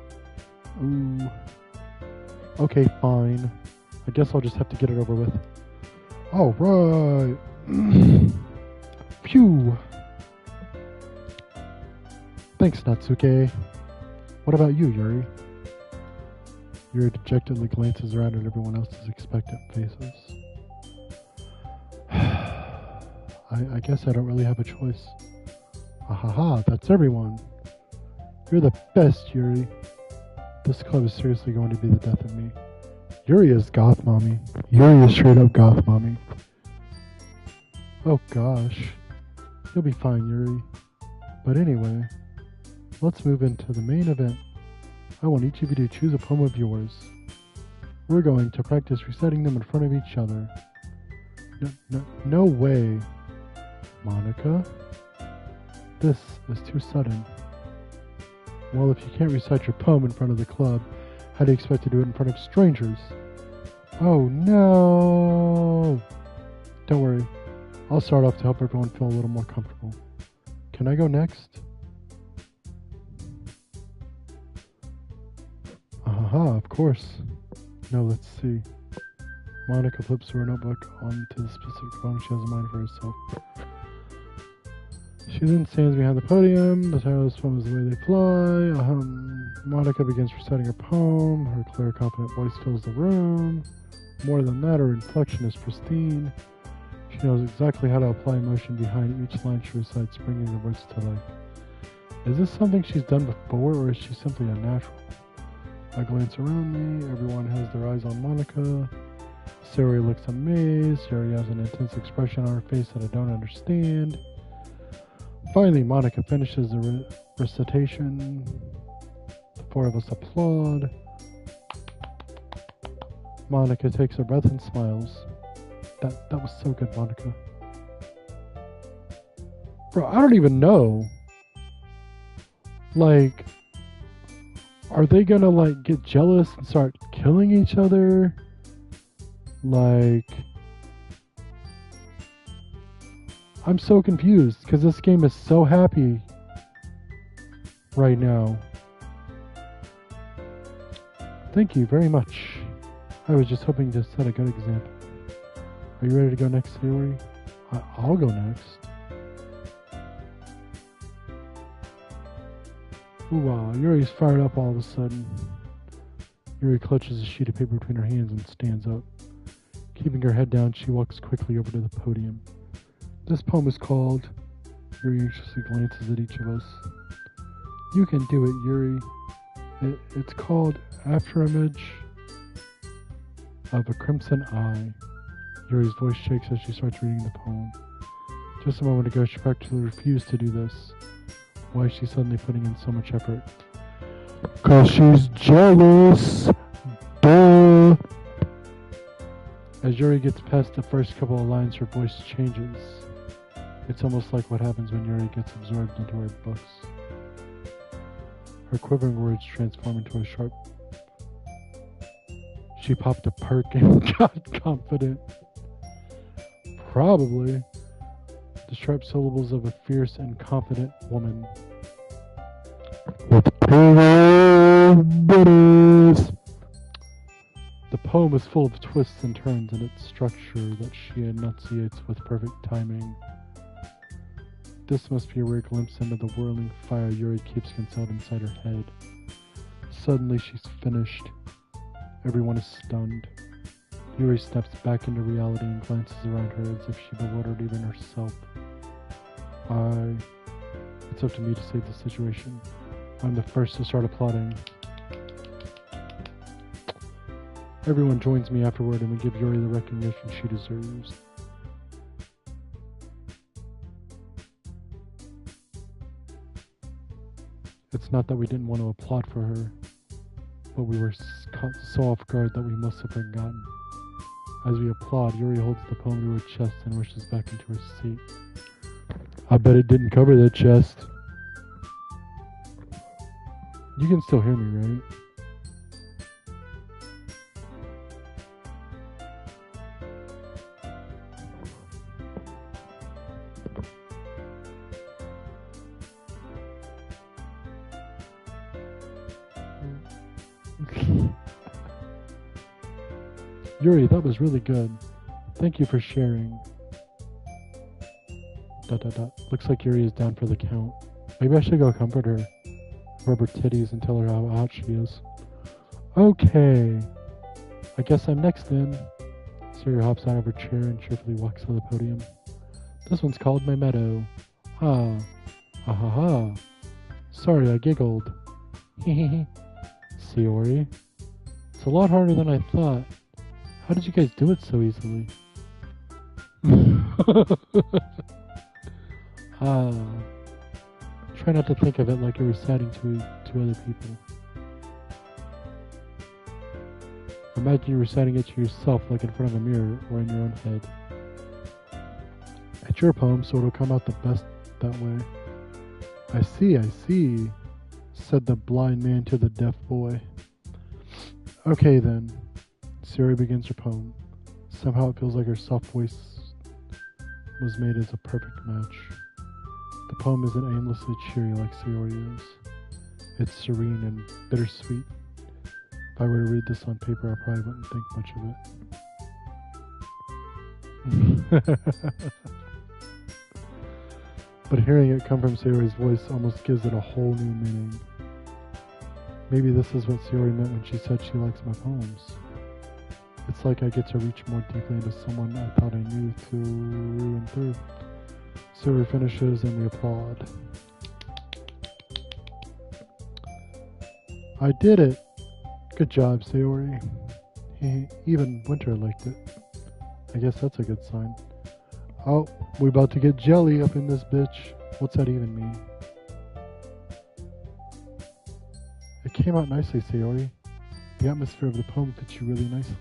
Ooh. Okay, fine. I guess I'll just have to get it over with. Alright. Phew. Thanks, Natsuke. What about you, Yuri? Yuri dejectedly glances around at everyone else's expectant faces. I guess I don't really have a choice. Ahaha, that's everyone. You're the best, Yuri. This club is seriously going to be the death of me. Yuri is goth mommy. Yuri is straight up goth mommy. Oh gosh. You'll be fine, Yuri. But anyway, let's move into the main event. I want each of you to choose a poem of yours. We're going to practice reciting them in front of each other. No way. Monica? This is too sudden. Well, if you can't recite your poem in front of the club, How do you expect to do it in front of strangers? Oh no! Don't worry. I'll start off to help everyone feel a little more comfortable. Can I go next? Aha, of course. Now let's see. Monica flips her notebook onto the specific poem she has in mind for herself. She then stands behind the podium. The title of this poem is The Way They Fly. Monica begins reciting her poem. Her clear, confident voice fills the room. More than that, her inflection is pristine. She knows exactly how to apply emotion behind each line she recites, bringing the words to life. Is this something she's done before, or is she simply a natural? I glance around me. Everyone has their eyes on Monica. Sari looks amazed. Yuri has an intense expression on her face that I don't understand. Finally, Monica finishes the recitation. The four of us applaud. Monica takes a breath and smiles. That was so good, Monica. Bro, I don't even know. Like, are they gonna, like, get jealous and start killing each other? Like, I'm so confused because this game is so happy right now. Thank you very much. I was just hoping to set a good example. Are you ready to go next, Yuri? I'll go next. Ooh, wow, Yuri's fired up all of a sudden. Yuri clutches a sheet of paper between her hands and stands up. Keeping her head down, she walks quickly over to the podium. This poem is called... Yuri anxiously glances at each of us. You can do it, Yuri. It's called Afterimage of a Crimson Eye. Yuri's voice shakes as she starts reading the poem. Just a moment ago, she practically refused to do this. Why is she suddenly putting in so much effort? 'Cause she's jealous! Duh! As Yuri gets past the first couple of lines, her voice changes. It's almost like what happens when Yuri gets absorbed into her books. Her quivering words transform into a sharp... She popped a perk and got confident. Probably. The sharp syllables of a fierce and confident woman. With bitters. The poem is full of twists and turns in its structure that she enunciates with perfect timing. This must be a rare glimpse into the whirling fire Yuri keeps concealed inside her head. Suddenly she's finished. Everyone is stunned. Yuri steps back into reality and glances around her as if she bewildered even herself. It's up to me to save the situation. I'm the first to start applauding. Everyone joins me afterward and we give Yuri the recognition she deserves. It's not that we didn't want to applaud for her, but we were caught so off guard that we must have forgotten. As we applaud, Yuri holds the poem to her chest and rushes back into her seat. I bet it didn't cover that chest. You can still hear me, right? Yuri, that was really good. Thank you for sharing. ... Looks like Yuri is down for the count. Maybe I should go comfort her. Rub her titties and tell her how hot she is. Okay. I guess I'm next then. Siri hops out of her chair and cheerfully walks to the podium. This one's called My Meadow. Ah. Ah ha ha. Sorry, I giggled. Hehehe. See, Ori? It's a lot harder than I thought. How did you guys do it so easily? Try not to think of it like you're reciting to other people. Imagine you're reciting it to yourself, like in front of a mirror or in your own head. It's your poem, so it'll come out the best that way. I see, said the blind man to the deaf boy. Okay then. Sayori begins her poem. Somehow it feels like her soft voice was made as a perfect match. The poem isn't aimlessly cheery like Sayori is. It's serene and bittersweet. If I were to read this on paper, I probably wouldn't think much of it. But hearing it come from Sayori's voice almost gives it a whole new meaning. Maybe this is what Sayori meant when she said she likes my poems. It's like I get to reach more deeply into someone I thought I knew through and through. Sayori finishes and we applaud. I did it! Good job, Sayori. Even Winter liked it. I guess that's a good sign. Oh, we're about to get jelly up in this bitch. What's that even mean? It came out nicely, Sayori. The atmosphere of the poem fits you really nicely.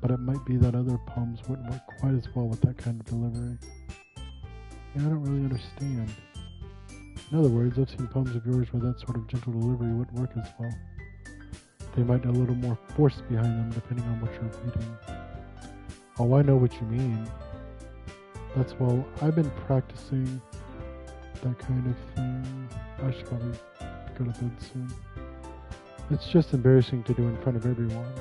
But it might be that other poems wouldn't work quite as well with that kind of delivery. Yeah, I don't really understand. In other words, I've seen poems of yours where that sort of gentle delivery wouldn't work as well. They might need a little more force behind them depending on what you're reading. Oh, I know what you mean. That's well, I've been practicing that kind of thing. I should probably go to bed soon. It's just embarrassing to do in front of everyone.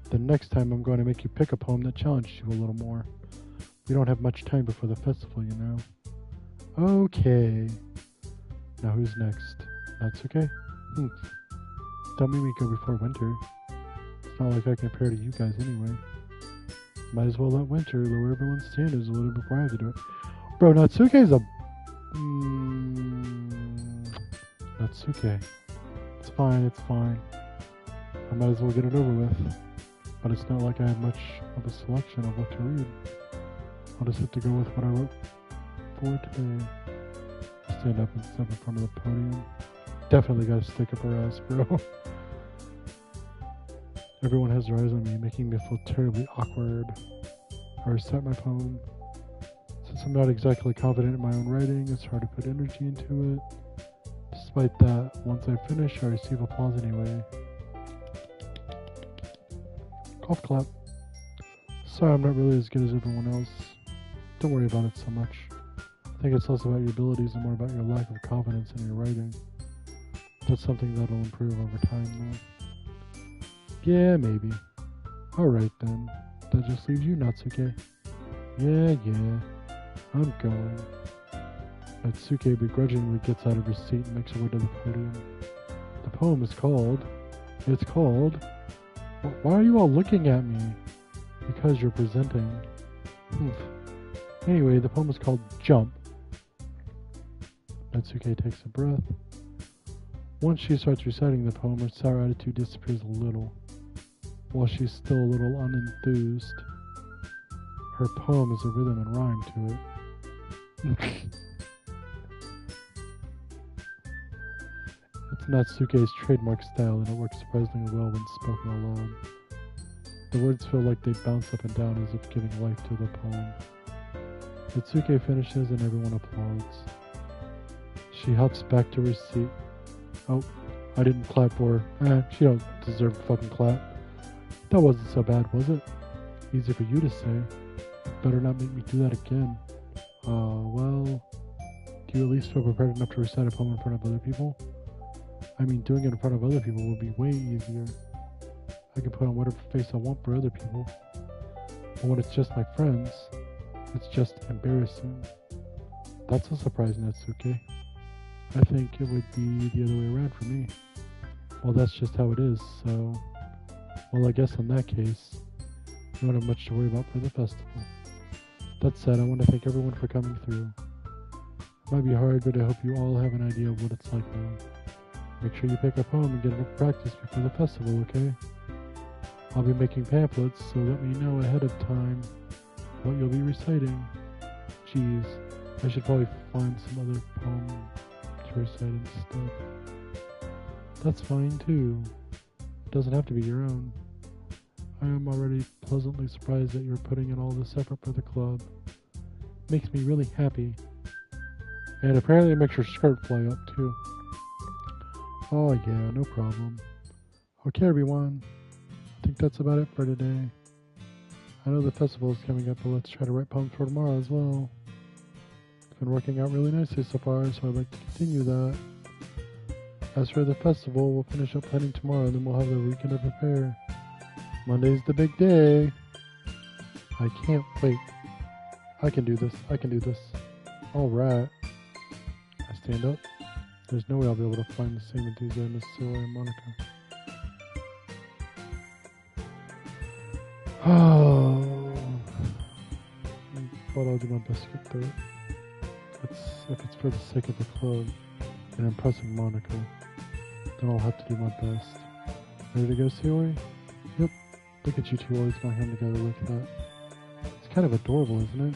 The next time I'm going to make you pick a poem that challenges you a little more. We don't have much time before the festival, you know. Okay. Now who's next? That's okay. Don't make me go before Winter. It's not like I compare to you guys anyway. Might as well let Winter lower everyone's standards a little before I have to do it. Bro, Natsuke's a... Natsuke. It's fine, it's fine. I might as well get it over with. But it's not like I have much of a selection of what to read. I'll just have to go with what I wrote for today. Stand up and step in front of the podium. Definitely gotta stick up her ass, bro. Everyone has their eyes on me, making me feel terribly awkward. I recite my poem. Since I'm not exactly confident in my own writing, it's hard to put energy into it. Despite that, once I finish, I receive applause anyway. Golf clap. Sorry, I'm not really as good as everyone else. Don't worry about it so much. I think it's less about your abilities and more about your lack of confidence in your writing. That's something that'll improve over time, though. Yeah, maybe. Alright then. That just leaves you, Natsuke. Yeah. I'm going. Natsuke begrudgingly gets out of her seat and makes her way to the podium. The poem is called... It's called... Why are you all looking at me? Because you're presenting. Anyway, the poem is called Jump. Natsuke takes a breath. Once she starts reciting the poem, her sour attitude disappears a little. While she's still a little unenthused, her poem has a rhythm and rhyme to it. It's Natsuke's trademark style, and it works surprisingly well when spoken aloud. The words feel like they bounce up and down as if giving life to the poem. Natsuke finishes and everyone applauds. She hops back to her seat. Oh, I didn't clap for her. She don't deserve a fucking clap. That wasn't so bad, was it? Easy for you to say. Better not make me do that again. Well... Do you at least feel prepared enough to recite a poem in front of other people? I mean, doing it in front of other people would be way easier. I can put on whatever face I want for other people. But when it's just my friends, it's just embarrassing. That's a surprise, Natsuke. I think it would be the other way around for me. Well, that's just how it is, so... Well, I guess in that case, you don't have much to worry about for the festival. That said, I want to thank everyone for coming through. It might be hard, but I hope you all have an idea of what it's like now. Make sure you pick a poem and get enough practice before the festival, okay? I'll be making pamphlets, so let me know ahead of time what you'll be reciting. Geez, I should probably find some other poem to recite instead. That's fine too. It doesn't have to be your own. I am already pleasantly surprised that you're putting in all this effort for the club. Makes me really happy. And apparently it makes your skirt fly up too. Oh yeah, no problem. Okay, everyone. I think that's about it for today. I know the festival is coming up, but let's try to write poems for tomorrow as well. It's been working out really nicely so far, so I'd like to continue that. As for the festival, we'll finish up planning tomorrow, and then we'll have the weekend to prepare. Monday's the big day. I can't wait. I can do this. I can do this. Alright. I stand up. There's no way I'll be able to find the same enthusiasm as Silver and Monica. Oh, but I'll do my best to get through it. If it's for the sake of the club and impressing Monica, then I'll have to do my best. Ready to go, Sayori? Yep. Look at you two always my hand together like that. It's kind of adorable, isn't it?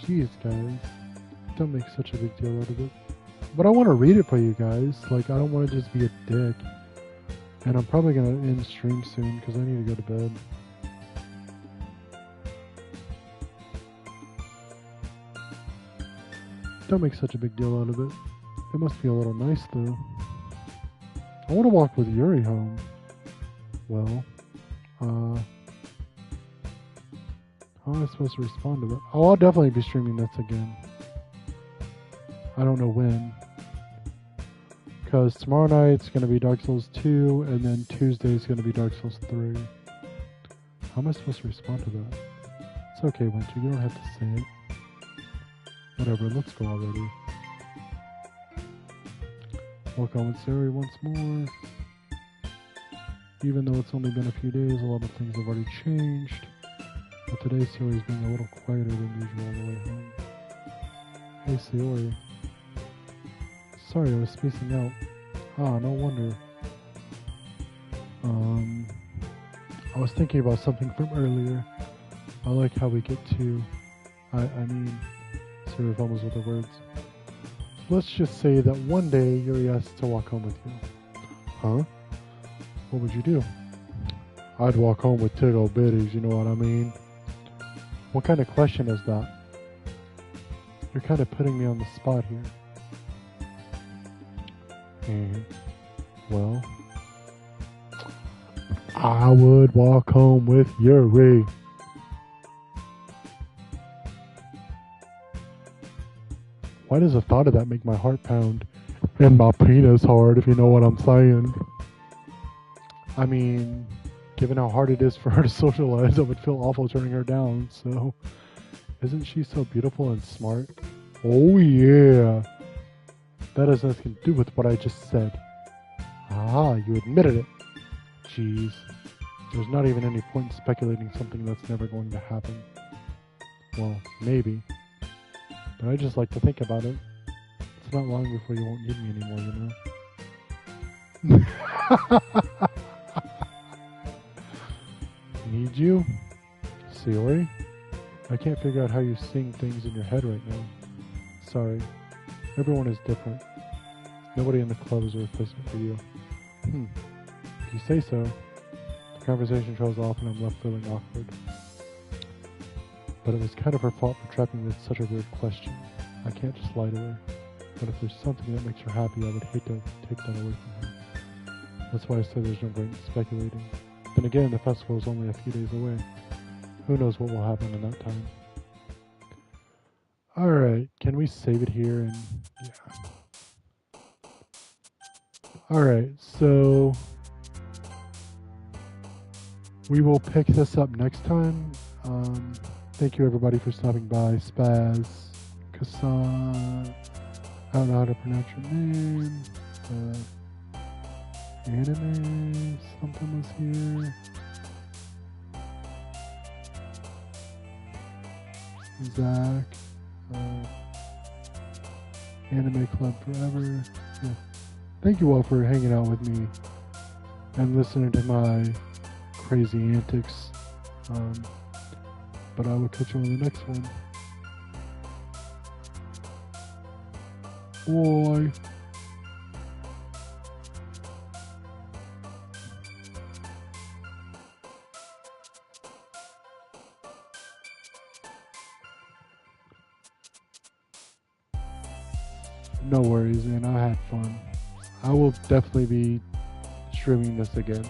Jeez, guys. Don't make such a big deal out of it. But I want to read it for you guys. Like, I don't want to just be a dick. And I'm probably going to end stream soon because I need to go to bed. Don't make such a big deal out of it. It must be a little nice, though. I want to walk with Yuri home. Well, how am I supposed to respond to that? Oh, I'll definitely be streaming this again. I don't know when. Because tomorrow night's going to be Dark Souls 2, and then Tuesday's going to be Dark Souls 3. How am I supposed to respond to that? It's okay, Winter. You don't have to say it. Whatever, let's go already. Walk on with Sari once more. Even though it's only been a few days, a lot of things have already changed. But today, Sayori's being a little quieter than usual on the way home. Hey, Sayori. Sorry, I was spacing out. Ah, no wonder. I was thinking about something from earlier. I like how we get to... I mean... Sayori fumbles with the words. Let's just say that one day Yuri asks to walk home with you. Huh? What would you do? I'd walk home with Tiggle Bitties, you know what I mean? What kind of question is that? You're kind of putting me on the spot here. Well, I would walk home with Yuri. Why does the thought of that make my heart pound and my penis hard, if you know what I'm saying? I mean, given how hard it is for her to socialize, I would feel awful turning her down, so... Isn't she so beautiful and smart? Oh yeah! That has nothing to do with what I just said. Ah, you admitted it. Jeez. There's not even any point in speculating something that's never going to happen. Well, maybe. But I just like to think about it. It's not long before you won't need me anymore, you know? Need you? Sayori? I can't figure out how you're seeing things in your head right now. Sorry. Everyone is different. Nobody in the club is a replacement for you. If you say so. The conversation trails off and I'm left feeling awkward. But it was kind of her fault for trapping me with such a weird question. I can't just lie to her. But if there's something that makes her happy, I would hate to take that away from her. That's why I said there's no point in speculating. Then again, the festival is only a few days away. Who knows what will happen in that time. Alright, can we save it here? And yeah. Alright, so we will pick this up next time. Thank you everybody for stopping by. Spaz, Kassan, I don't know how to pronounce your name. Anime, something was here. Zach, Anime Club Forever. Yeah. Thank you all for hanging out with me and listening to my crazy antics. But I will catch you on the next one. Bye. No worries, and I had fun. I will definitely be streaming this again.